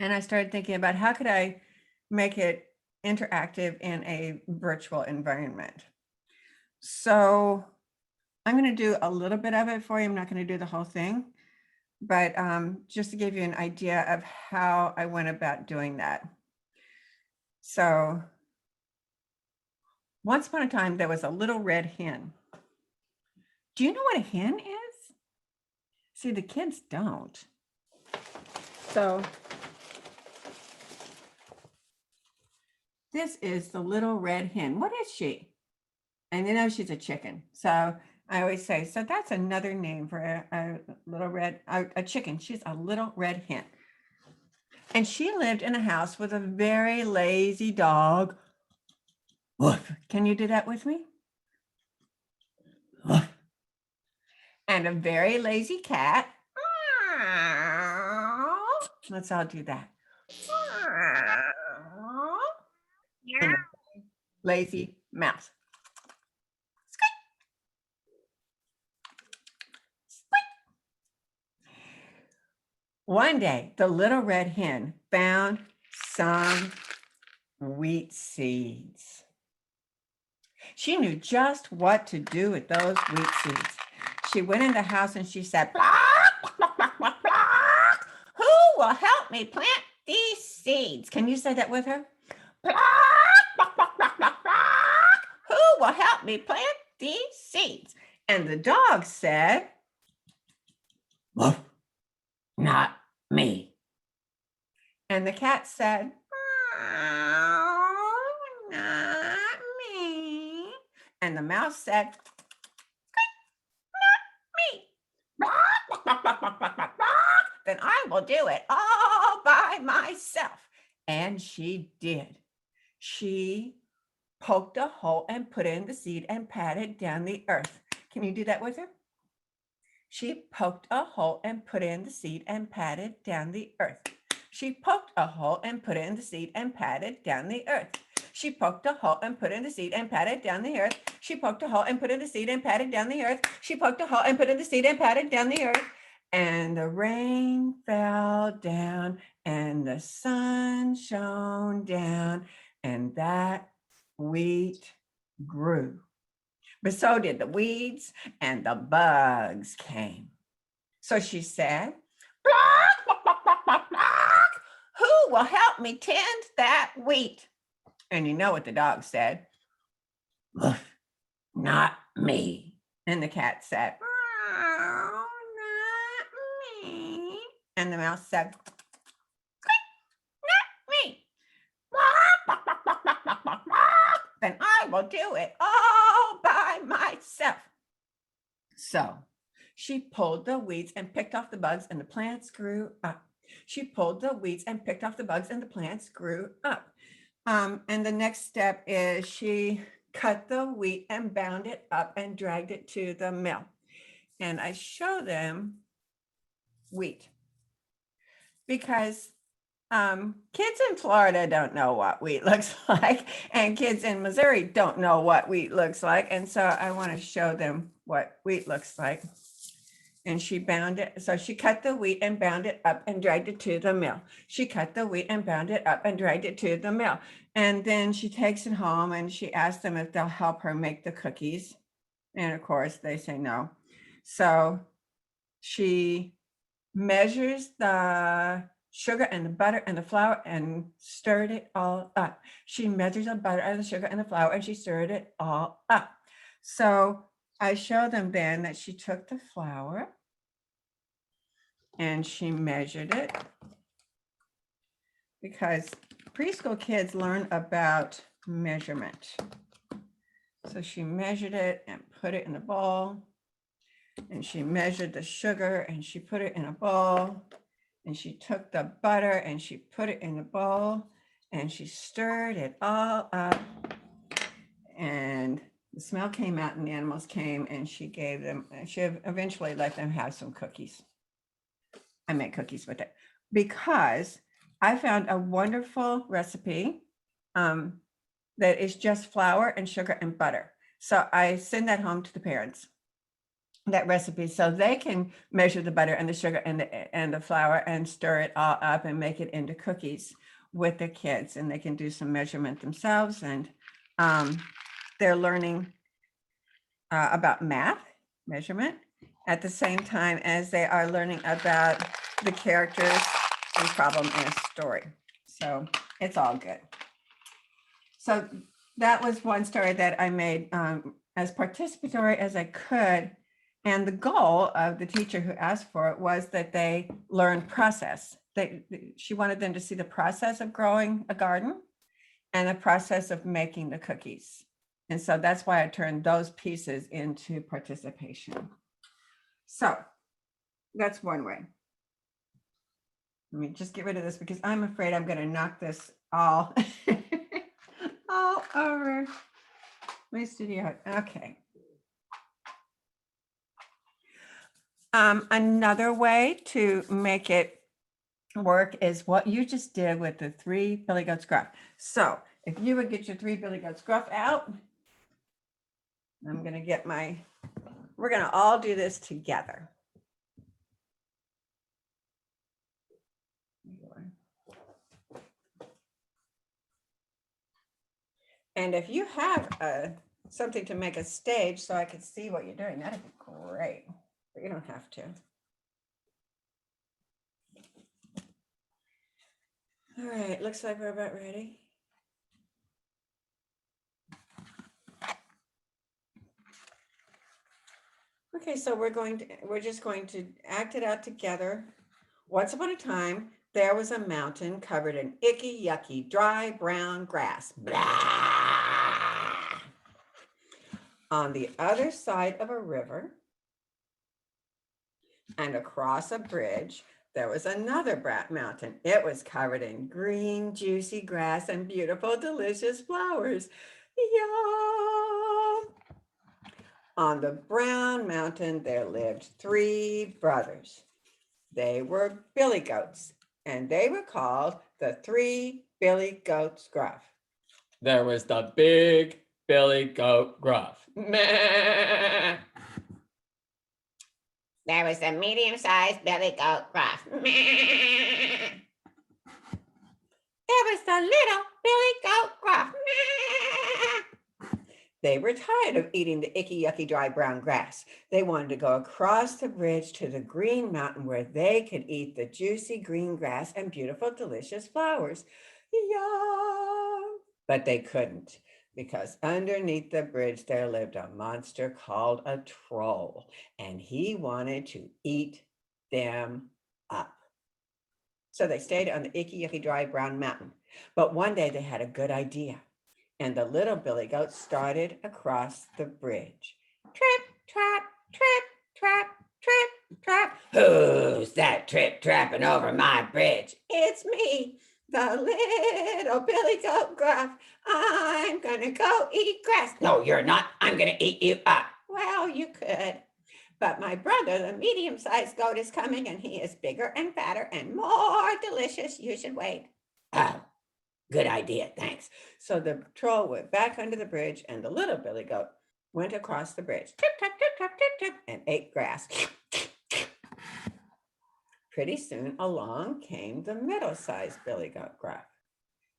And I started thinking about how could I make it interactive in a virtual environment. So I'm going to do a little bit of it for you. I'm not going to do the whole thing, but just to give you an idea of how I went about doing that. So once upon a time, there was a little red hen. Do you know what a hen is? See, the kids don't. So this is the little red hen. What is she? And you know, she's a chicken. So I always say, so that's another name for a little red, a chicken. She's a little red hen. And she lived in a house with a very lazy dog. Woof. Can you do that with me? Woof. And a very lazy cat. Let's all do that. And a lazy mouse. One day, the little red hen found some wheat seeds. She knew just what to do with those wheat seeds. She went in the house and she said, "Block, block, block, block, block. Who will help me plant these seeds?" Can you say that with her? Block, block, block, block, block, block. Who will help me plant these seeds? And the dog said, "Woof, not me." And the cat said, not me. And the mouse said, not me. Then I will do it all by myself. And she did. She poked a hole and put in the seed and patted down the earth. Can you do that with her? She poked a hole and put in the seed and patted down the earth. She poked a hole and put in the seed and patted down the earth. She poked a hole and put in the seed and patted down the earth. She poked a hole and put in the seed and patted down the earth. She poked a hole and put in the seed and patted down the earth. And the rain fell down and the sun shone down, and that wheat grew. But so did the weeds, and the bugs came. So she said, who will help me tend that wheat? And you know what the dog said? Not me. And the cat said, not me. And the mouse said, not me. Then I will do it all by myself. So she pulled the weeds and picked off the bugs, and the plants grew up. She pulled the weeds and picked off the bugs, and the plants grew up. And the next step is she cut the wheat and bound it up and dragged it to the mill. And I show them wheat because kids in Florida don't know what wheat looks like, and kids in Missouri don't know what wheat looks like. And so I want to show them what wheat looks like. And she bound it. So she cut the wheat and bound it up and dragged it to the mill. She cut the wheat and bound it up and dragged it to the mill. And then she takes it home and she asks them if they'll help her make the cookies. And of course they say no. So she measures the sugar and the butter and the flour and stirred it all up. She measures the butter and the sugar and the flour and she stirred it all up. So I show them then that she took the flour and she measured it, because preschool kids learn about measurement. So she measured it and put it in a bowl, and she measured the sugar and she put it in a bowl, and she took the butter and she put it in a bowl, and she stirred it all up, and the smell came out and the animals came, and she gave them, she eventually let them have some cookies. I make cookies with it because I found a wonderful recipe that is just flour and sugar and butter. So I send that home to the parents, that recipe, so they can measure the butter and the sugar and the flour and stir it all up and make it into cookies with the kids, and they can do some measurement themselves. And they're learning about math, measurement, at the same time as they are learning about the characters and problem in a story. So it's all good. So that was one story that I made as participatory as I could. And the goal of the teacher who asked for it was that they learn process. She wanted them to see the process of growing a garden and the process of making the cookies. And so that's why I turned those pieces into participation. So that's one way. Let me just get rid of this because I'm afraid I'm going to knock this all, all over my studio. Okay. Another way to make it work is what you just did with the 3 billy goats gruff. So if you would get your 3 billy goats gruff out, I'm going to get we're going to all do this together. And if you have something to make a stage so I could see what you're doing, that'd be great, but you don't have to. All right, looks like we're about ready. Okay, so we're just going to act it out together. Once upon a time, there was a mountain covered in icky, yucky, dry, brown grass. Blah. On the other side of a river and across a bridge, there was another mountain. It was covered in green, juicy grass and beautiful, delicious flowers. Yum! On the brown mountain, there lived 3 brothers. They were billy goats, and they were called the 3 billy goats gruff. There was the big billy goat gruff. Meh. There was a medium-sized billy goat gruff. There was the little billy goat gruff. They were tired of eating the icky, yucky, dry brown grass. They wanted to go across the bridge to the green mountain where they could eat the juicy green grass and beautiful, delicious flowers. Yum! But they couldn't, because underneath the bridge there lived a monster called a troll, and he wanted to eat them up. So they stayed on the icky, yucky, dry brown mountain. But one day they had a good idea. And the little billy goat started across the bridge. Trip, trap, trip, trap, trip, trap. Who's that trip trapping over my bridge? It's me, the little billy goat gruff. I'm gonna go eat grass. No, you're not. I'm gonna eat you up. Well, you could. But my brother, the medium-sized goat, is coming, and he is bigger and fatter and more delicious. You should wait. Oh, good idea, thanks. So the troll went back under the bridge, and the little billy goat went across the bridge, trip, trap, trip, trap, trip, trip, and ate grass. Pretty soon along came the middle-sized billy goat gruff.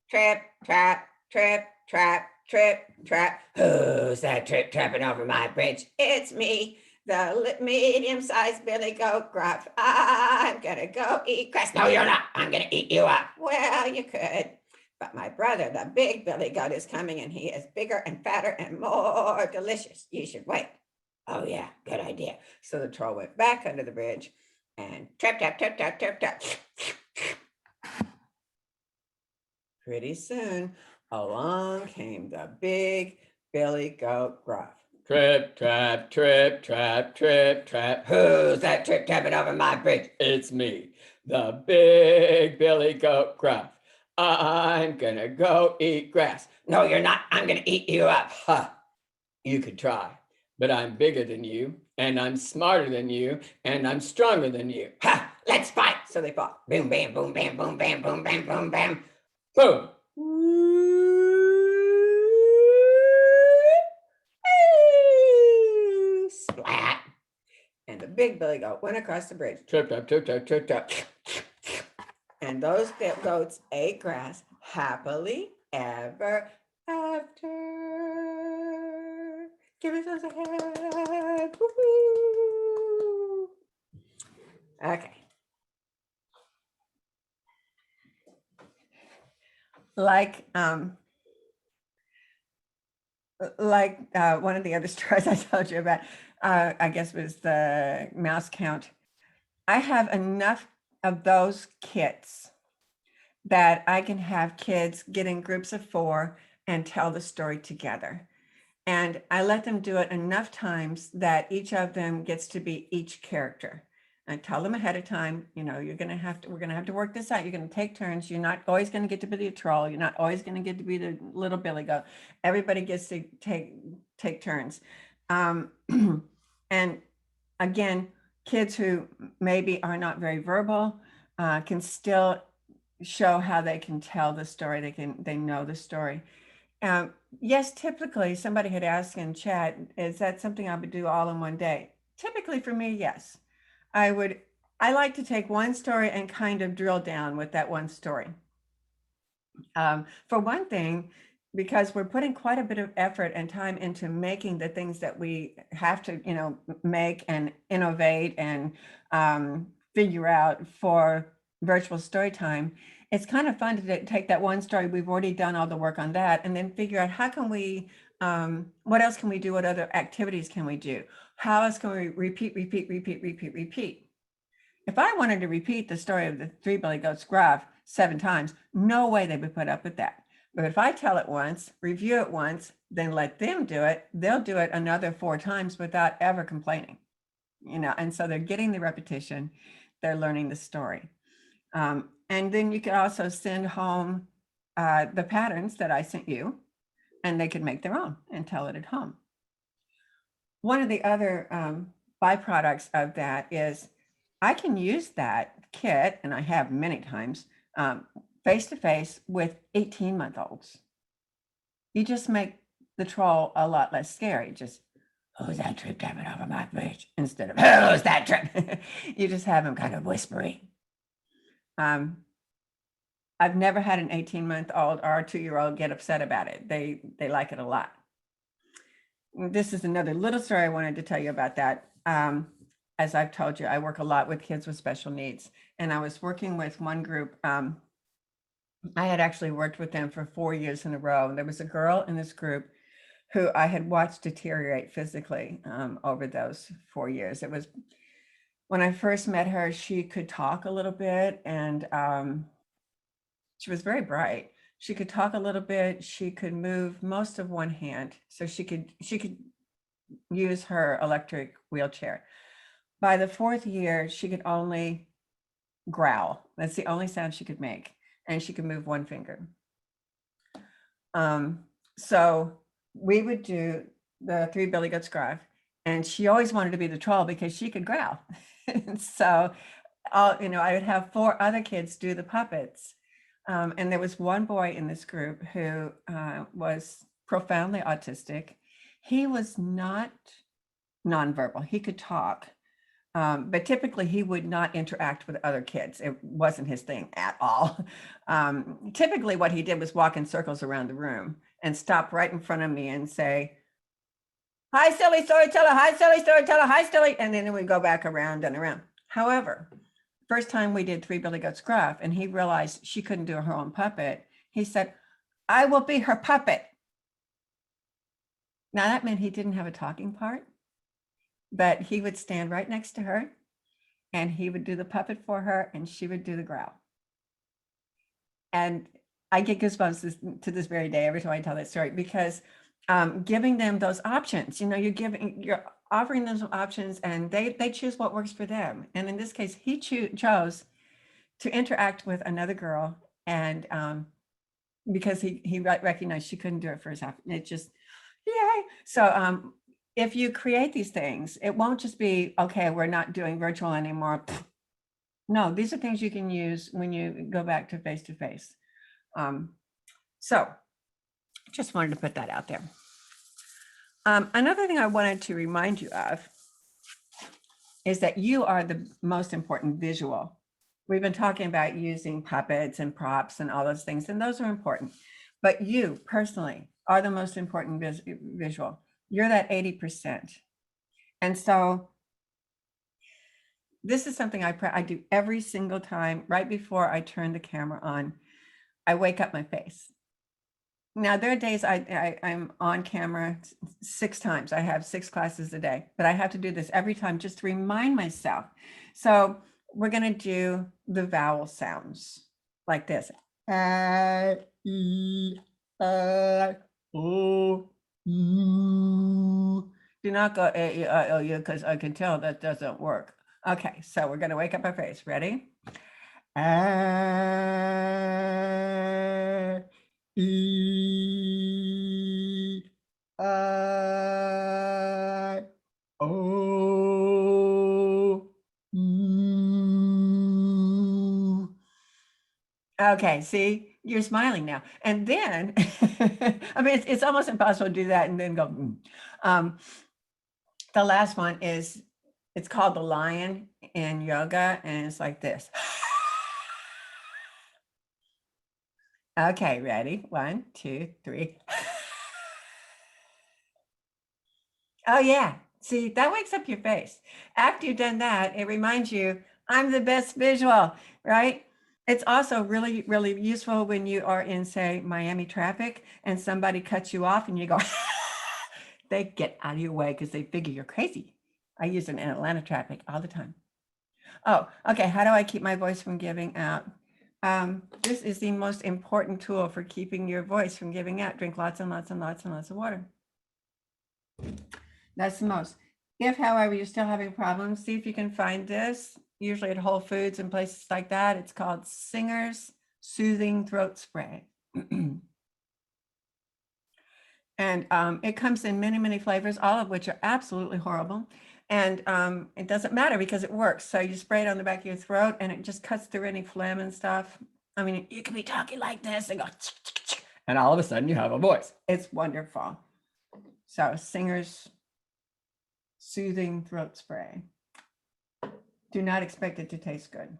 Trip, trap, trip, trap, trip, trap. Who's that trip trapping over my bridge? It's me, the medium-sized billy goat gruff. I'm gonna go eat grass. No, you're not. I'm gonna eat you up. Well, you could. But my brother, the big billy goat, is coming, and he is bigger and fatter and more delicious. You should wait. Oh yeah, good idea. So the troll went back under the bridge and trip, tap, trip, tap, trip, tap. Pretty soon along came the big billy goat gruff. Trip, trap, trip, trap, trip, trap. Who's that trip trapping over my bridge? It's me, the big billy goat gruff. I'm gonna go eat grass. No, you're not. I'm gonna eat you up. Ha! You could try, but I'm bigger than you, and I'm smarter than you, and I'm stronger than you. Ha! Let's fight. So they fought. Boom, bam, boom, bam, boom, bam, boom, bam, boom, bam. Boom! Splat. And the big billy goat went across the bridge. Trip, trap, trip, trap, trip, trap. And those goats ate grass happily ever after. Give yourselves a hand. Woo-hoo. Okay. Like one of the other stories I told you about, I guess was the mouse count. I have enough of those kits that I can have kids get in groups of 4 and tell the story together. And I let them do it enough times that each of them gets to be each character. I tell them ahead of time, you know, we're going to have to work this out. You're going to take turns. You're not always going to get to be the troll. You're not always going to get to be the little billy goat. Everybody gets to take turns. And again, kids who maybe are not very verbal can still show how they can tell the story. They know the story. Yes, typically somebody had asked in chat, is that something I would do all in one day? Typically for me, yes. I like to take one story and kind of drill down with that one story. For one thing, because we're putting quite a bit of effort and time into making the things that we have to, you know, make and innovate and figure out for virtual story time. It's kind of fun to take that one story, we've already done all the work on that, and then figure out how can we, what else can we do? What other activities can we do? How else can we repeat? If I wanted to repeat the story of the Three Billy Goats Gruff 7 times, no way they would put up with that. But if I tell it once, review it once, then let them do it, they'll do it another 4 times without ever complaining, and so they're getting the repetition, they're learning the story. And then you can also send home the patterns that I sent you, and they could make their own and tell it at home. One of the other byproducts of that is I can use that kit, and I have many times, face-to-face with 18-month-olds. You just make the troll a lot less scary. Just, who's that trip tapping over my face? Instead of, who's that trip? You just have them kind of whispering. I've never had an 18-month-old or a 2-year-old get upset about it. They like it a lot. This is another little story I wanted to tell you about that. As I've told you, I work a lot with kids with special needs, and I was working with one group. I had actually worked with them for 4 years in a row. There was a girl in this group who I had watched deteriorate physically over those 4 years. It was when I first met her, she could talk a little bit, and she was very bright. She could talk a little bit. She could move most of one hand, so she could use her electric wheelchair. By the 4th year, she could only growl. That's the only sound she could make, and she could move one finger. So we would do the Three Billy Goats Gruff, and she always wanted to be the troll because she could growl. And so, I would have 4 other kids do the puppets. And there was one boy in this group who was profoundly autistic. He was not nonverbal. He could talk, but typically he would not interact with other kids. It wasn't his thing at all. Typically what he did was walk in circles around the room and stop right in front of me and say, "Hi, silly storyteller, hi, silly storyteller, hi, silly," and then we'd go back around and around. However, first time we did Three Billy Goats Gruff, and he realized she couldn't do her own puppet, he said, "I will be her puppet." Now that meant he didn't have a talking part, but he would stand right next to her, and he would do the puppet for her, and she would do the growl. And I get goosebumps to this very day every time I tell that story, because giving them those options, you're offering them some options, and they choose what works for them. And in this case, he chose to interact with another girl, and because he recognized she couldn't do it for herself. It just, yay. So if you create these things, it won't just be, okay, we're not doing virtual anymore. No, these are things you can use when you go back to face-to-face. So just wanted to put that out there. Another thing I wanted to remind you of is that you are the most important visual. We've been talking about using puppets and props and all those things, and those are important. But you personally are the most important visual. You're that 80%. And so this is something I do every single time right before I turn the camera on. I wake up my face. Now, there are days I'm on camera 6 times. I have 6 classes a day, but I have to do this every time just to remind myself. So we're going to do the vowel sounds like this. E, O, U. Do not go because I can tell that doesn't work. Okay, so we're going to wake up our face. Ready? E, I, O, U. Okay, see, you're smiling now. And then, I mean, it's almost impossible to do that and then go. The last one is, it's called the lion in yoga, and it's like this. Okay, ready? 1, 2, 3. Oh yeah, see, that wakes up your face. After you've done that, it reminds you, I'm the best visual, right? It's also really, really useful when you are in, say, Miami traffic and somebody cuts you off and you go, they get out of your way because they figure you're crazy. I use it in Atlanta traffic all the time. Oh, okay. How do I keep my voice from giving out? This is the most important tool for keeping your voice from giving out. Drink lots and lots and lots and lots of water. That's the most. If, however, you're still having problems, see if you can find this, usually at Whole Foods and places like that. It's called Singer's Soothing Throat Spray. And it comes in many, many flavors, all of which are absolutely horrible. And it doesn't matter because it works. So you spray it on the back of your throat and it just cuts through any phlegm and stuff. I mean, you can be talking like this and go, and all of a sudden you have a voice. It's wonderful. So Singer's Soothing Throat Spray. Do not expect it to taste good,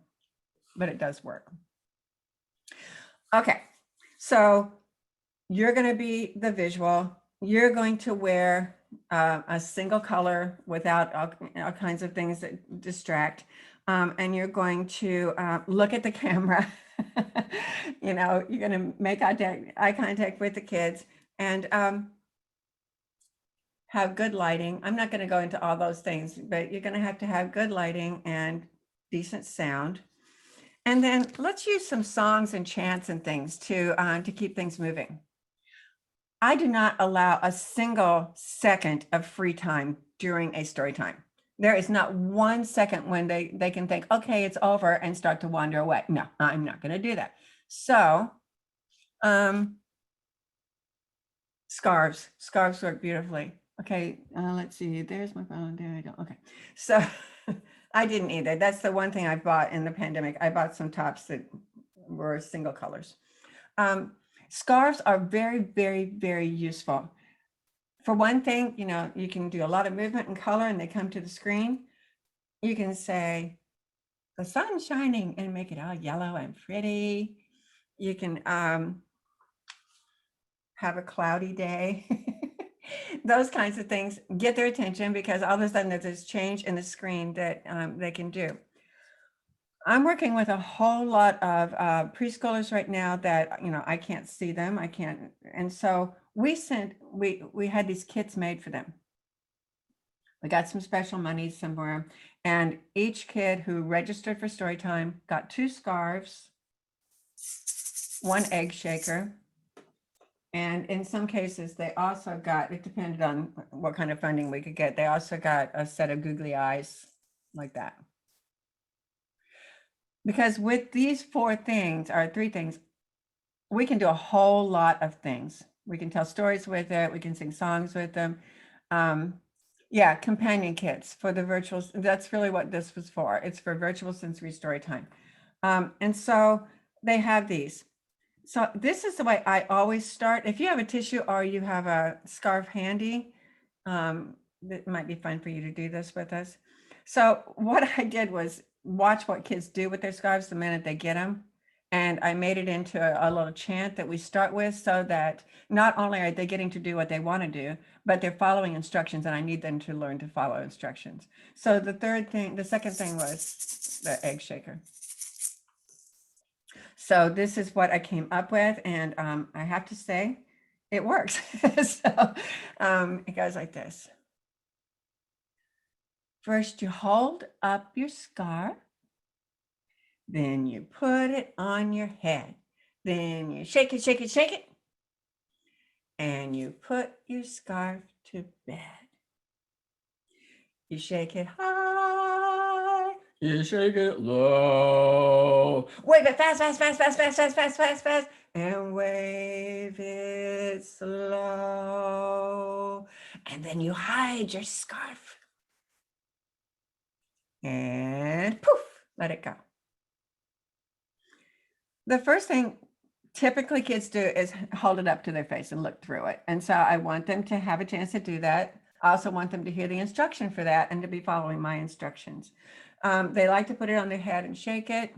but it does work. Okay, so you're going to be the visual. You're going to wear a single color without all kinds of things that distract. And you're going to look at the camera. You know, you're going to make eye contact with the kids and have good lighting. I'm not going to go into all those things, but you're going to have good lighting and decent sound. And then let's use some songs and chants and things to keep things moving. I do not allow a single second of free time during a story time. There is not 1 second when they can think, okay, it's over and start to wander away. No, I'm not going to do that. So scarves work beautifully. Okay, let's see. There's my phone. There I go. Okay, so I didn't either. That's the one thing I bought in the pandemic. I bought some tops that were single colors. Scarves are very, very, very useful. For one thing, you know, you can do a lot of movement and color and they come to the screen. You can say, the sun's shining and make it all yellow and pretty. You can have a cloudy day. Those kinds of things get their attention because all of a sudden there's this change in the screen that they can do. I'm working with a whole lot of preschoolers right now that, you know, I can't see them. I can't. And so we had these kits made for them. We got some special money somewhere. And each kid who registered for Storytime got 2 scarves, 1 egg shaker. And in some cases, they also got, it depended on what kind of funding we could get. They also got a set of googly eyes like that. Because with these 3 things, we can do a whole lot of things. We can tell stories with it. We can sing songs with them. Yeah, companion kits for the virtual. That's really what this was for. It's for virtual sensory story time. And so they have these. So this is the way I always start. If you have a tissue or you have a scarf handy, it might be fun for you to do this with us. So what I did was watch what kids do with their scarves the minute they get them. And I made it into a little chant that we start with so that not only are they getting to do what they want to do, but they're following instructions and I need them to learn to follow instructions. So the second thing was the egg shaker. So this is what I came up with and I have to say it works. So it goes like this. First you hold up your scarf. Then you put it on your head. Then you shake it, shake it, shake it. And you put your scarf to bed. You shake it high. You shake it low. Wave it fast, fast, fast, fast, fast, fast, fast, fast, fast. And wave it slow. And then you hide your scarf. And poof, let it go. The first thing typically kids do is hold it up to their face and look through it. And so I want them to have a chance to do that. I also want them to hear the instruction for that and to be following my instructions. They like to put it on their head and shake it.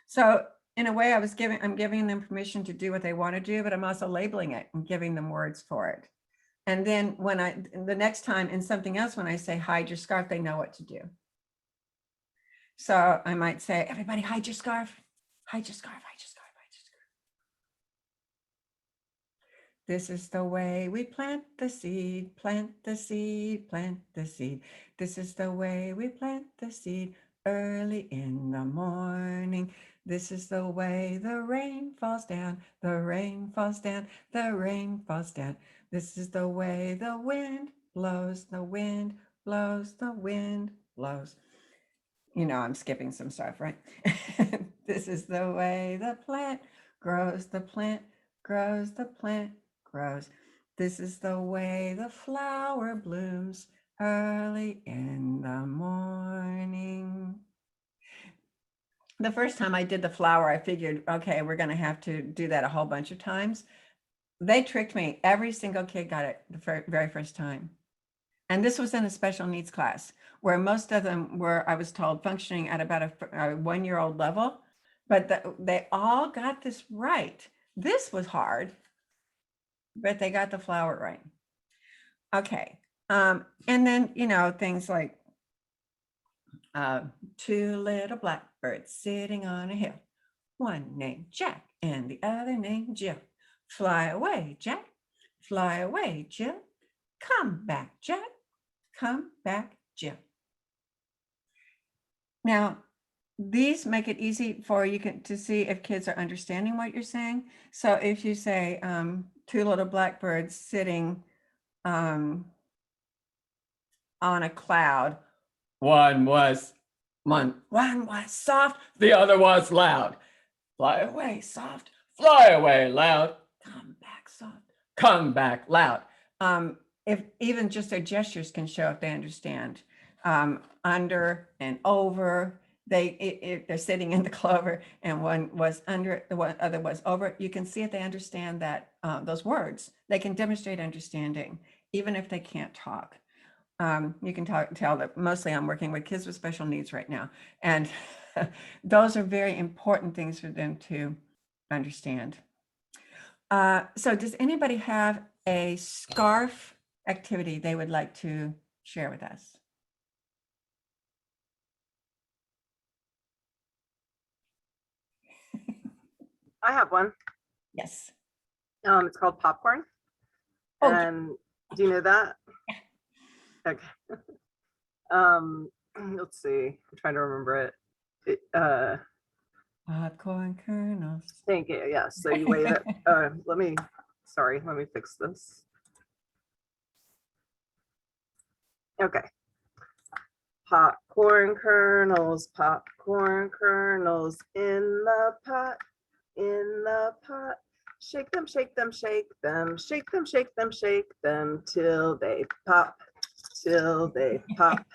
So in a way I'm giving them permission to do what they want to do, but I'm also labeling it and giving them words for it. And then the next time in something else, when I say hide your scarf, they know what to do. So I might say, everybody hide your scarf, hide your scarf, hide your scarf. This is the way we plant the seed, plant the seed, plant the seed. This is the way we plant the seed, early in the morning. This is the way the rain falls down, the rain falls down, the rain falls down. This is the way the wind blows, the wind blows, the wind blows. You know, I'm skipping some stuff, right? This is the way the plant grows, the plant grows, the plant grows. This is the way the flower blooms early in the morning. The first time I did the flower, I figured, okay, we're going to have to do that a whole bunch of times. They tricked me. Every single kid got it the very first time. And this was in a special needs class where most of them were, I was told, functioning at about a one-year-old level, but they all got this right. This was hard, but they got the flower right. Okay. And then, you know, things like two little blackbirds sitting on a hill, one named Jack and the other named Jill. Fly away, Jack. Fly away, Jill. Come back, Jack. Come back, Jill. Now, these make it easy for you to see if kids are understanding what you're saying. So if you say two little blackbirds sitting on a cloud, one was soft, the other was loud. Fly away, soft. Fly away, loud. Come back, soft. Come back, loud. If even just their gestures can show if they understand. Under and over. If they're sitting in the clover and one was under, the other was over, you can see if they understand that those words. They can demonstrate understanding, even if they can't talk. You can tell that mostly I'm working with kids with special needs right now. And those are very important things for them to understand. So does anybody have a scarf activity they would like to share with us? I have one. Yes. It's called popcorn. Oh. And do you know that? Okay. Let's see. I'm trying to remember it. Popcorn kernels. Thank you. Yeah. So you wave it. Let me fix this. Okay. Popcorn kernels in the pot, in the pot. Shake them, shake them, shake them, shake them, shake them, shake them till they pop, till they pop.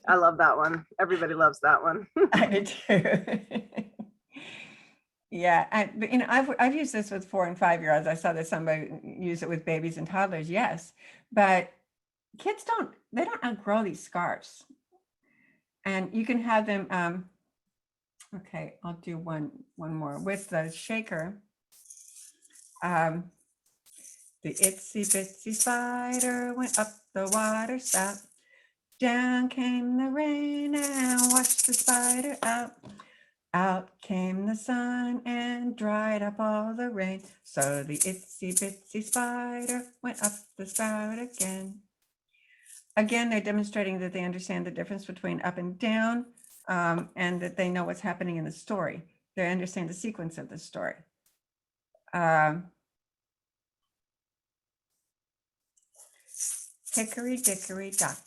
I love that one. Everybody loves that one. I do too. Yeah, but you know, I've used this with 4 and 5-year-olds. I saw that somebody use it with babies and toddlers. Yes, but kids they don't outgrow these scarves. And you can have them. Okay, I'll do one more with the shaker. The itsy bitsy spider went up the water spout. Down came the rain and washed the spider out. Out came the sun and dried up all the rain. So the itsy bitsy spider went up the spout again. Again, they're demonstrating that they understand the difference between up and down, and that they know what's happening in the story. They understand the sequence of the story. Hickory dickory dock,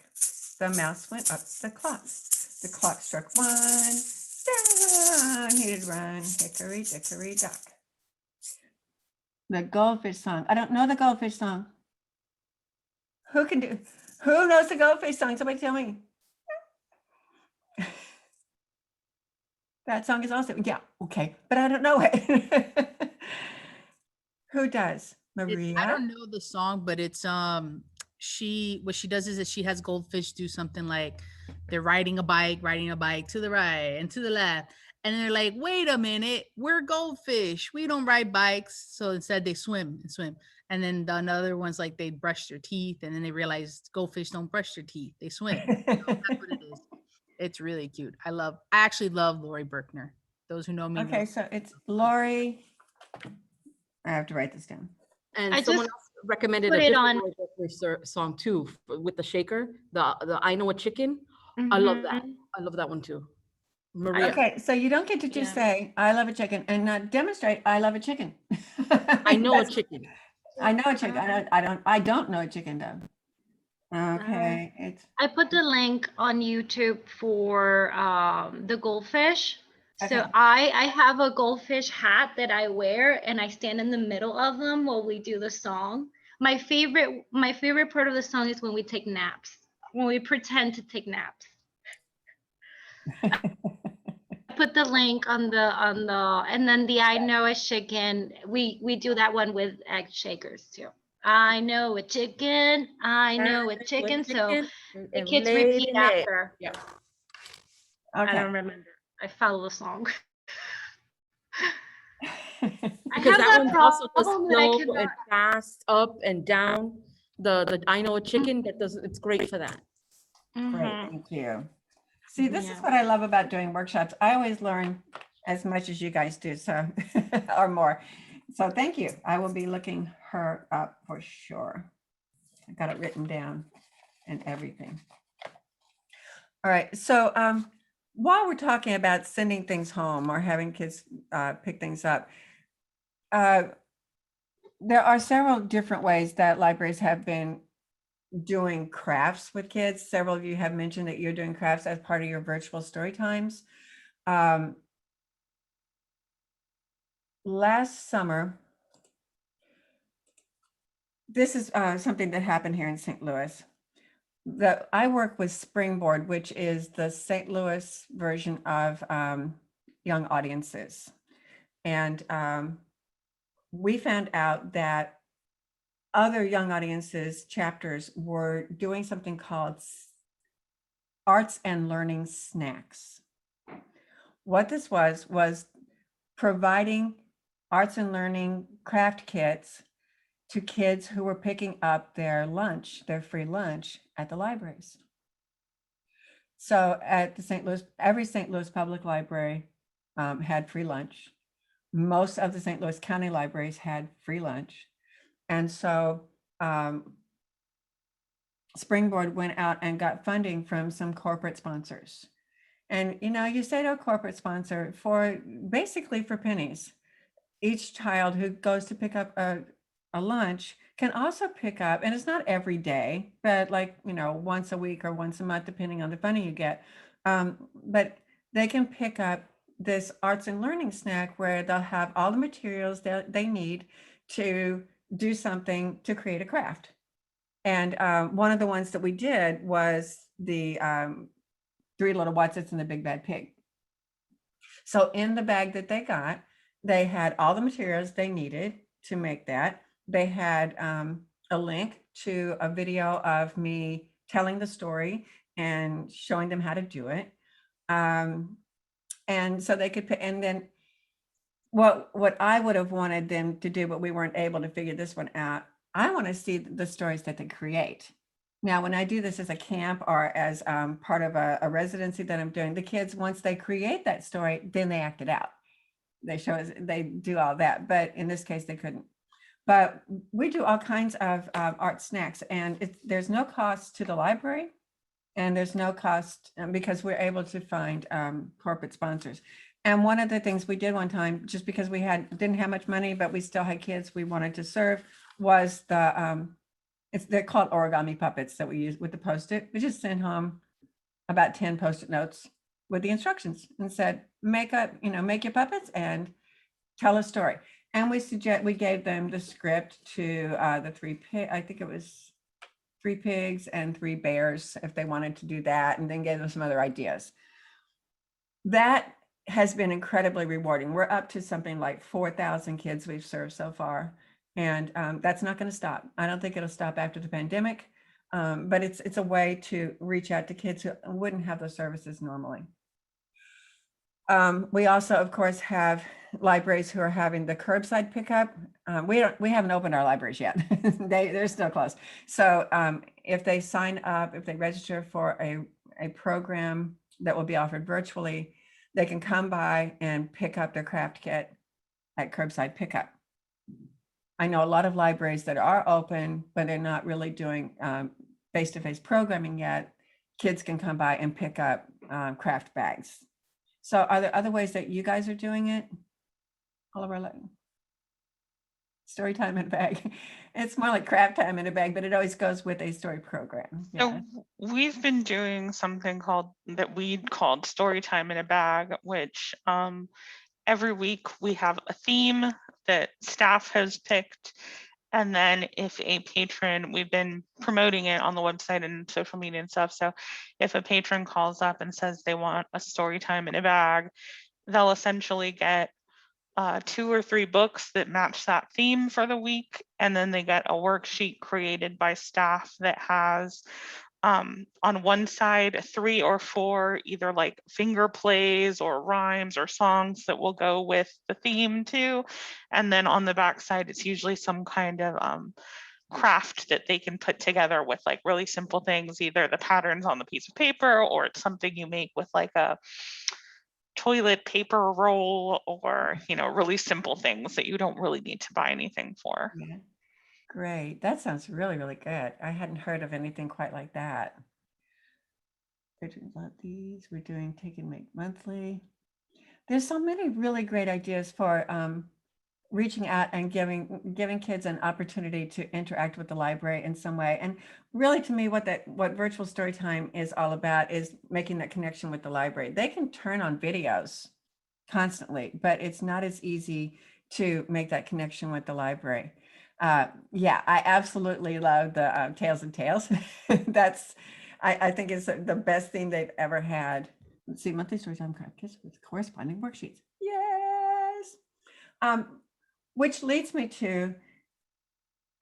the mouse went up the clock. The clock struck 1, down he'd run, hickory dickory dock. The goldfish song. I don't know the goldfish song. Who knows the goldfish song? Somebody tell me. That song is awesome. Yeah, okay, but I don't know it. Who does? Maria? I don't know the song, but it's what she does is that she has goldfish do something like they're riding a bike to the right and to the left, and they're like, wait a minute, we're goldfish, we don't ride bikes. So instead they swim. And then the another one's like they brush their teeth, and then they realize goldfish don't brush their teeth, they swim. So that's what it is. It's really cute. I actually love Lori Berkner. Those who know me know. Okay, so it's Lori. I have to write this down. And I someone just else recommended put a it different on. song too with the shaker, the I Know a Chicken. I love that. I love that one too. Maria. Okay, so you don't get to just say, I love a chicken and not demonstrate, I love a chicken. I know a chicken. I know a chicken. I don't know a chicken though. Okay, it's I put the link on YouTube for the goldfish. So Okay. I have a goldfish hat that I wear and I stand in the middle of them while we do the song. My favorite part of the song is when we take naps, when we pretend to take naps. Put the link on the and then the I know a chicken. We do that one with egg shakers too. I know a chicken. I know a chicken. So the kids repeat after. Yeah. I Okay. don't remember. I follow the song. I Because have that one also does problem that I slow cannot. and fast, up and down. The I know a chicken that does, it's great for that. Great, thank you. See, this is what I love about doing workshops. I always learn as much as you guys do, so or more. So thank you. I will be looking her up for sure. I got it written down and everything. All right, so while we're talking about sending things home or having kids pick things up, there are several different ways that libraries have been doing crafts with kids. Several of you have mentioned that you're doing crafts as part of your virtual story times. Last summer, this is something that happened here in St. Louis. I work with Springboard, which is the St. Louis version of young audiences. And we found out that other young audiences chapters were doing something called arts and learning snacks. What this was providing arts and learning craft kits to kids who were picking up their lunch, their free lunch at the libraries. So at the St. Louis, every St. Louis public library had free lunch. Most of the St. Louis County libraries had free lunch. And so Springboard went out and got funding from some corporate sponsors. And, you know, you say to a corporate sponsor for basically for pennies, each child who goes to pick up a lunch can also pick up, and it's not every day, but like, you know, once a week or once a month, depending on the funding you get. But they can pick up this arts and learning snack where they'll have all the materials that they need to do something to create a craft. And one of the ones that we did was the Three Little Watsits and the Big Bad Pig. So in the bag that they got, they had all the materials they needed to make that. They had a link to a video of me telling the story and showing them how to do it. And so they could, and then what I would have wanted them to do, but we weren't able to figure this one out. I want to see the stories that they create. Now, when I do this as a camp or as part of a residency that I'm doing, the kids, once they create that story, then they act it out. They show us, they do all that, but in this case, they couldn't. But we do all kinds of art snacks, and there's no cost to the library, and there's no cost because we're able to find corporate sponsors. And one of the things we did one time, just because we didn't have much money, but we still had kids we wanted to serve, was they're called origami puppets that we use with the Post-it. We just sent home about 10 Post-it notes with the instructions and said, make your puppets and tell a story. And we gave them the script to the I think it was 3 pigs and 3 bears if they wanted to do that, and then gave them some other ideas. That has been incredibly rewarding. We're up to something like 4,000 kids we've served so far. And that's not going to stop. I don't think it'll stop after the pandemic, but it's a way to reach out to kids who wouldn't have those services normally. We also, of course, have libraries who are having the curbside pickup. We haven't opened our libraries yet. They're still closed. So if they sign up, if they register for a program that will be offered virtually, they can come by and pick up their craft kit at curbside pickup. I know a lot of libraries that are open, but they're not really doing face-to-face programming yet. kids can come by and pick up craft bags. So are there other ways that you guys are doing it? All of our story time in a bag. It's more like craft time in a bag, but it always goes with a story program. Yeah. So we've been doing something that we called Storytime in a Bag, which every week we have a theme that staff has picked. And then if a patron, we've been promoting it on the website and social media and stuff. So if a patron calls up and says they want a story time in a bag, they'll essentially get 2 or 3 books that match that theme for the week. And then they get a worksheet created by staff that has on one side 3 or 4 either like finger plays or rhymes or songs that will go with the theme too. And then on the back side, it's usually some kind of craft that they can put together with like really simple things, either the patterns on the piece of paper or it's something you make with like a toilet paper roll or, you know, really simple things that you don't really need to buy anything for. Yeah. Great. That sounds really, really good. I hadn't heard of anything quite like that. These we're doing Take and Make Monthly. There's so many really great ideas for reaching out and giving kids an opportunity to interact with the library in some way. And really, to me, what virtual story time is all about is making that connection with the library. They can turn on videos constantly, but it's not as easy to make that connection with the library. Yeah, I absolutely love the Tales and Tales. I think it's the best thing they've ever had. Let's see, monthly storytime craft kits with corresponding worksheets. Yes. Which leads me to,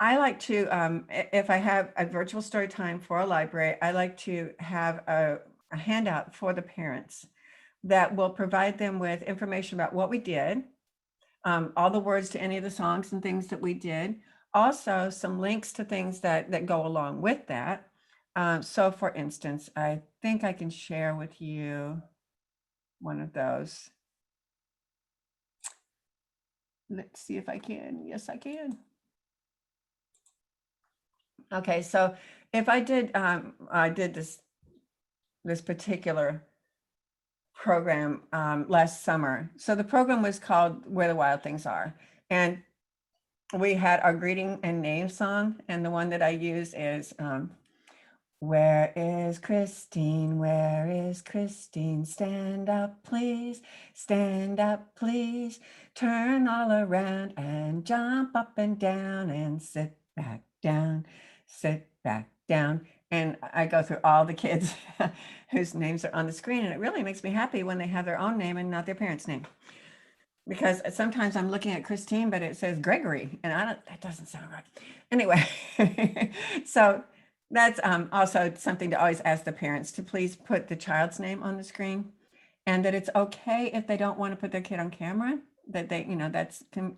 I like to, if I have a virtual story time for a library, I like to have a handout for the parents that will provide them with information about what we did, all the words to any of the songs and things that we did, also some links to things that go along with that. So for instance, I think I can share with you one of those. Let's see if I can. Yes, I can. Okay, so if I did this particular program last summer. So the program was called Where the Wild Things Are. And we had our greeting and name song. And the one that I use is, where is Christine? Where is Christine? Stand up, please. Stand up, please. Turn all around and jump up and down and sit back down. Sit back down. And I go through all the kids whose names are on the screen. And it really makes me happy when they have their own name and not their parents' name. Because sometimes I'm looking at Christine, but it says Gregory. And that doesn't sound right. Anyway, so that's also something to always ask the parents to please put the child's name on the screen, and that it's okay if they don't want to put their kid on camera, that they,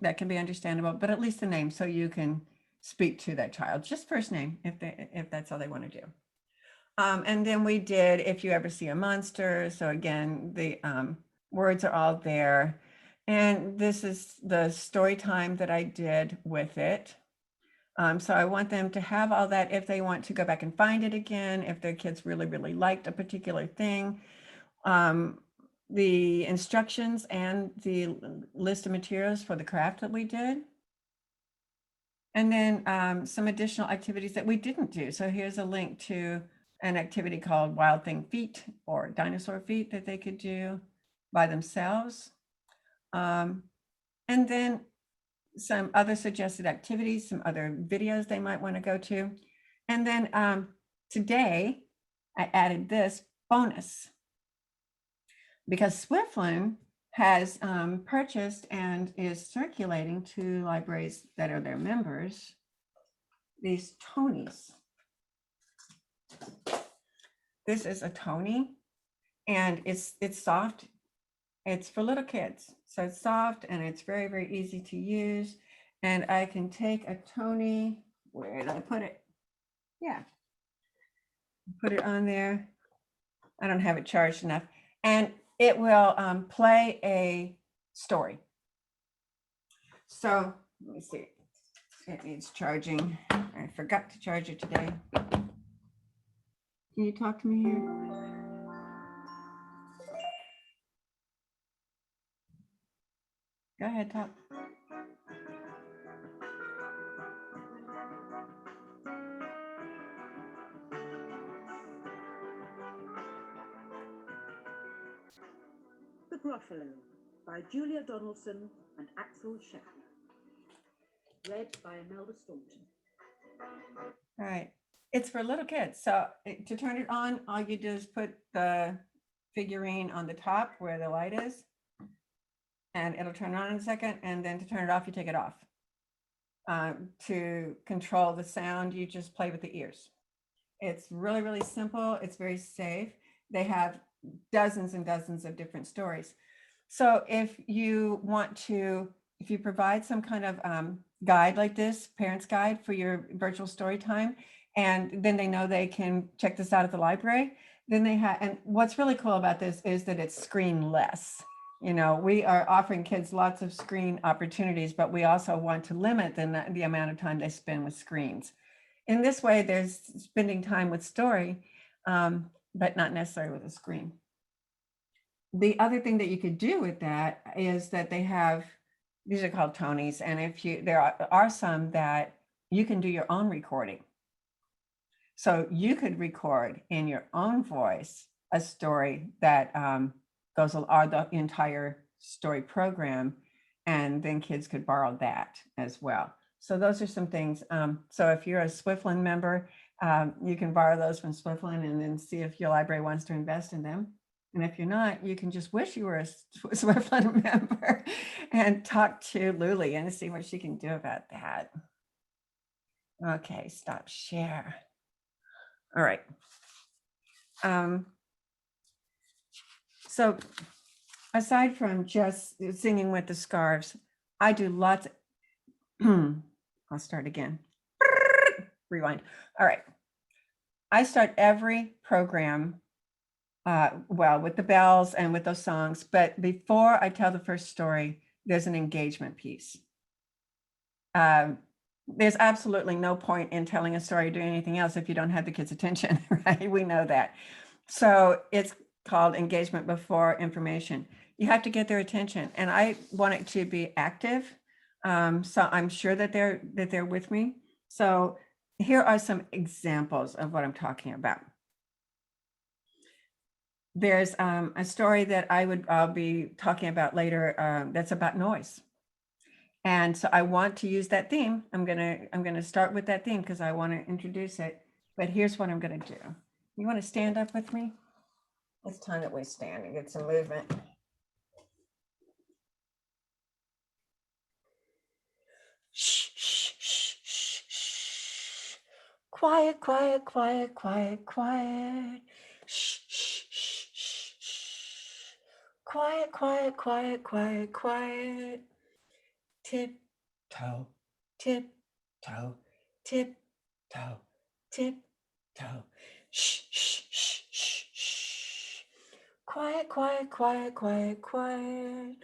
that can be understandable, but at least the name so you can speak to that child, just first name if that's all they want to do. And then we did If You Ever See a Monster. So again, the words are all there. And this is the story time that I did with it. So I want them to have all that if they want to go back and find it again, if their kids really, really liked a particular thing. The instructions and the list of materials for the craft that we did. And then some additional activities that we didn't do. So here's a link to an activity called Wild Thing Feet or Dinosaur Feet that they could do by themselves. And then some other suggested activities, some other videos they might want to go to. And then today I added this bonus because Swiftland has purchased and is circulating to libraries that are their members these Tonys. This is a Tony and it's soft. It's for little kids. So it's soft and it's very, very easy to use. And I can take a Tony, where did I put it? Yeah. Put it on there. I don't have it charged enough. And it will play a story. So let me see. It needs charging. I forgot to charge it today. Can you talk to me here? Go ahead, talk. The Gruffalo by Julia Donaldson and Axel Scheffler. Read by Imelda Staunton. All right. It's for little kids. So to turn it on, all you do is put the figurine on the top where the light is, and it'll turn on in a second. And then to turn it off, you take it off. To control the sound, you just play with the ears. It's really, really simple. It's very safe. They have dozens and dozens of different stories. So if you want to, if you provide some kind of guide like this, parent's guide for your virtual story time, and then they know they can check this out at the library, then they have, and what's really cool about this is that it's screen-less. You know, we are offering kids lots of screen opportunities, but we also want to limit the amount of time they spend with screens. In this way, there's spending time with story, but not necessarily with a screen. The other thing that you could do with that is that they have, these are called Tonys, and if you, there are some that you can do your own recording. So you could record in your own voice a story that goes, or the entire story program, and then kids could borrow that as well. So those are some things. So if you're a Swiftland member, you can borrow those from Swiftland and then see if your library wants to invest in them. And if you're not, you can just wish you were a Swiftland member and talk to Luli and see what she can do about that. Okay, stop share. All right. So aside from just singing with the scarves, I do lots of, I'll start again. Rewind. All right. I start every program, well, with the bells and with those songs, but before I tell the first story, there's an engagement piece. There's absolutely no point in telling a story or doing anything else if you don't have the kids' attention, right? We know that. So it's called engagement before information. You have to get their attention, and I want it to be active. So I'm sure that they're with me. So here are some examples of what I'm talking about. There's a story that I'll be talking about later that's about noise. And so I want to use that theme. I'm gonna start with that theme because I want to introduce it. But here's what I'm gonna do. You want to stand up with me? It's time that we stand and get some movement. Shh, shh, shh, shh, shh. Quiet, quiet, quiet, quiet, quiet. Shh, shh, shh, shh, shh. Quiet, quiet, quiet, quiet, quiet. Tiptoe, tiptoe, tiptoe, tiptoe. Shh, shh, shh, shh, shh. Quiet, quiet, quiet, quiet, quiet.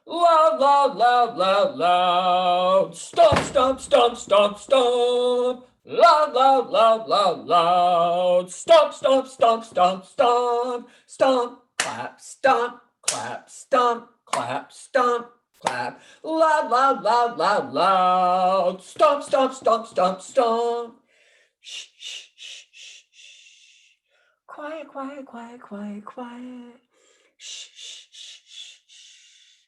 Loud, loud, loud, loud, loud. Stomp, stomp, stomp, stomp, stomp. Loud, loud, loud, loud, loud. Stomp, stomp, stomp, stomp, stomp. Stomp, clap, stomp, clap, stomp, clap, stomp, clap. Loud, loud, loud, loud, loud. Stomp, stomp, stomp, stomp, stomp. Shh, shh, shh, shh, shh. Quiet, quiet, quiet, quiet, quiet. Shh, shh, shh, shh, shh.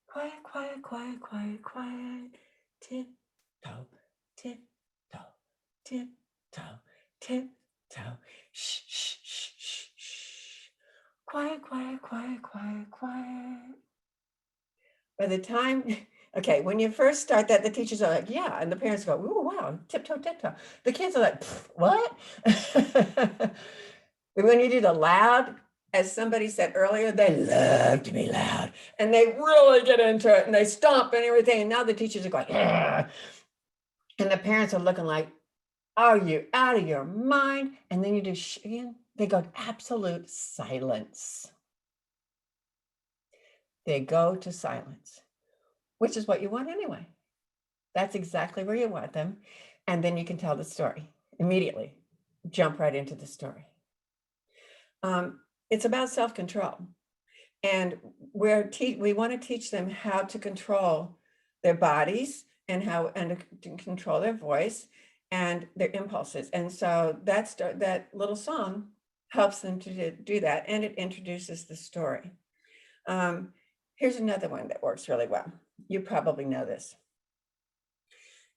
Quiet, quiet, quiet, quiet, quiet. Tiptoe, tiptoe, tiptoe, tiptoe. Shh, shh, shh, shh, shh. Quiet, quiet, quiet, quiet, quiet. By the time, okay, when you first start that, the teachers are like, yeah, and the parents go, ooh, wow, tiptoe, tiptoe. The kids are like, what? But when you do the loud, as somebody said earlier, they love to be loud and they really get into it and they stomp and everything. And now the teachers are going, ugh. And the parents are looking like, are you out of your mind? And then you do again, they go absolute silence. They go to silence, which is what you want anyway. That's exactly where you want them. And then you can tell the story immediately. Jump right into the story. It's about self-control. And we want to teach them how to control their bodies and to control their voice and their impulses. And so that little song helps them to do that, and it introduces the story. Here's another one that works really well. You probably know this.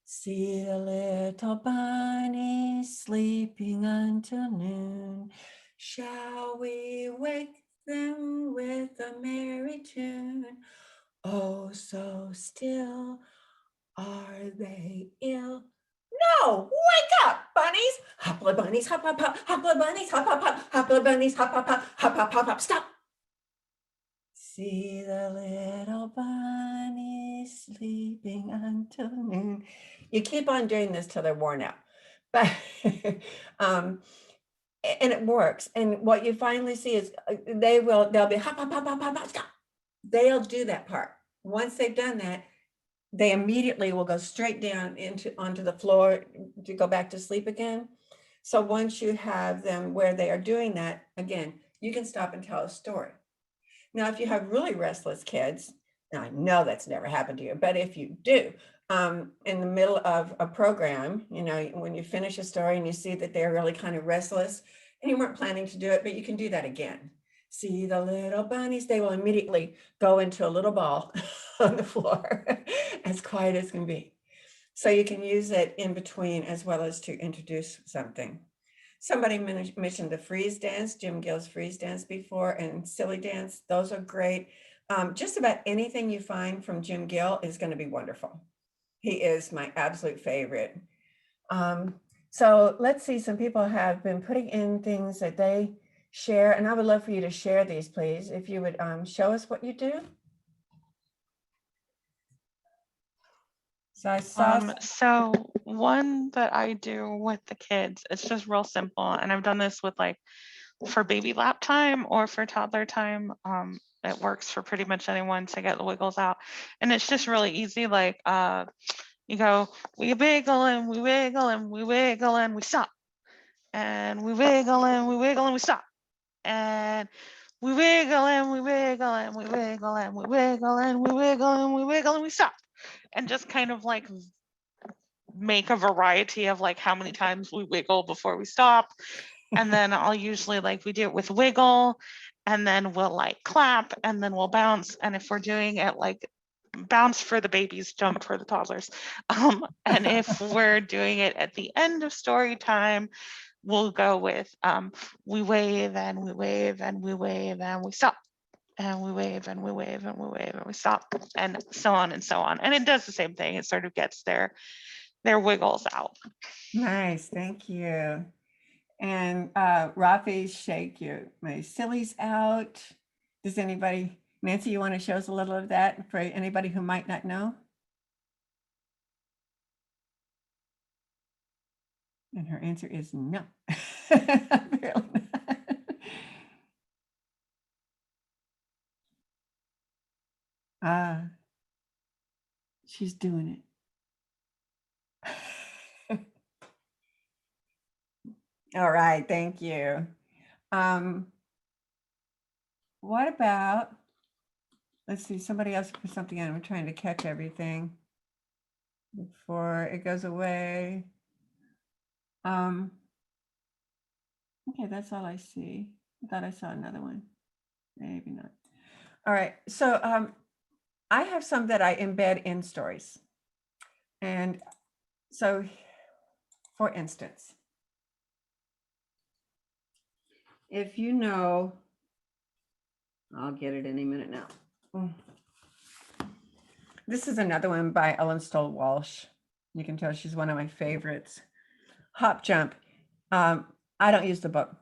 See the little bunny sleeping until noon. Shall we wake them with a merry tune? Oh, so still are they ill? No, wake up, bunnies! Hopla bunnies, hop, hop, hop, hopla bunnies, hop, hop, hop, hopla bunnies, hop, hop, hop, hop, hop, hop, hop, stop. See the little bunny sleeping until noon. You keep on doing this till they're worn out, but and it works. And what you finally see is they'll be hop, hop, hop, hop, hop, hop, stop. They'll do that part. Once they've done that, they immediately will go straight down onto the floor to go back to sleep again. So once you have them where they are doing that, again, you can stop and tell a story. Now, if you have really restless kids, now I know that's never happened to you, but if you do, in the middle of a program, when you finish a story and you see that they're really kind of restless and you weren't planning to do it, but you can do that again. See the little bunnies, they will immediately go into a little ball on the floor, as quiet as can be. So you can use it in between as well as to introduce something. Somebody mentioned the freeze dance, Jim Gill's freeze dance before, and silly dance. Those are great. Just about anything you find from Jim Gill is going to be wonderful. He is my absolute favorite. So let's see, some people have been putting in things that they share, and I would love for you to share these, please. If you would show us what you do. So I saw. So one that I do with the kids, it's just real simple. And I've done this with for baby lap time or for toddler time. It works for pretty much anyone to get the wiggles out. And it's just really easy. You go, we wiggle and we wiggle and we wiggle and we stop. And we wiggle and we wiggle and we stop. And we wiggle and we wiggle and we wiggle and we wiggle and we wiggle and we wiggle and we stop. And just kind of make a variety of how many times we wiggle before we stop. And then I'll usually we do it with wiggle, and then we'll clap, and then we'll bounce. And if we're doing it bounce for the babies, jump for the toddlers. And if we're doing it at the end of story time, we'll go with we wave and we wave and we wave and we stop. And we wave and we wave and we wave and we stop, and so on and so on. And it does the same thing. It sort of gets their wiggles out. Nice, thank you. And Rafi, shake my sillies out. Does anybody, Nancy, you want to show us a little of that for anybody who might not know? And her answer is no. She's doing it. All right, thank you. What about, let's see, somebody else put something in. I'm trying to catch everything before it goes away. Okay, that's all I see. I thought I saw another one. Maybe not. All right, so I have some that I embed in stories. And so, for instance, if you know, I'll get it any minute now. This is another one by Ellen Stoll Walsh. You can tell she's one of my favorites. Hop Jump. I don't use the book.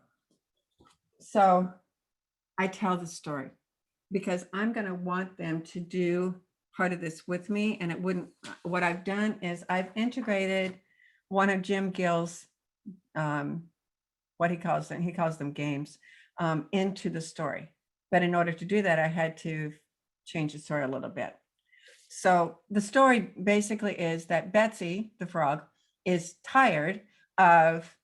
So I tell the story because I'm going to want them to do part of this with me. And it wouldn't, what I've done is I've integrated one of Jim Gill's, what he calls them games, into the story. But in order to do that, I had to change the story a little bit. So the story basically is that Betsy, the frog, is tired of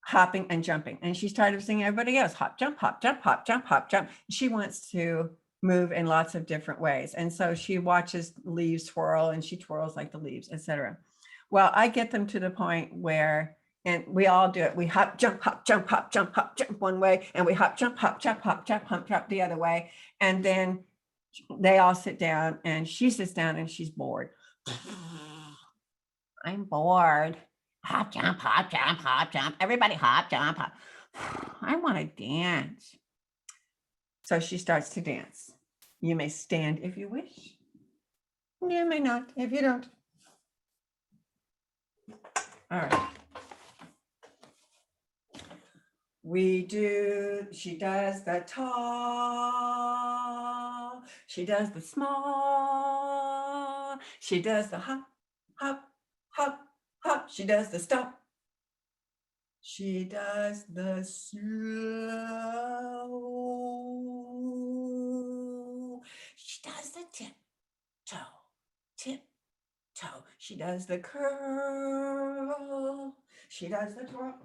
hopping and jumping. And she started singing everybody else, hop, jump, hop, jump, hop, jump, hop, jump. She wants to move in lots of different ways. And so she watches leaves swirl and she twirls like the leaves, etc. Well, I get them to the point where, and we all do it. We hop, jump, hop, jump, hop, jump, hop, jump one way, and we hop, jump, hop, jump, hop, jump, hop, jump the other way. And then they all sit down and she sits down and she's bored. I'm bored. Hop, jump, hop, jump, hop, jump. Everybody hop, jump, hop. I want to dance. So she starts to dance. You may stand if you wish. You may not if you don't. All right. She does the tall, she does the small, she does the hop, hop, hop, hop, she does the stop. She does the slow. She does the tiptoe, tiptoe. She does the curl. She does the twirl.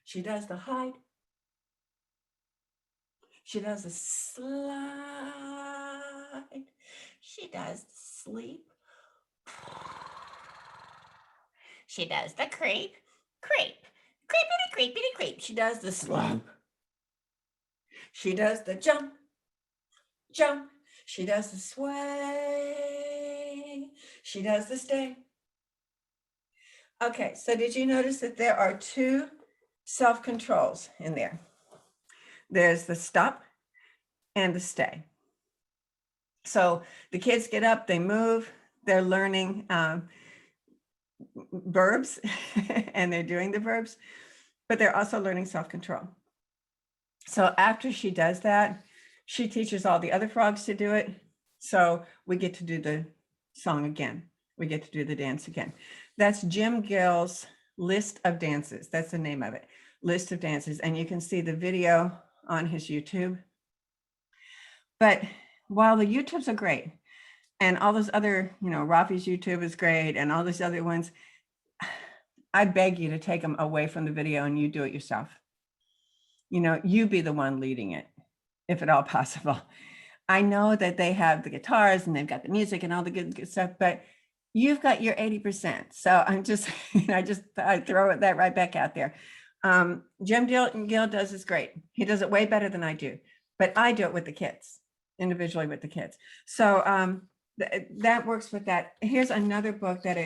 She does the hide. She does the slide. She does the sleep. She does the creep, creepity, creepity, creep. She does the slump. She does the jump, jump. She does the sway. She does the stay. Okay, so did you notice that there are two self-controls in there? There's the stop and the stay. So the kids get up, they move, they're learning verbs and they're doing the verbs, but they're also learning self-control. So after she does that, she teaches all the other frogs to do it. So we get to do the song again. We get to do the dance again. That's Jim Gill's list of dances. That's the name of it, list of dances. And you can see the video on his YouTube. But while the YouTubes are great, and all those other, Rafi's YouTube is great, and all these other ones, I beg you to take them away from the video and you do it yourself. You be the one leading it, if at all possible. I know that they have the guitars and they've got the music and all the good stuff, but you've got your 80%. So I'm just, I throw that right back out there. Jim Gill does this great. He does it way better than I do, but I do it with the kids, individually with the kids. So that works with that. Here's another book that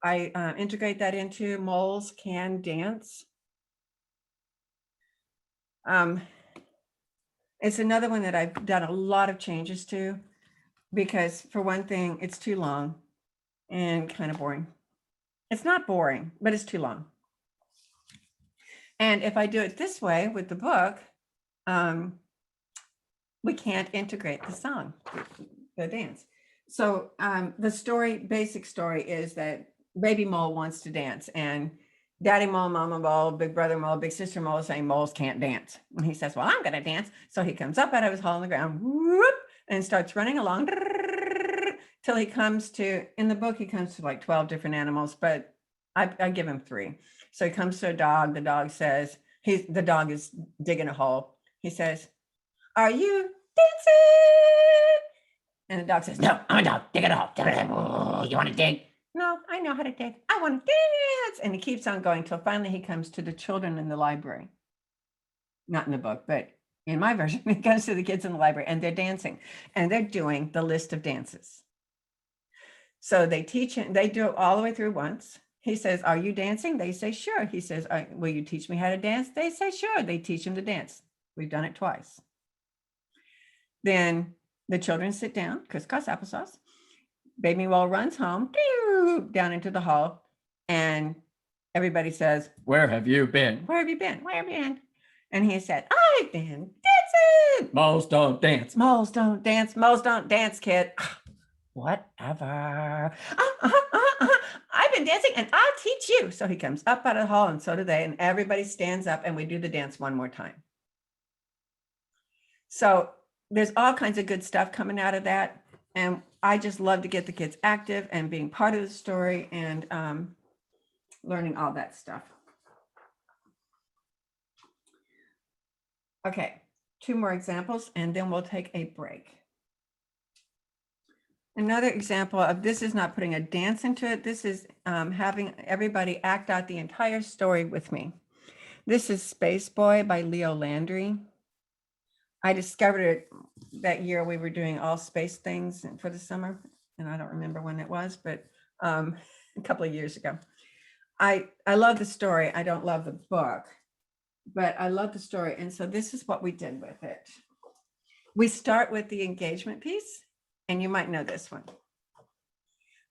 I integrate that into, Moles Can Dance. It's another one that I've done a lot of changes to because, for one thing, it's too long and kind of boring. It's not boring, but it's too long. And if I do it this way with the book, we can't integrate the song, the dance. So the basic story is that baby mole wants to dance, and daddy mole, mama mole, big brother mole, big sister mole is saying moles can't dance. And he says, well, I'm going to dance. So he comes up out of his hole in the ground, whoop, and starts running along till he comes to, in the book, he comes to like 12 different animals, but I give him 3. So he comes to a dog. The dog says, the dog is digging a hole. He says, are you dancing? And the dog says, no, I'm a dog, digging a hole. Oh, you want to dig? No, I know how to dig. I want to dance. And he keeps on going till finally he comes to the children in the library. Not in the book, but in my version, he comes to the kids in the library and they're dancing and they're doing the list of dances. So they teach him, they do it all the way through once. He says, are you dancing? They say, sure. He says, will you teach me how to dance? They say, sure. They teach him to dance. We've done it twice. Then the children sit down, crisscross applesauce. Baby mole runs home, down into the hall, and everybody says, where have you been? Where have you been? Where have you been? And he said, I've been dancing. Moles don't dance. Moles don't dance. Moles don't dance, kid. Whatever. I've been dancing and I'll teach you. So he comes up out of the hall and so do they. And everybody stands up and we do the dance one more time. So there's all kinds of good stuff coming out of that. And I just love to get the kids active and being part of the story and learning all that stuff. Okay, 2 more examples and then we'll take a break. Another example of this is not putting a dance into it. This is having everybody act out the entire story with me. This is Space Boy by Leo Landry. I discovered it that year we were doing all space things for the summer. And I don't remember when it was, but a couple of years ago. I love the story. I don't love the book, but I love the story. And so this is what we did with it. We start with the engagement piece, and you might know this one.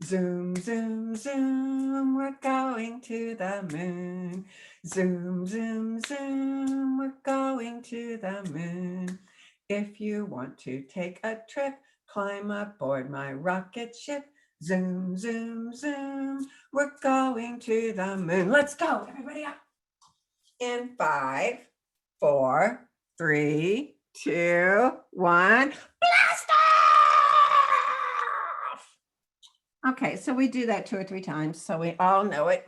Zoom, zoom, zoom, we're going to the moon. Zoom, zoom, zoom, we're going to the moon. If you want to take a trip, climb aboard my rocket ship. Zoom, zoom, zoom, we're going to the moon. Let's go, everybody up. In 5, 4, 3, 2, 1, blast off! Okay, so we do that 2 or 3 times, so we all know it.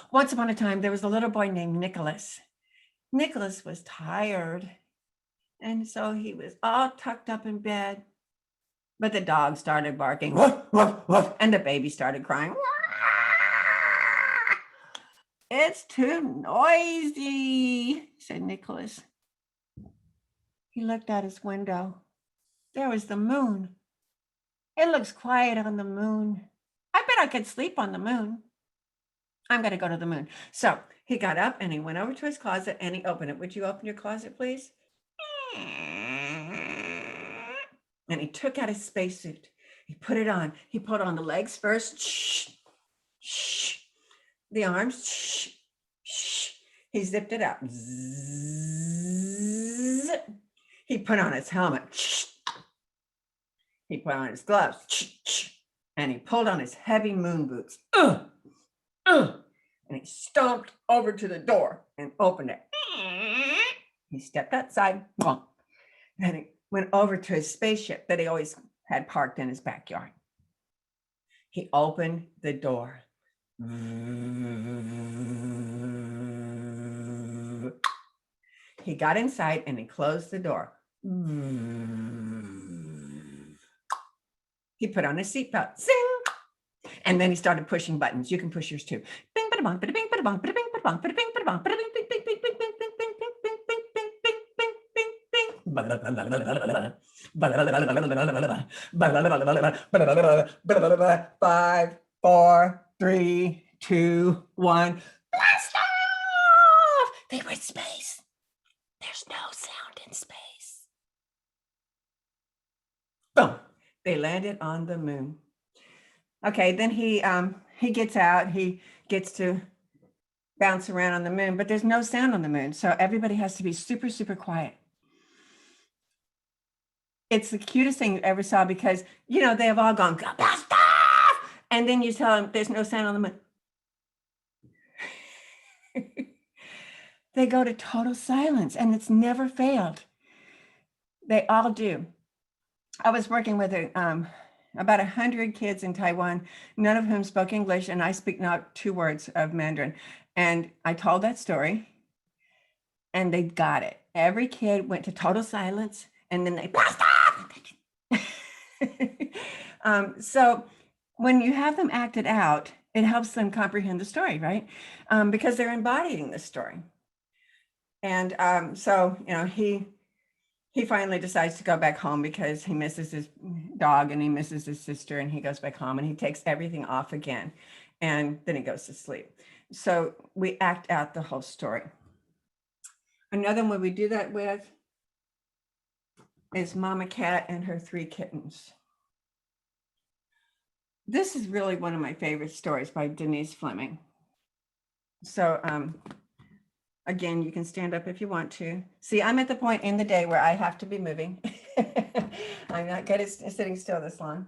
Once upon a time, there was a little boy named Nicholas. Nicholas was tired, and so he was all tucked up in bed, but the dog started barking, woof, woof, woof, and the baby started crying. It's too noisy, said Nicholas. He looked out his window. There was the moon. It looks quiet on the moon. I bet I could sleep on the moon. I'm going to go to the moon. So he got up and he went over to his closet and he opened it. Would you open your closet, please? And he took out his spacesuit. He put it on. He put on the legs first. Shh, shh. The arms. Shh, shh. He zipped it up. Zzz. He put on his helmet. Shh. He put on his gloves. Shh, shh. And he pulled on his heavy moon boots. And he stomped over to the door and opened it. He stepped outside. And he went over to his spaceship that he always had parked in his backyard. He opened the door. He got inside and he closed the door. He put on his seatbelt. Zing! And then he started pushing buttons. You can push yours too. Bing, bada bong, bada bing, bada bong, bada bing, bada bong, bada bing, bada bong, bada bing, bing, bing, bing, bing, bing, bing, bing, bing, bing, bing, bing, bing, bing. 5, 4, 3, 2, 1. Blast off! They were in space. There's no sound in space. Boom. They landed on the moon. Okay, then he gets out, he gets to bounce around on the moon, but there's no sound on the moon. So everybody has to be super, super quiet. It's the cutest thing you ever saw because, you know, they have all gone, blast off! And then you tell them there's no sound on the moon. They go to total silence and it's never failed. They all do. I was working with about 100 kids in Taiwan, none of whom spoke English, and I speak not 2 words of Mandarin. And I told that story, and they got it. Every kid went to total silence, and then they blast off. So when you have them act it out, it helps them comprehend the story, right? Because they're embodying the story. And so, you know, he finally decides to go back home because he misses his dog and he misses his sister, and he goes back home and he takes everything off again. And then he goes to sleep. So we act out the whole story. Another one we do that with is Mama Cat and her 3 kittens. This is really one of my favorite stories by Denise Fleming. So again, you can stand up if you want to. See, I'm at the point in the day where I have to be moving. I'm not good at sitting still this long.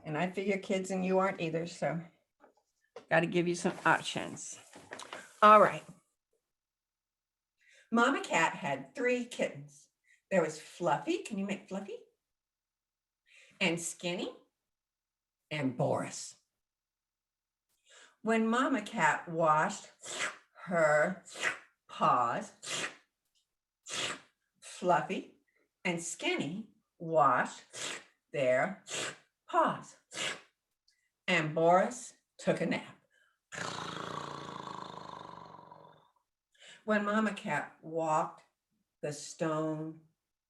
And I figure kids and you aren't either, so got to give you some options. All right. Mama Cat had 3 kittens. There was Fluffy. Can you make Fluffy? And Skinny and Boris. When Mama Cat washed her paws. Fluffy and Skinny washed their paws. And Boris took a nap. When Mama Cat walked the stone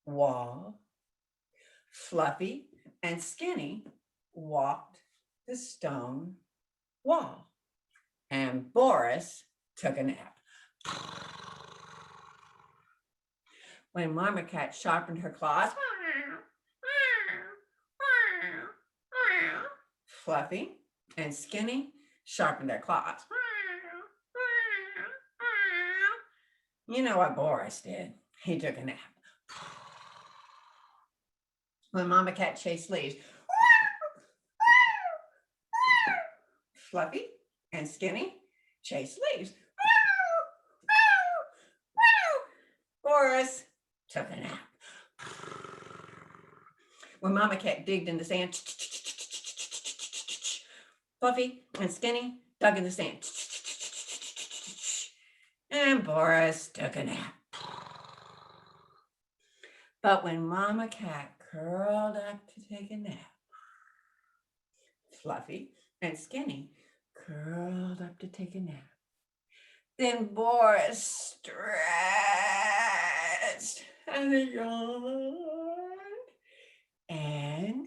wall, Fluffy and Skinny walked the stone wall. And Boris took a nap. When Mama Cat sharpened her claws, Fluffy and Skinny sharpened their claws. You know what Boris did? He took a nap. When Mama Cat chased leaves, Fluffy and Skinny chased leaves. Boris took a nap. When Mama Cat digged in the sand, Fluffy and Skinny dug in the sand. And Boris took a nap. But when Mama Cat curled up to take a nap, Fluffy and Skinny curled up to take a nap. Then Boris stretched and yawned, and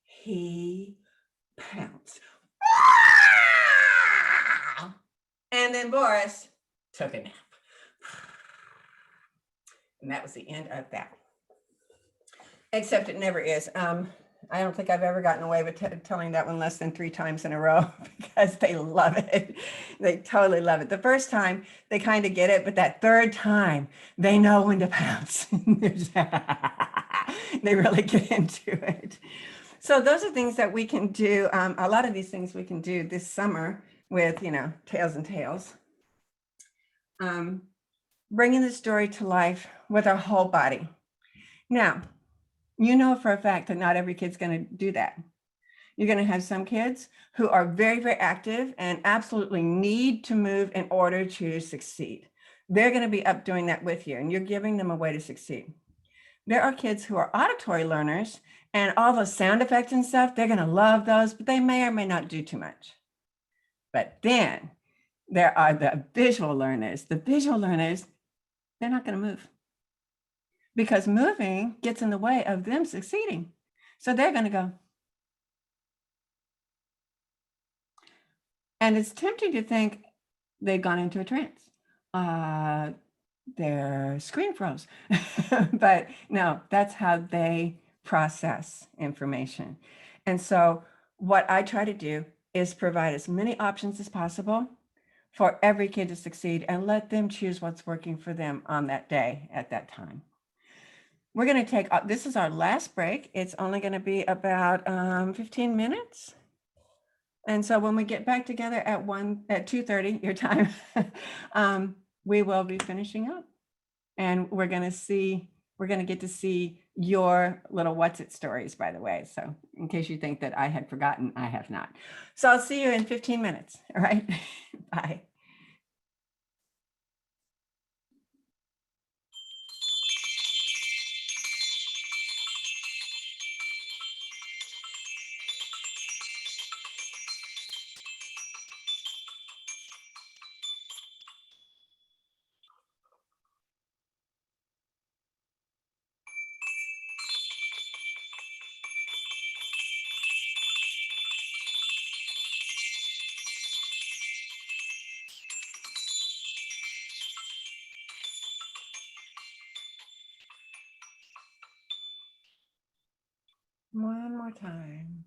he pounced. And then Boris took a nap. And that was the end of that. Except it never is. I don't think I've ever gotten away with telling that one less than 3 times in a row because they love it. They totally love it. The first time they kind of get it, but that third time they know when to pounce. They really get into it. So those are things that we can do. A lot of these things we can do this summer with, Tales and Tales. Bringing the story to life with our whole body. Now, you know for a fact that not every kid's going to do that. You're going to have some kids who are very, very active and absolutely need to move in order to succeed. They're going to be up doing that with you, and you're giving them a way to succeed. There are kids who are auditory learners, and all those sound effects and stuff, they're going to love those, but they may or may not do too much. But then there are the visual learners. The visual learners, they're not going to move, because moving gets in the way of them succeeding. So they're going to go. And it's tempting to think they've gone into a trance. Their screen froze. But no, that's how they process information. And so what I try to do is provide as many options as possible for every kid to succeed and let them choose what's working for them on that day at that time. We're going to take, this is our last break. It's only going to be about 15 minutes. And so when we get back together at 2:30 your time, we will be finishing up. And we're going to get to see your little what's it stories, by the way. So in case you think that I had forgotten, I have not. So I'll see you in 15 minutes. All right. Bye. One more time.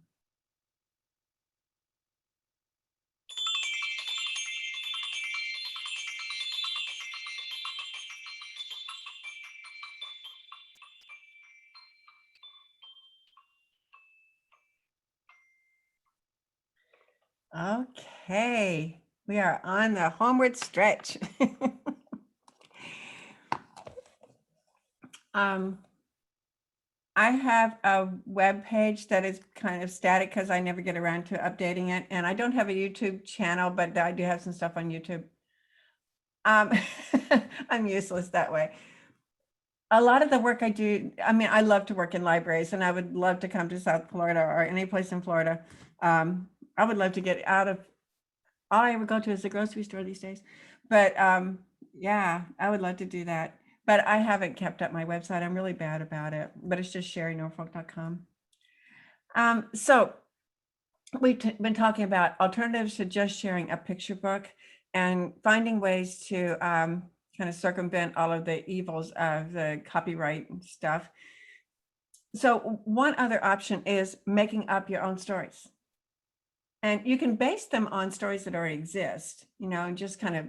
Okay, we are on the homeward stretch. I have a web page that is kind of static because I never get around to updating it. And I don't have a YouTube channel, but I do have some stuff on YouTube. Um, I'm useless that way. A lot of the work I do, I mean, I love to work in libraries, and I would love to come to South Florida or any place in Florida. I would love to get out of, all I ever go to is the grocery store these days. But yeah, I would love to do that. But I haven't kept up my website. I'm really bad about it, but it's just sherrynorfolk.com. So we've been talking about alternatives to just sharing a picture book and finding ways to kind of circumvent all of the evils of the copyright stuff. So one other option is making up your own stories. And you can base them on stories that already exist, you know, and just kind of,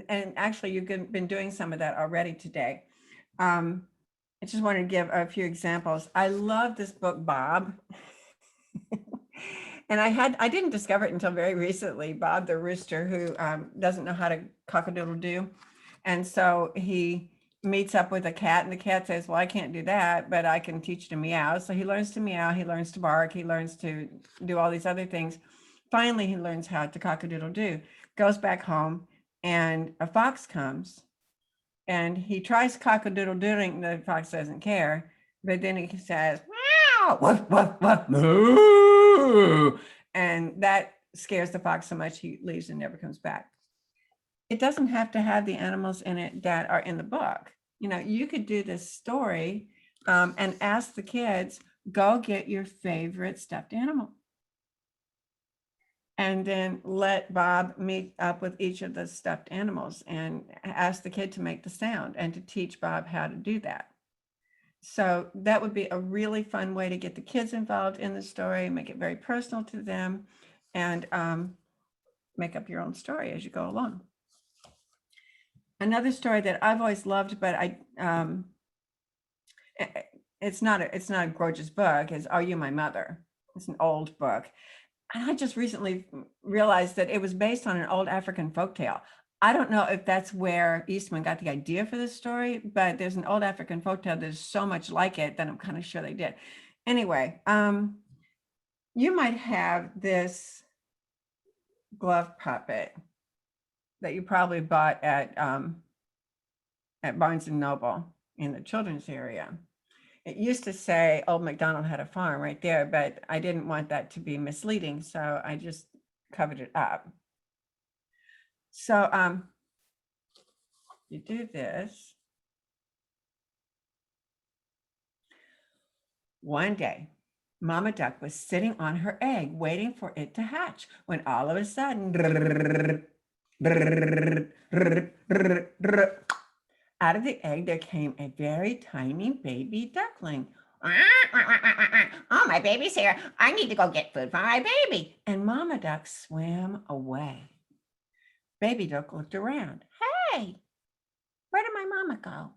and actually you've been doing some of that already today. I just wanted to give a few examples. I love this book, Bob. And I didn't discover it until very recently, Bob the rooster, who doesn't know how to cock-a-doodle-doo. And so he meets up with a cat, and the cat says, well, I can't do that, but I can teach you to meow. So he learns to meow, he learns to bark, he learns to do all these other things. Finally, he learns how to cock-a-doodle-doo, goes back home, and a fox comes, and he tries cock-a-doodle-doodling, the fox doesn't care, but then he says, meow, woof, woof, woof, moo. And that scares the fox so much he leaves and never comes back. It doesn't have to have the animals in it that are in the book. You know, you could do this story and ask the kids, go get your favorite stuffed animal. And then let Bob meet up with each of the stuffed animals and ask the kid to make the sound and to teach Bob how to do that. So that would be a really fun way to get the kids involved in the story, make it very personal to them, and make up your own story as you go along. Another story that I've always loved, but it's not a gorgeous book, is Are You My Mother? It's an old book. And I just recently realized that it was based on an old African folktale. I don't know if that's where Eastman got the idea for this story, but there's an old African folktale that's so much like it that I'm kind of sure they did. Anyway, you might have this glove puppet that you probably bought at Barnes and Noble in the children's area. It used to say Old MacDonald had a farm right there, but I didn't want that to be misleading, so I just covered it up. So you do this. One day, Mama Duck was sitting on her egg waiting for it to hatch when all of a sudden, out of the egg there came a very tiny baby duckling. Oh, my baby's here. I need to go get food for my baby. And Mama Duck swam away. Baby Duck looked around. Hey, where did my mama go?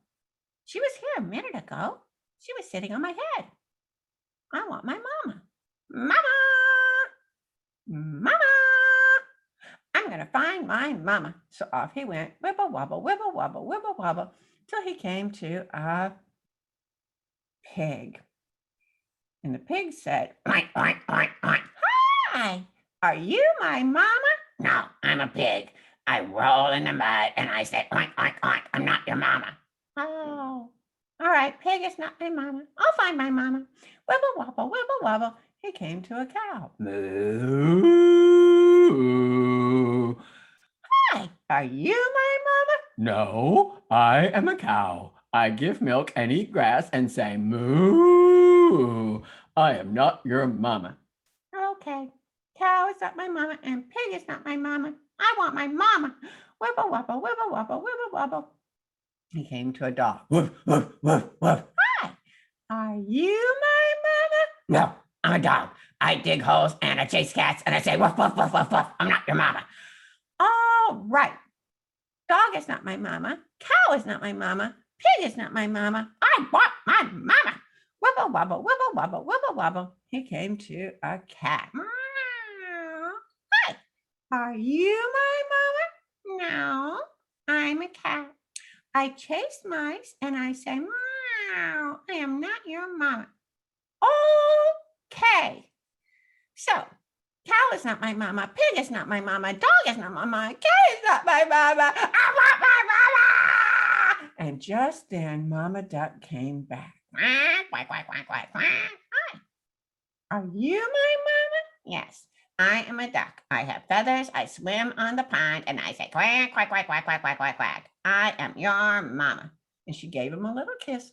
She was here a minute ago. She was sitting on my head. I want my mama. Mama! Mama! I'm going to find my mama. So off he went, wibble wobble, wibble wobble, wibble wobble, till he came to a pig. And the pig said, oink, oink, oink, oink. Hi, are you my mama? No, I'm a pig. I roll in the mud and I say, oink, oink, oink. I'm not your mama. Oh, all right, pig is not my mama. I'll find my mama. Wibble wobble, wibble wobble. He came to a cow. Moo. Hi, are you my mama? No, I am a cow. I give milk and eat grass and say moo. I am not your mama. Okay, cow is not my mama and pig is not my mama. I want my mama. Wibble wobble, wibble wobble, wibble wobble. He came to a dog. Woof, woof, woof, woof. Hi, are you my mama? No, I'm a dog. I dig holes and I chase cats and I say, woof, woof, woof, woof, woof. I'm not your mama. All right. Dog is not my mama. Cow is not my mama. Pig is not my mama. I want my mama. Wibble wobble, wibble wobble, wibble wobble. He came to a cat. Hi, are you my mama? No, I'm a cat. I chase mice and I say, meow. I am not your mama. Okay. So Cow is not my mama. Pig is not my mama. Dog is not my mama. Cat is not my mama. I want my mama. And just then, Mama Duck came back. Quack, quack, quack, quack, quack, quack. Hi. Are you my mama? Yes, I am a duck. I have feathers. I swim on the pond, and I say quack, quack, quack, quack, quack, quack, quack, quack. I am your mama. And she gave him a little kiss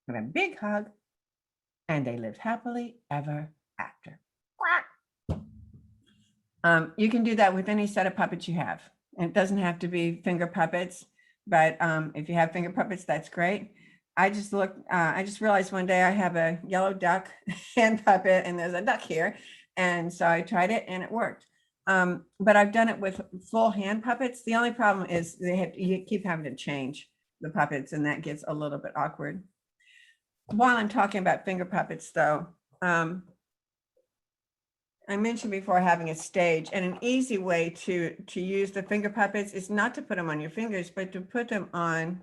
and a big hug, and they lived happily ever after. Quack. You can do that with any set of puppets you have. It doesn't have to be finger puppets, but if you have finger puppets, that's great. I just realized one day I have a yellow duck hand puppet and there's a duck here. And so I tried it and it worked. But I've done it with full hand puppets. The only problem is you keep having to change the puppets and that gets a little bit awkward. While I'm talking about finger puppets though, I mentioned before having a stage, and an easy way to use the finger puppets is not to put them on your fingers, but to put them on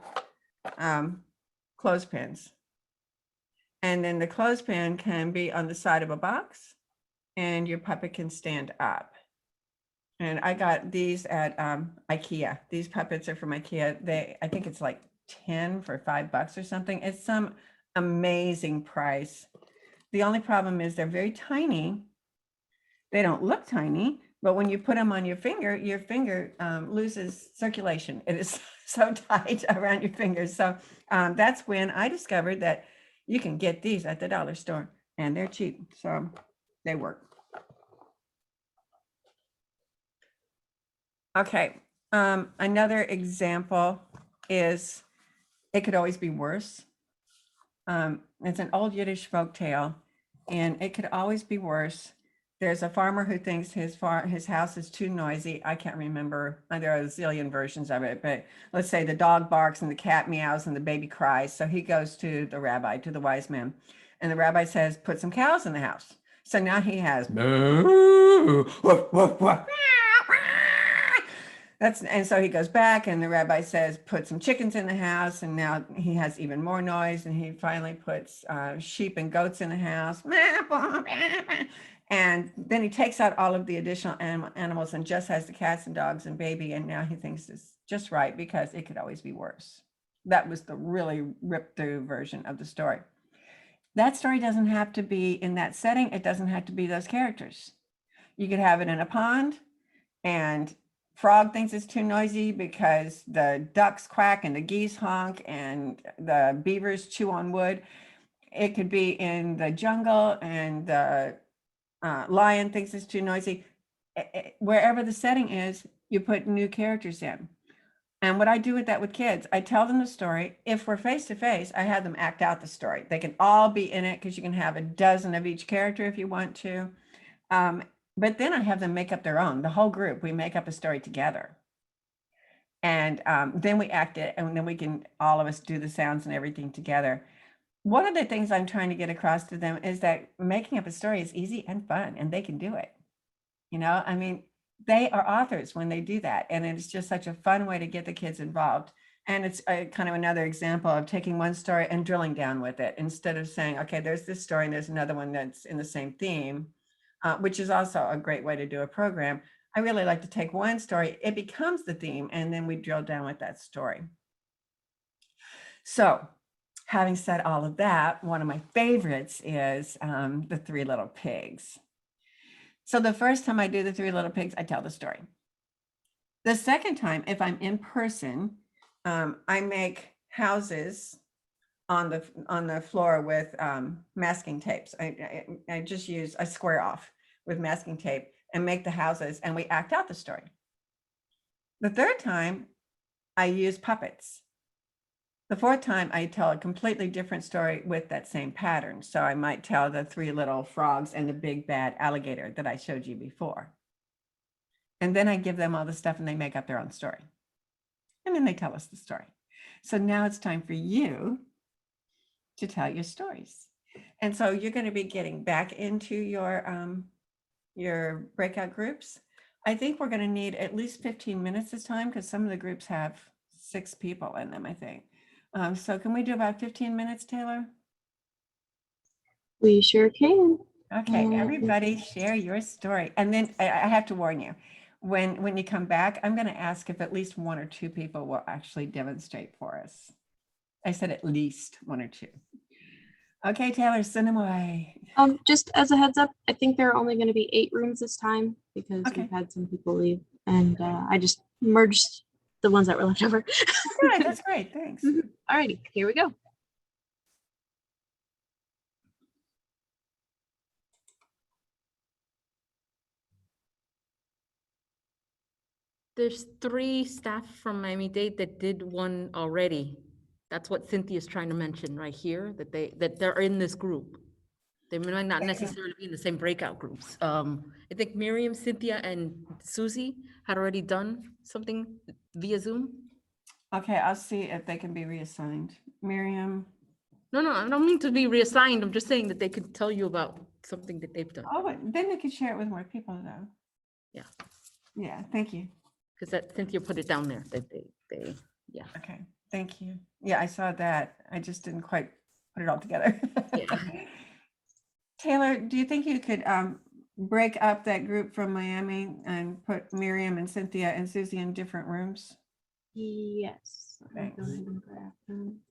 clothespins. And then the clothespin can be on the side of a box and your puppet can stand up. And I got these at IKEA. These puppets are from IKEA. I think it's like 10 for $5 or something. It's some amazing price. The only problem is they're very tiny. They don't look tiny, but when you put them on your finger loses circulation. It is so tight around your fingers. So that's when I discovered that you can get these at the dollar store and they're cheap. So they work. Okay. Another example is It Could Always Be Worse. It's an old Yiddish folk tale, and it could always be worse. There's a farmer who thinks his house is too noisy. I can't remember. There are a zillion versions of it, but let's say the dog barks and the cat meows and the baby cries. So he goes to the rabbi, to the wise man, and the rabbi says, put some cows in the house. So now he has moo, woof, woof, woof. And so he goes back and the rabbi says, put some chickens in the house. And now he has even more noise. And he finally puts sheep and goats in the house. And then he takes out all of the additional animals and just has the cats and dogs and baby. And now he thinks it's just right because it could always be worse. That was the really ripped through version of the story. That story doesn't have to be in that setting. It doesn't have to be those characters. You could have it in a pond and Frog thinks it's too noisy because the ducks quack and the geese honk and the beavers chew on wood. It could be in the jungle and the lion thinks it's too noisy. Wherever the setting is, you put new characters in. And what I do with that with kids, I tell them the story. If we're face to face, I have them act out the story. They can all be in it because you can have a dozen of each character if you want to. But then I have them make up their own, the whole group. We make up a story together. And then we act it, and then we can, all of us do the sounds and everything together. One of the things I'm trying to get across to them is that making up a story is easy and fun, and they can do it. You know, I mean, they are authors when they do that. And it's just such a fun way to get the kids involved. And it's kind of another example of taking one story and drilling down with it instead of saying, okay, there's this story and there's another one that's in the same theme, which is also a great way to do a program. I really like to take one story, it becomes the theme, and then we drill down with that story. So having said all of that, one of my favorites is the Three Little Pigs. So the first time I do the Three Little Pigs, I tell the story. The second time, if I'm in person, I make houses on the floor with masking tapes. I just use a square off with masking tape and make the houses, and we act out the story. The third time, I use puppets. The fourth time, I tell a completely different story with that same pattern. So I might tell the three little frogs and the big bad alligator that I showed you before. And then I give them all the stuff and they make up their own story. And then they tell us the story. So now it's time for you to tell your stories. And so you're going to be getting back into your breakout groups. I think we're going to need at least 15 minutes this time because some of the groups have 6 people in them, I think. So can we do about 15 minutes, Taylor? We sure can. Okay, everybody share your story. And then I have to warn you, when you come back, I'm going to ask if at least 1 or 2 people will actually demonstrate for us. I said at least 1 or 2. Okay, Taylor, send them away. Just as a heads up, I think there are only going to be 8 rooms this time because we've had some people leave, and I just merged the ones that were left over. Good, that's great. Thanks. Alrighty, here we go. There's 3 staff from Miami-Dade that did one already. That's what Cynthia's trying to mention right here, that they're in this group. They might not necessarily be in the same breakout groups. I think Miriam, Cynthia, and Susie had already done something via Zoom. Okay, I'll see if they can be reassigned. Miriam. No, I don't mean to be reassigned. I'm just saying that they could tell you about something that they've done. Oh, then they could share it with more people though. Yeah. Yeah, thank you. Because that Cynthia put it down there that they yeah. Okay, thank you. Yeah, I saw that. I just didn't quite put it all together. Yeah. Taylor, do you think you could break up that group from Miami and put Miriam and Cynthia and Susie in different rooms? Yes. Thanks. Go ahead and grab them.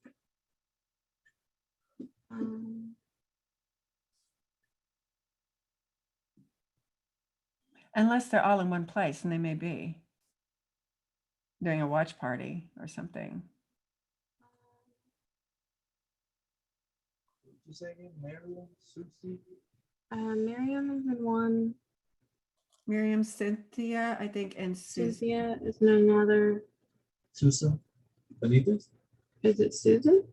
Unless they're all in one place, and they may be doing a watch party or something. Did you say again? Miriam, Susie? Miriam is in one. Miriam, Cynthia, I think, and Susie. Cynthia is in another. Susan? Benitez? Is it Susan?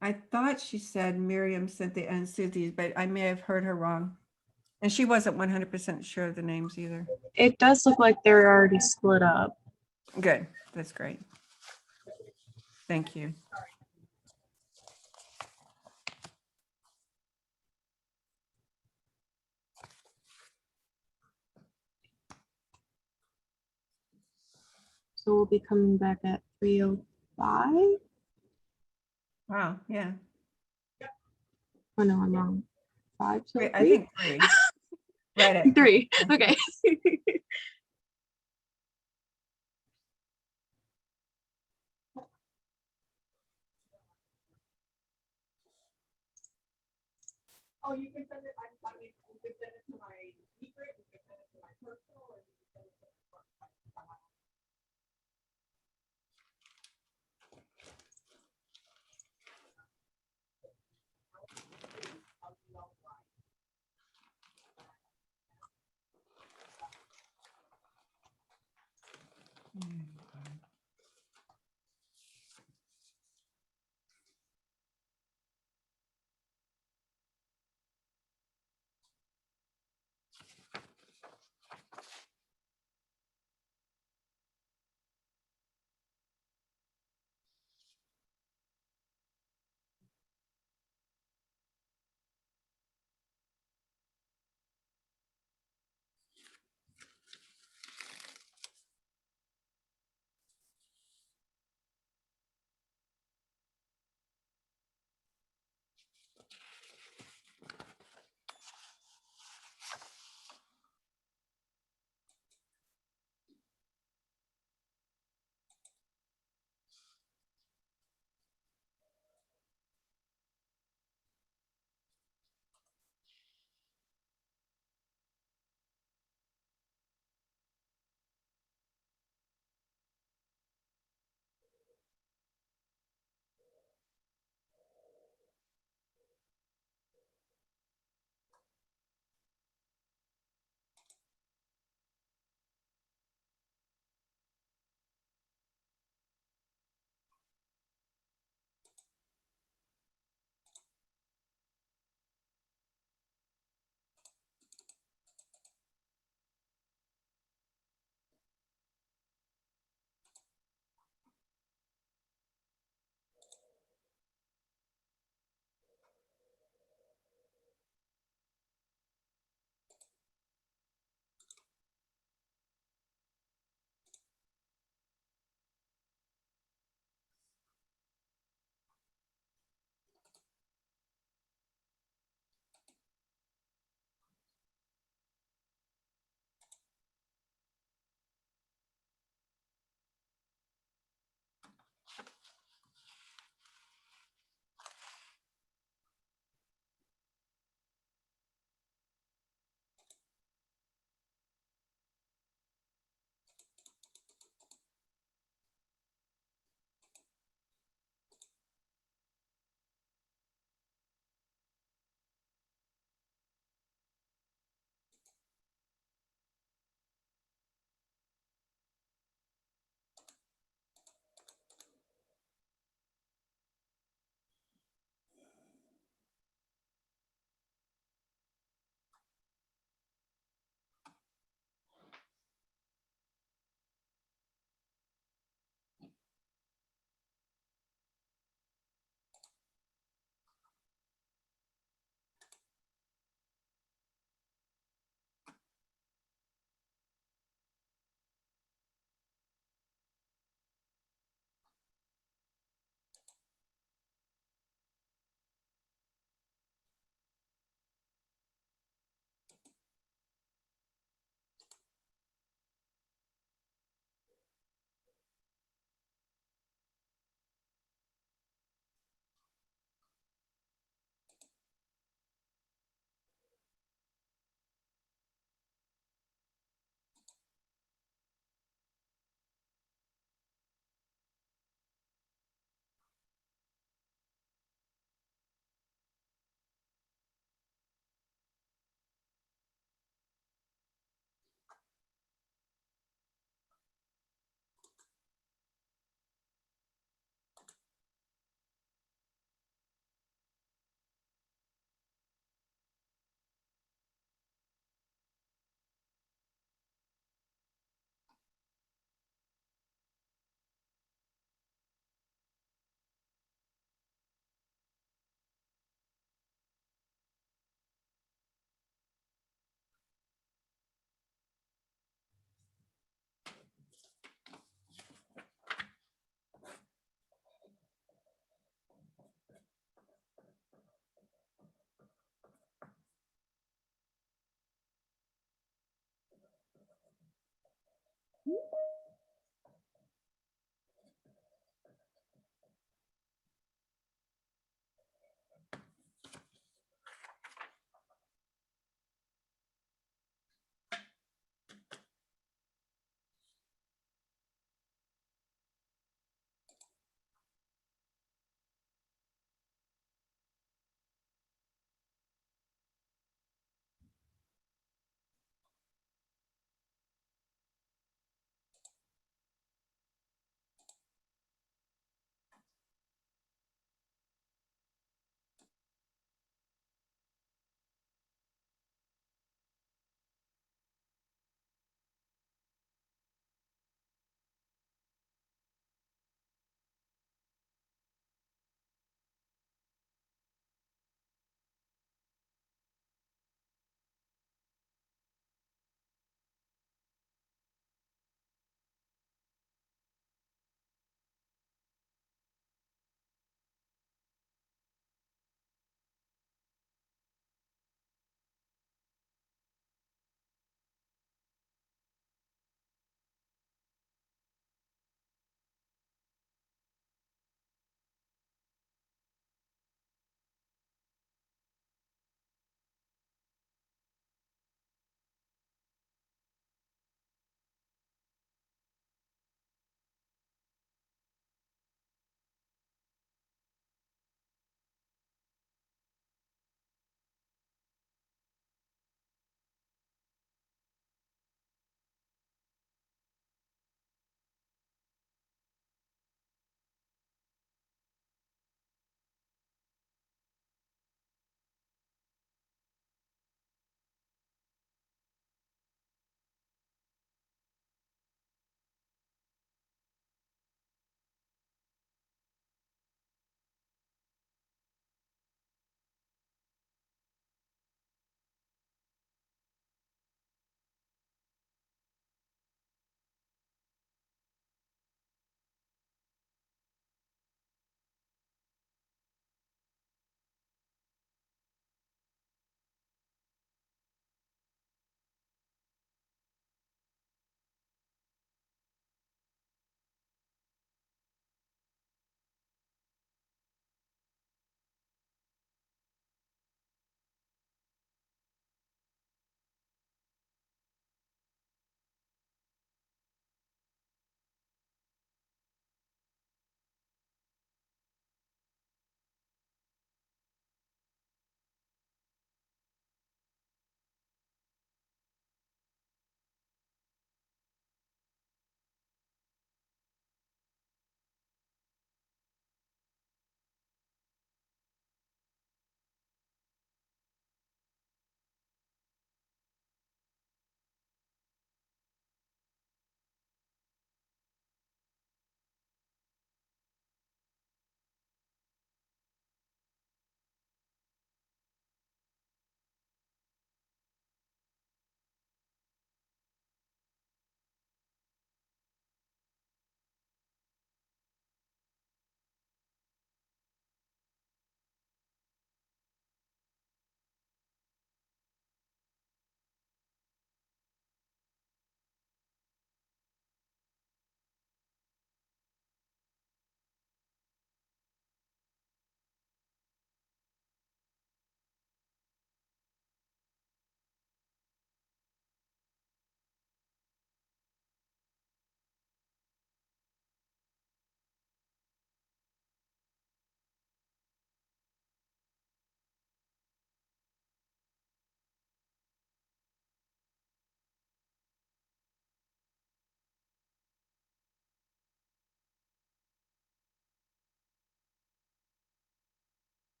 I thought she said Miriam, Cynthia, and Susie, but I may have heard her wrong. And she wasn't 100% sure of the names either. It does look like they're already split up. Good. That's great. Thank you. So we'll be coming back at 3:05. Wow. Yeah. Oh no, I'm wrong. 5. So I think 3. Right at 3. Okay. Oh, you can send it. I mean, you can send it to my secret. You can send it to my personal, or you can send it to my work.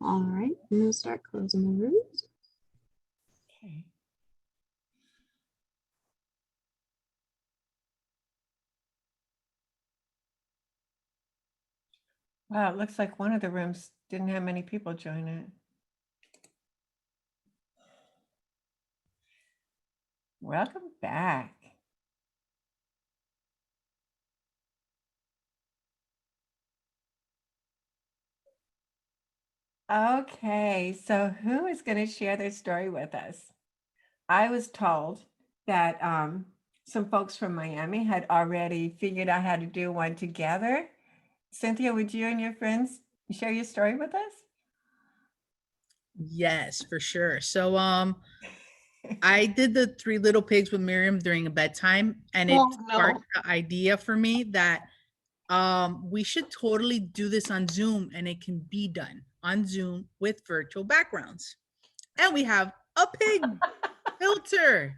All right, and we'll start closing the rooms. Okay. Wow, it looks like one of the rooms didn't have many people join it. Welcome back. Okay, so who is going to share their story with us? I was told that some folks from Miami had already figured out how to do one together. Cynthia, would you and your friends share your story with us? Yes, for sure. So I did the Three Little Pigs with Miriam during a bedtime, and it Oh, no. sparked the idea for me that we should totally do this on Zoom, and it can be done on Zoom with virtual backgrounds. And we have a pig filter.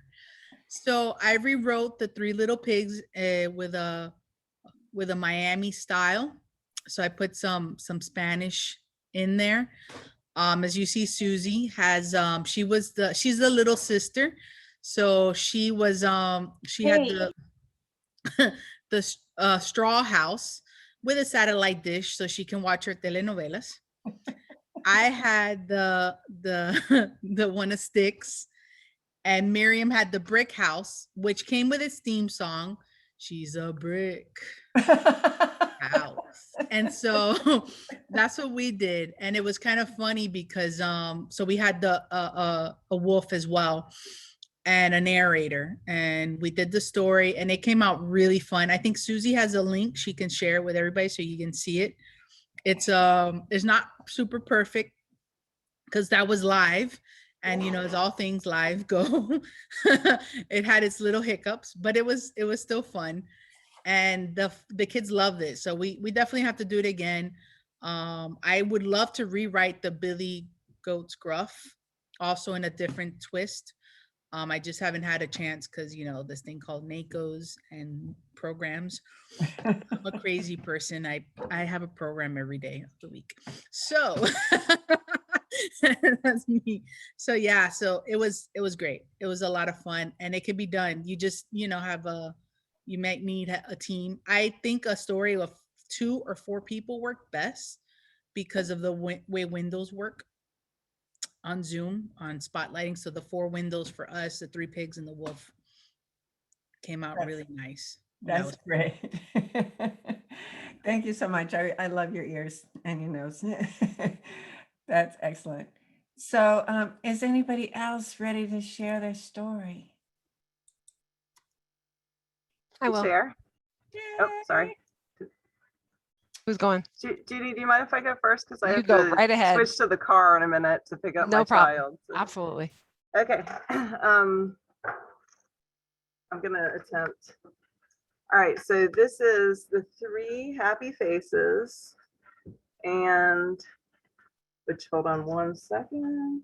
So I rewrote the Three Little Pigs with a Miami style. So I put some Spanish in there. As you see, Susie has she's the little sister. So she was she had the straw house with a satellite dish so she can watch her telenovelas. I had the the one of sticks, and Miriam had the brick house, which came with its theme song. She's a brick house. And so that's what we did. And it was kind of funny because so we had the a wolf as well and a narrator, and we did the story, and it came out really fun. I think Susie has a link she can share with everybody so you can see it. It's not super perfect because that was live, and you know, as all things live go, it had its little hiccups, but it was still fun, and the kids loved it. So we definitely have to do it again. I would love to rewrite the Billy Goat's Gruff also in a different twist. I just haven't had a chance because, you know, this thing called NACOs and programs. I'm a crazy person. I have a program every day of the week. So that's me. So yeah, so it was great. It was a lot of fun, and it can be done. You just, you know, you might need a team. I think a story of 2 or 4 people work best because of the way windows work on Zoom, on spotlighting. So the 4 windows for us, the 3 pigs and the wolf, came out really nice. That's great. Thank you so much. I love your ears and your nose. That's excellent. So is anybody else ready to share their story? I will. Share. Oh, sorry. Who's going? Judy, do you mind if I go first? Because I You have go to right ahead. switch to the car in a minute to pick up No my problem. child. So- Absolutely. Okay. I'm gonna attempt. All right, so this is the 3 happy faces, and which, hold on one second.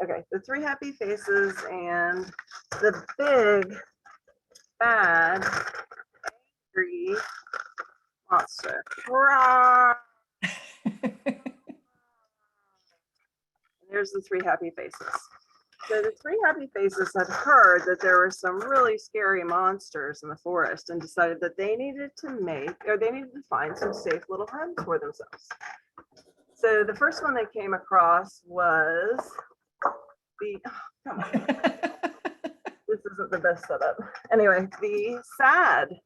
Okay, the 3 happy faces and the big bad angry monster. Hurrah! There's the 3 happy faces. So the 3 happy faces had heard that there were some really scary monsters in the forest and decided that they needed to find some safe little homes for themselves. So the first one they came across was the, oh, come on. This isn't the best setup. Anyway, the sad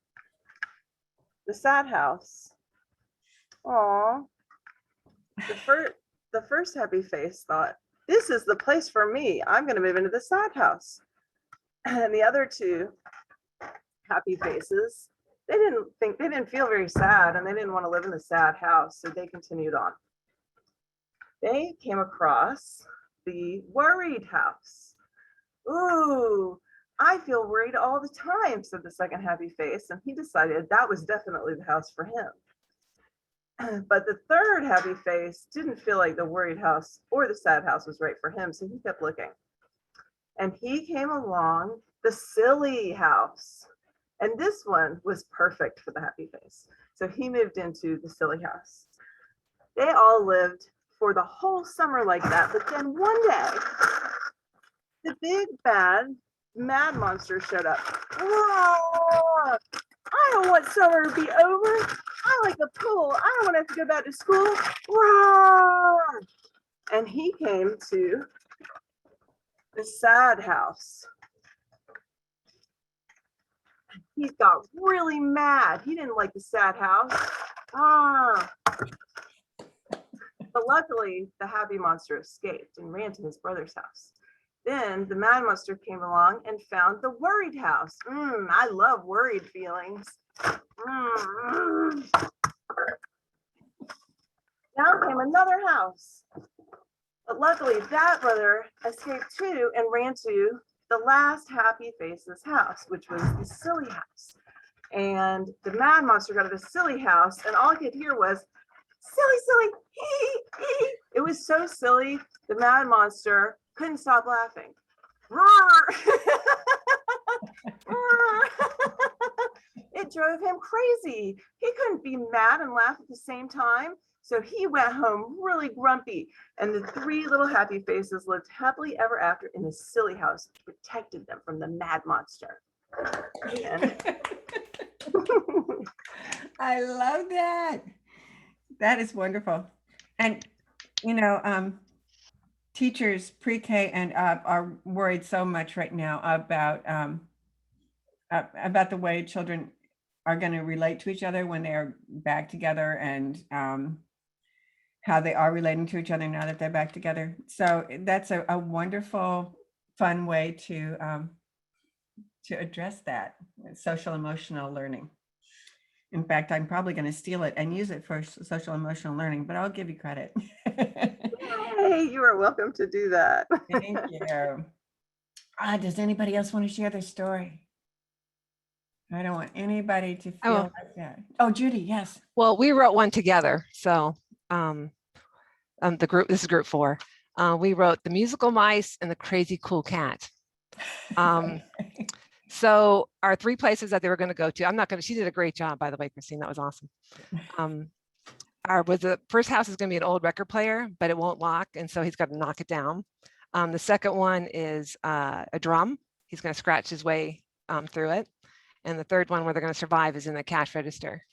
house. Aw. The first happy face thought, this is the place for me. I'm going to move into the sad house. And the other 2 happy faces, they didn't feel very sad, and they didn't want to live in the sad house, so they continued on. They came across the worried house. Ooh, I feel worried all the time, said the second happy face, and he decided that was definitely the house for him. But the third happy face didn't feel like the worried house or the sad house was right for him, so he kept looking. And he came along the silly house. And this one was perfect for the happy face. So he moved into the silly house. They all lived for the whole summer like that. But then one day, the big bad mad monster showed up. Roar! I don't want summer to be over. I like the pool. I don't want to have to go back to school. Roar! And he came to the sad house. He got really mad. He didn't like the sad house. But luckily, the happy monster escaped and ran to his brother's house. Then the mad monster came along and found the worried house. I love worried feelings. Down came another house. But luckily, that brother escaped too and ran to the last happy face's house, which was the silly house. And the mad monster got to the silly house, and all I could hear was, silly, silly, hee, hee. It was so silly, the mad monster couldn't stop laughing. It drove him crazy. He couldn't be mad and laugh at the same time. So he went home really grumpy. And the three little happy faces lived happily ever after in the silly house, which protected them from the mad monster. I love that. That is wonderful. And, you know, teachers pre-K and up are worried so much right now about the way children are going to relate to each other when they're back together, and how they are relating to each other now that they're back together. So that's a wonderful, fun way to address that social emotional learning. In fact, I'm probably going to steal it and use it for social emotional learning, but I'll give you credit. Hey, you are welcome to do that. Thank you. Does anybody else want to share their story? I don't want anybody to feel like that. Oh, Judy, yes. Well, we wrote one together. So the group, this is group 4. We wrote The Musical Mice and the Crazy Cool Cat. So our 3 places that they were going to go to, she did a great job, by the way, Christine, that was awesome. The first house is going to be an old record player, but it won't lock. And so he's got to knock it down. The second one is a drum. He's going to scratch his way through it. And the third one where they're going to survive is in the cash register.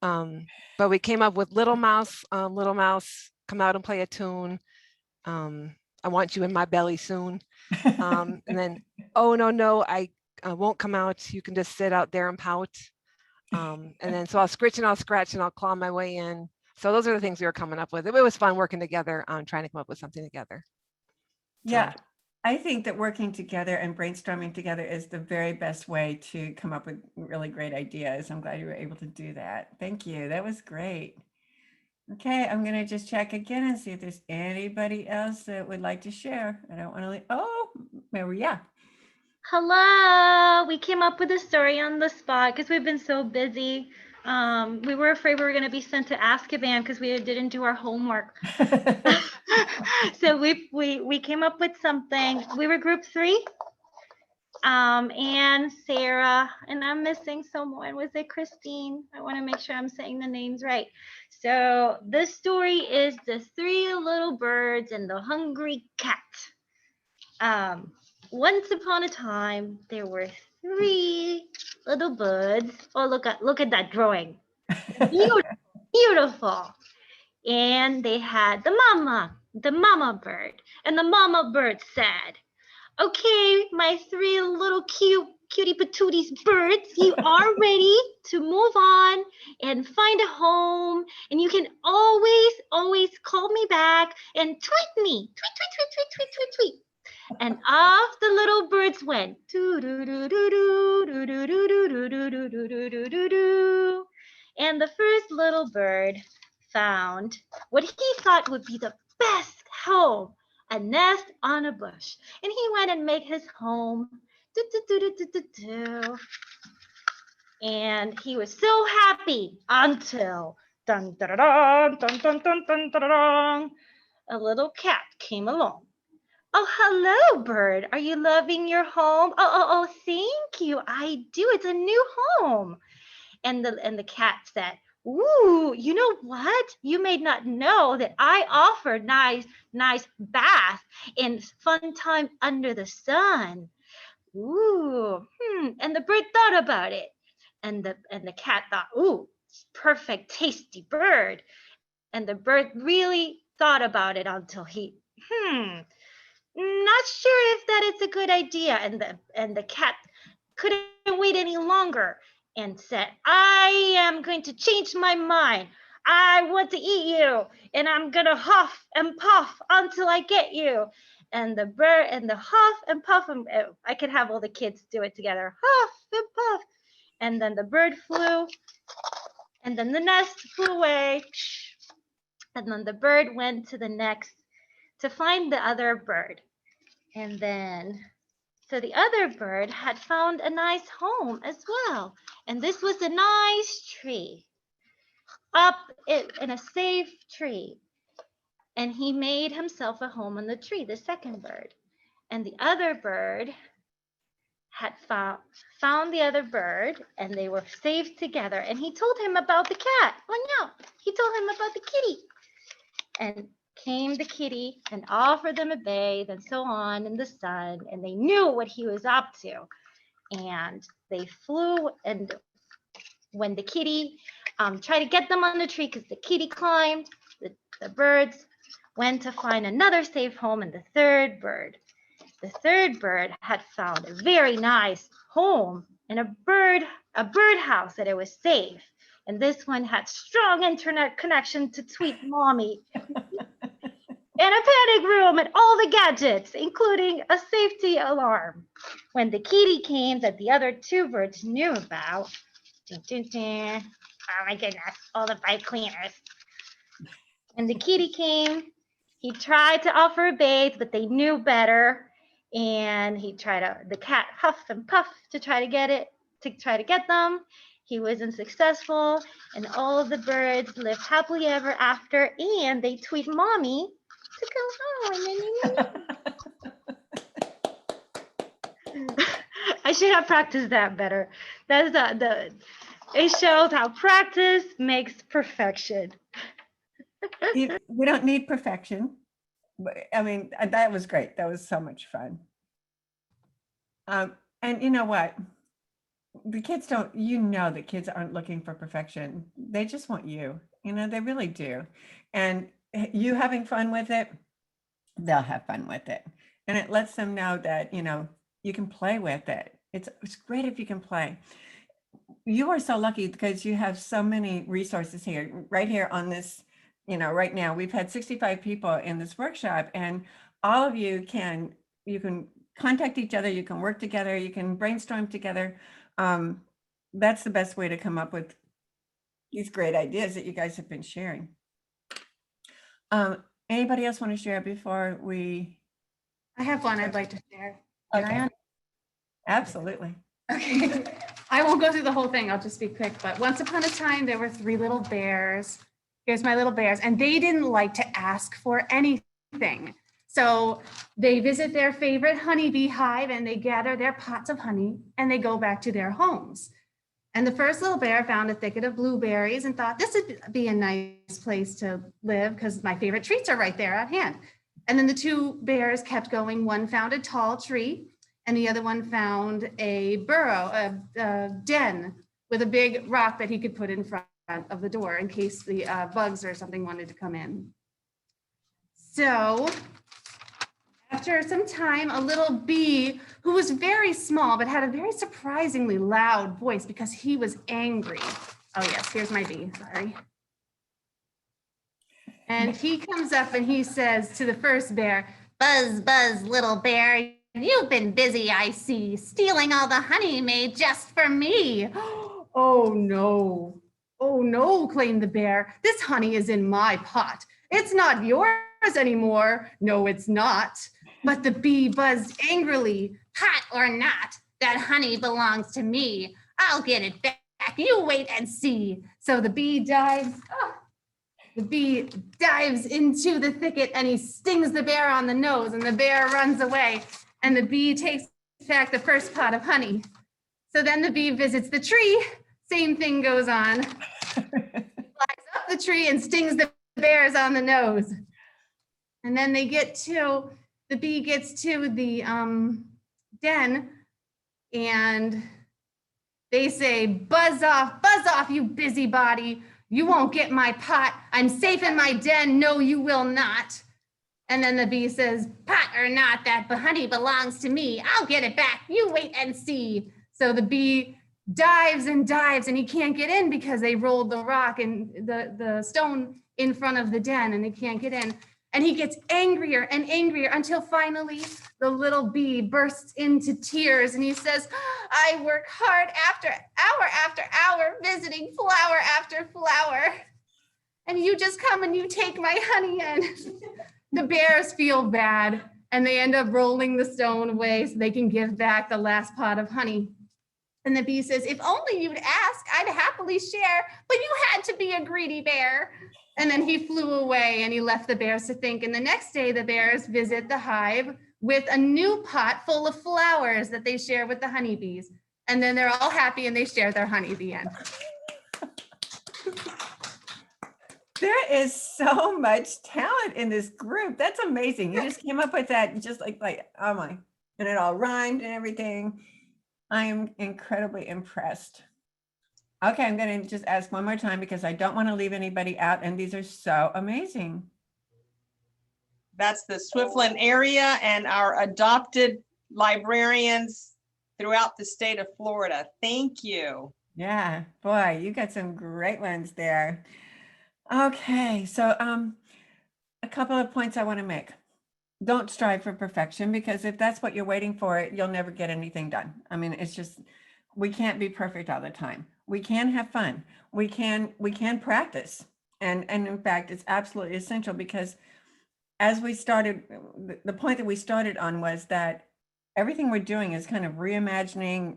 But we came up with Little Mouse, come out and play a tune. I want you in my belly soon. And then, oh, no, I won't come out. You can just sit out there and pout. And then, so I'll scritch and I'll scratch and I'll claw my way in. So those are the things we were coming up with. It was fun working together on trying to come up with something together. Yeah, I think that working together and brainstorming together is the very best way to come up with really great ideas. I'm glad you were able to do that. Thank you. That was great. Okay, I'm going to just check again and see if there's anybody else that would like to share. I don't want to leave. Oh, Maria. Hello. We came up with a story on the spot because we've been so busy. We were afraid we were going to be sent to Azkaban because we didn't do our homework. So we came up with something. We were group 3. And Sarah, and I'm missing someone. Was it Christine? I want to make sure I'm saying the names right. So the story is The 3 Little Birds and the Hungry Cat. Once upon a time, there were 3 little birds. Oh, look at that drawing. Beautiful. And they had the mama bird. And the mama bird said, okay, my 3 little cutie patooties birds, you are ready to move on and find a home. And you can always call me back and tweet me. Tweet. And off the little birds went. And the first little bird found what he thought would be the best home, a nest on a bush. And he went and made his home. And he was so happy until dun, dun, dun, dun, dun, dun, dun, dun, dun, a little cat came along. Oh, hello, bird. Are you loving your home? Oh, thank you. I do. It's a new home. And the cat said, ooh, you know what? You may not know that I offer nice bath and fun time under the sun. Ooh, and the bird thought about it. And the cat thought, ooh, perfect, tasty bird. And the bird really thought about it until he, not sure if that is a good idea. And the cat couldn't wait any longer and said, I am going to change my mind. I want to eat you, and I'm gonna huff and puff until I get you. And the bird and the huff and puff, and I could have all the kids do it together. Huff and puff. And then the bird flew, and then the nest flew away. And then the bird went to the next to find the other bird. And then, so the other bird had found a nice home as well. And this was a nice tree, up in a safe tree. And he made himself a home on the tree, the second bird. And the other bird had found the other bird, and they were safe together. And he told him about the cat. Oh no, he told him about the kitty. And came the kitty and offered them a bathe and so on in the sun, and they knew what he was up to. And they flew, and when the kitty tried to get them on the tree, because the kitty climbed, the birds went to find another safe home. And the third bird had found a very nice home in a birdhouse that it was safe. And this one had strong internet connection to tweet mommy. And a panic room and all the gadgets, including a safety alarm. When the kitty came that the other two birds knew about, oh my goodness, all the pipe cleaners. When the kitty came, he tried to offer a bathe, but they knew better. And the cat huffed and puffed to try to get them. He wasn't successful, and all of the birds lived happily ever after, and they tweet mommy to come home. I should have practiced that better. That's it shows how practice makes perfection. We don't need perfection. But I mean, that was great. That was so much fun. And you know what? The kids the kids aren't looking for perfection. They just want you. They really do. And you having fun with it, they'll have fun with it. And it lets them know that, you can play with it. It's great if you can play. You are so lucky because you have so many resources here, right here on this, right now. We've had 65 people in this workshop, and all of you can contact each other, you can work together, you can brainstorm together. That's the best way to come up with these great ideas that you guys have been sharing. Anybody else want to share before we? I have one I'd like to share. Okay. Absolutely. Okay. I won't go through the whole thing. I'll just be quick. But once upon a time, there were 3 little bears. Here's my little bears. And they didn't like to ask for anything. So they visit their favorite honeybee hive, and they gather their pots of honey, and they go back to their homes. And the first little bear found a thicket of blueberries and thought, this would be a nice place to live because my favorite treats are right there at hand. And then the 2 bears kept going. One found a tall tree, and the other one found a burrow, a den with a big rock that he could put in front of the door in case the bugs or something wanted to come in. So after some time, a little bee who was very small but had a very surprisingly loud voice because he was angry. Oh yes, here's my bee, sorry. And he comes up and he says to the first bear, buzz, buzz, little bear, you've been busy, I see, stealing all the honey made just for me. Oh no, claimed the bear. This honey is in my pot. It's not yours anymore. No, it's not. But the bee buzzed angrily. Hot or not, that honey belongs to me. I'll get it back. You wait and see. So the bee dives the bee dives into the thicket and he stings the bear on the nose, and the bear runs away, and the bee takes back the first pot of honey. So then the bee visits the tree, same thing goes on. Flies up the tree and stings the bears on the nose. And then the bee gets to the den, and they say, buzz off, you busybody. You won't get my pot. I'm safe in my den. No, you will not. And then the bee says, pot or not, that honey belongs to me. I'll get it back. You wait and see. So the bee dives and dives, and he can't get in because they rolled the rock and the stone in front of the den, and they can't get in. And he gets angrier and angrier until finally the little bee bursts into tears, and he says, I work hard after hour, visiting flower after flower. And you just come and you take my honey. And the bears feel bad, and they end up rolling the stone away so they can give back the last pot of honey. And the bee says, if only you'd ask, I'd happily share, but you had to be a greedy bear. And then he flew away and he left the bears to think. And the next day, the bears visit the hive with a new pot full of flowers that they share with the honeybees. And then they're all happy and they share their honey at the end. There is so much talent in this group. That's amazing. You just came up with that, just like, oh my, and it all rhymed and everything. I am incredibly impressed. Okay, I'm going to just ask one more time because I don't want to leave anybody out, and these are so amazing. That's the Swiftland area and our adopted librarians throughout the state of Florida. Thank you. Yeah, boy, you got some great ones there. Okay, so a couple of points I want to make. Don't strive for perfection, because if that's what you're waiting for, you'll never get anything done. I mean, it's just, we can't be perfect all the time. We can have fun. We can practice. And in fact, it's absolutely essential, because as we started, the point that we started on was that everything we're doing is kind of reimagining,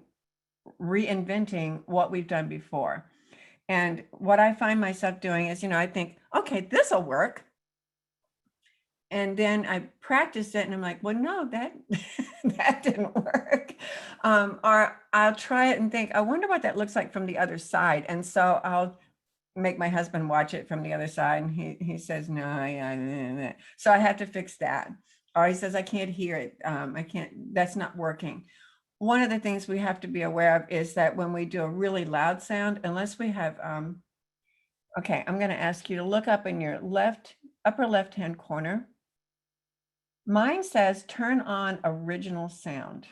reinventing what we've done before. And what I find myself doing is, I think, okay, this will work. And then I practice it and I'm like, well, no, that didn't work. Or I'll try it and think, I wonder what that looks like from the other side. And so I'll make my husband watch it from the other side. And he says, no, yeah. So I have to fix that. Or he says, I can't hear it. That's not working. One of the things we have to be aware of is that when we do a really loud sound, unless we have, okay, I'm going to ask you to look up in your upper left-hand corner. Mine says turn on original sound.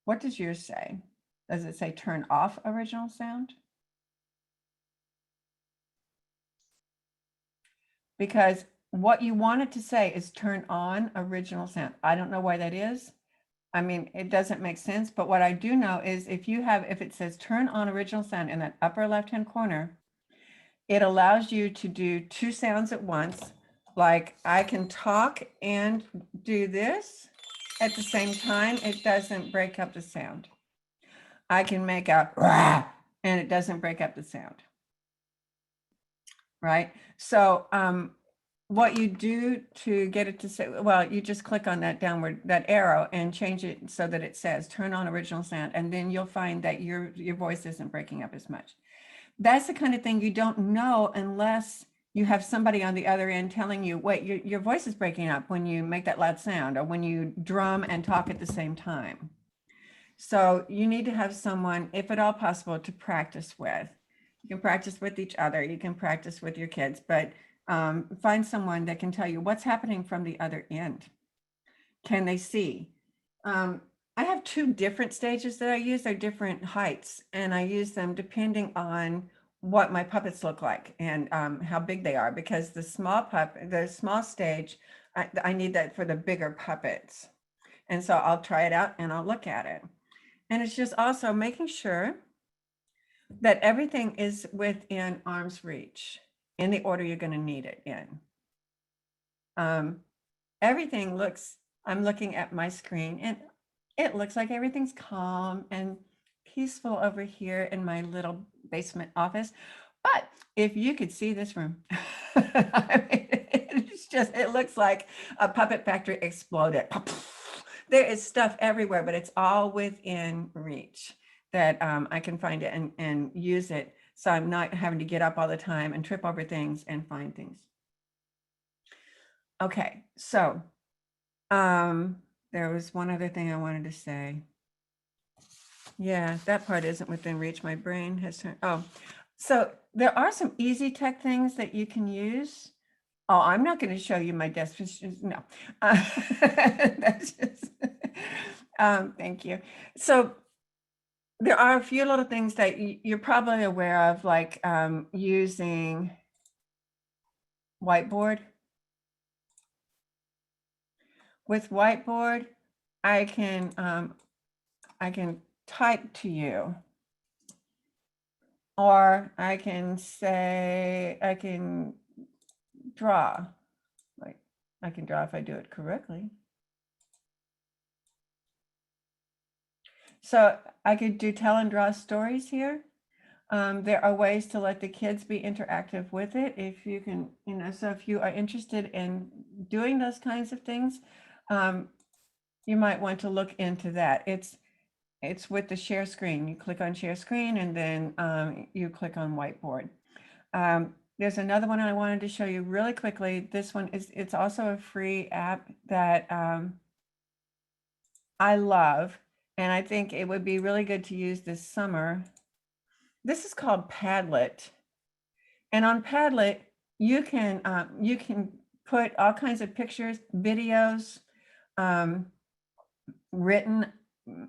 What does yours say? Does it say turn off original sound? Because what you want it to say is turn on original sound. I don't know why that is. I mean, it doesn't make sense, but what I do know is if it says turn on original sound in that upper left-hand corner, it allows you to do two sounds at once. Like I can talk and do this at the same time. It doesn't break up the sound. I can make a rah, and it doesn't break up the sound. Right? So what you do to get it to say, well, you just click on that arrow and change it so that it says turn on original sound, and then you'll find that your voice isn't breaking up as much. That's the kind of thing you don't know unless you have somebody on the other end telling you, wait, your voice is breaking up when you make that loud sound or when you drum and talk at the same time. So you need to have someone, if at all possible, to practice with. You can practice with each other. You can practice with your kids, but find someone that can tell you what's happening from the other end. Can they see? I have two different stages that I use. They're different heights, and I use them depending on what my puppets look like and how big they are, because the small stage, I need that for the bigger puppets. And so I'll try it out and I'll look at it. And it's just also making sure that everything is within arm's reach in the order you're going to need it in. Everything looks, I'm looking at my screen and it looks like everything's calm and peaceful over here in my little basement office. But if you could see this room, I mean, it looks like a puppet factory exploded. There is stuff everywhere, but it's all within reach that I can find it and use it. So I'm not having to get up all the time and trip over things and find things. Okay, so there was one other thing I wanted to say. Yeah, that part isn't within reach. My brain has turned. Oh, so there are some easy tech things that you can use. Oh, I'm not going to show you my desk. No, that's just, thank you. So there are a few little things that you're probably aware of, like using whiteboard. With whiteboard, I can type to you, or I can say, I can draw. Like I can draw if I do it correctly. So I could do tell and draw stories here. There are ways to let the kids be interactive with it. If you can, so if you are interested in doing those kinds of things, you might want to look into that. It's with the share screen. You click on share screen and then you click on whiteboard. There's another one I wanted to show you really quickly. This one it's also a free app that I love, and I think it would be really good to use this summer. This is called Padlet, and on Padlet you can put all kinds of pictures, videos, written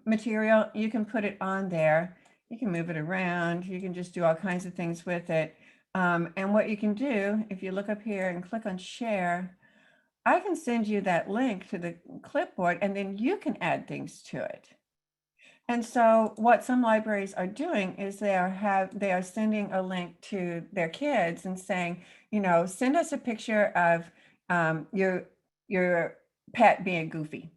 material. You can put it on there. You can move it around. You can just do all kinds of things with it. And what you can do, if you look up here and click on share, I can send you that link to the clipboard, and then you can add things to it. And so what some libraries are doing is they are sending a link to their kids and saying, send us a picture of your pet being goofy.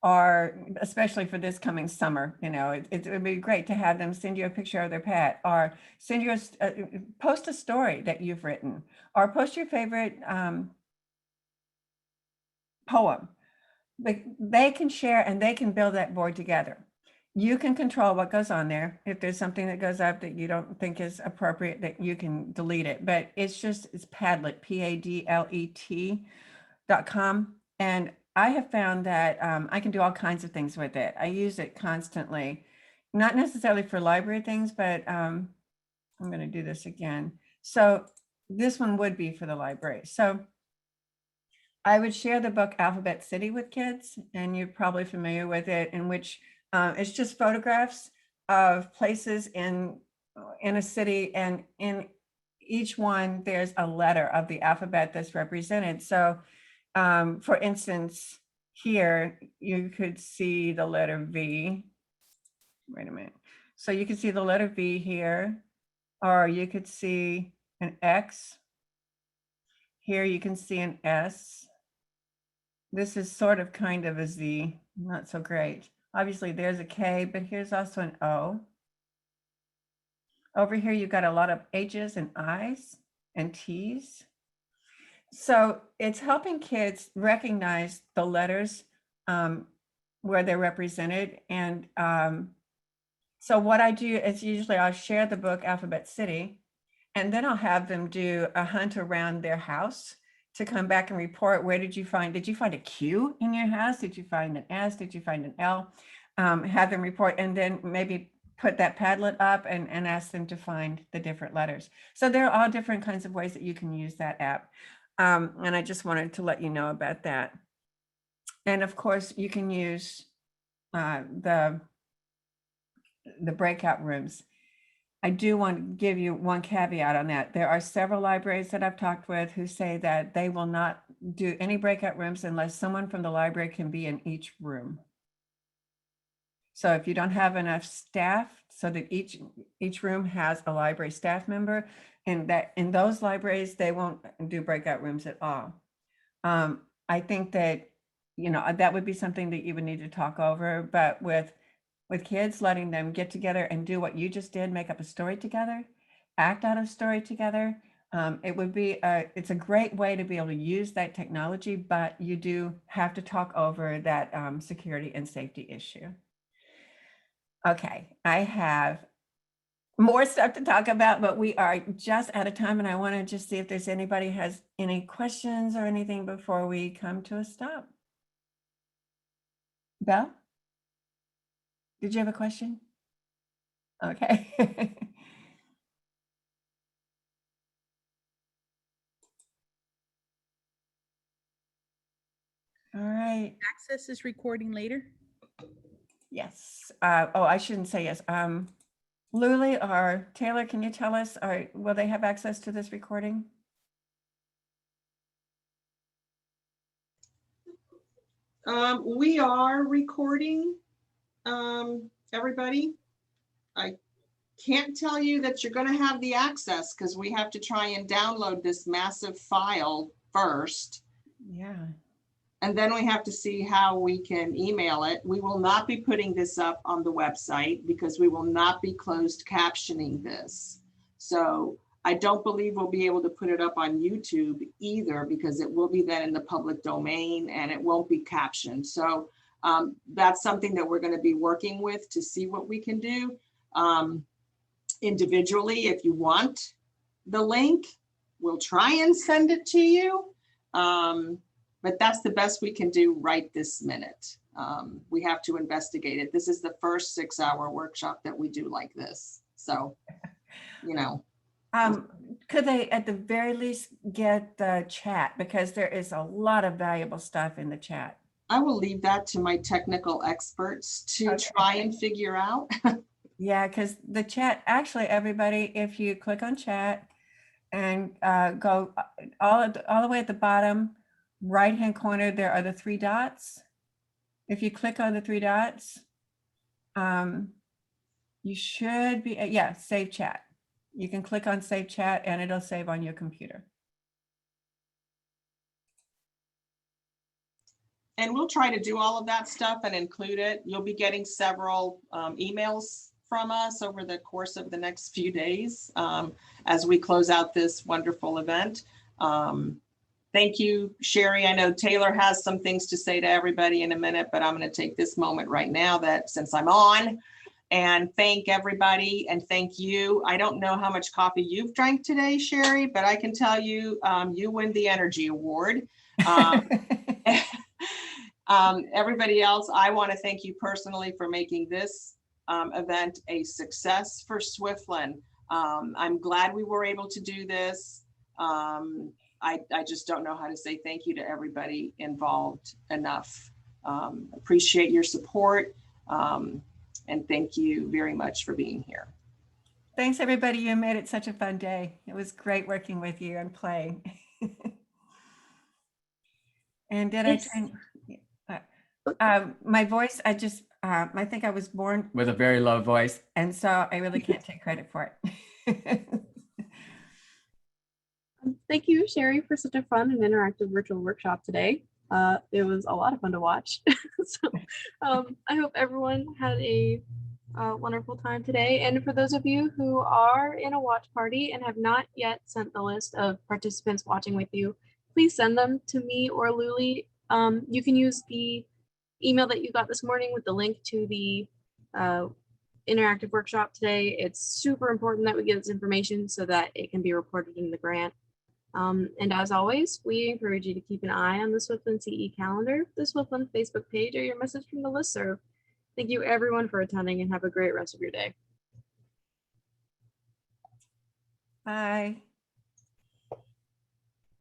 Or especially for this coming summer, it would be great to have them send you a picture of their pet, or send you post a story that you've written, or post your favorite poem. They can share and they can build that board together. You can control what goes on there. If there's something that goes up that you don't think is appropriate, that you can delete it. But it's Padlet, Padlet.com. And I have found that I can do all kinds of things with it. I use it constantly, not necessarily for library things, but I'm going to do this again. So this one would be for the library. So I would share the book Alphabet City with kids, and you're probably familiar with it, in which it's just photographs of places in a city, and in each one there's a letter of the alphabet that's represented. So for instance, here you could see the letter V. Wait a minute. So you can see the letter V here, or you could see an X. Here you can see an S. This is sort of kind of a Z, not so great. Obviously there's a K, but here's also an O. Over here you've got a lot of H's and I's and T's. So it's helping kids recognize the letters where they're represented. And so what I do is usually I'll share the book Alphabet City, and then I'll have them do a hunt around their house to come back and report, where did you find a Q in your house? Did you find an S? Did you find an L? Have them report, and then maybe put that Padlet up and ask them to find the different letters. So there are all different kinds of ways that you can use that app. And I just wanted to let you know about that. And of course, you can use the breakout rooms. I do want to give you one caveat on that. There are several libraries that I've talked with who say that they will not do any breakout rooms unless someone from the library can be in each room. So if you don't have enough staff so that each room has a library staff member, and that in those libraries, they won't do breakout rooms at all. I think that, that would be something that you would need to talk over, but with kids, letting them get together and do what you just did, make up a story together, act out a story together. It would be, it's a great way to be able to use that technology, but you do have to talk over that security and safety issue. Okay, I have more stuff to talk about, but we are just out of time, and I want to just see if there's anybody has any questions or anything before we come to a stop. Belle, did you have a question? Okay. All right. Access this recording later. Yes. Oh, I shouldn't say yes. Luli or Taylor, can you tell us, will they have access to this recording? We are recording, everybody. I can't tell you that you're going to have the access because we have to try and download this massive file first. Yeah. And then we have to see how we can email it. We will not be putting this up on the website because we will not be closed captioning this. So I don't believe we'll be able to put it up on YouTube either because it will be then in the public domain and it won't be captioned. So that's something that we're going to be working with to see what we can do. Individually, if you want the link, we'll try and send it to you. But that's the best we can do right this minute. We have to investigate it. This is the first 6-hour workshop that we do like this. So, you know. Could they at the very least get the chat, because there is a lot of valuable stuff in the chat. I will leave that to my technical experts to try and figure out. Yeah, because the chat, actually, everybody, if you click on chat and go all the way at the bottom right-hand corner, there are the 3 dots. If you click on the 3 dots, you should be, yeah, save chat. You can click on save chat and it'll save on your computer. And we'll try to do all of that stuff and include it. You'll be getting several emails from us over the course of the next few days as we close out this wonderful event. Thank you, Sherry. I know Taylor has some things to say to everybody in a minute, but I'm going to take this moment right now that since I'm on and thank everybody and thank you. I don't know how much coffee you've drank today, Sherry, but I can tell you, you win the energy award. Everybody else, I want to thank you personally for making this event a success for Swiftland. I'm glad we were able to do this. I just don't know how to say thank you to everybody involved enough. Appreciate your support and thank you very much for being here. Thanks, everybody. You made it such a fun day. It was great working with you and playing. And did I turn my voice? I think I was born with a very low voice, and so I really can't take credit for it. Thank you, Sherry, for such a fun and interactive virtual workshop today. It was a lot of fun to watch. So I hope everyone had a wonderful time today. And for those of you who are in a watch party and have not yet sent the list of participants watching with you, please send them to me or Luli. You can use the email that you got this morning with the link to the interactive workshop today. It's super important that we get this information so that it can be reported in the grant. And as always, we encourage you to keep an eye on the Swiftland CE calendar, the Swiftland Facebook page, or your message from the listserv. Thank you everyone for attending and have a great rest of your day. Bye.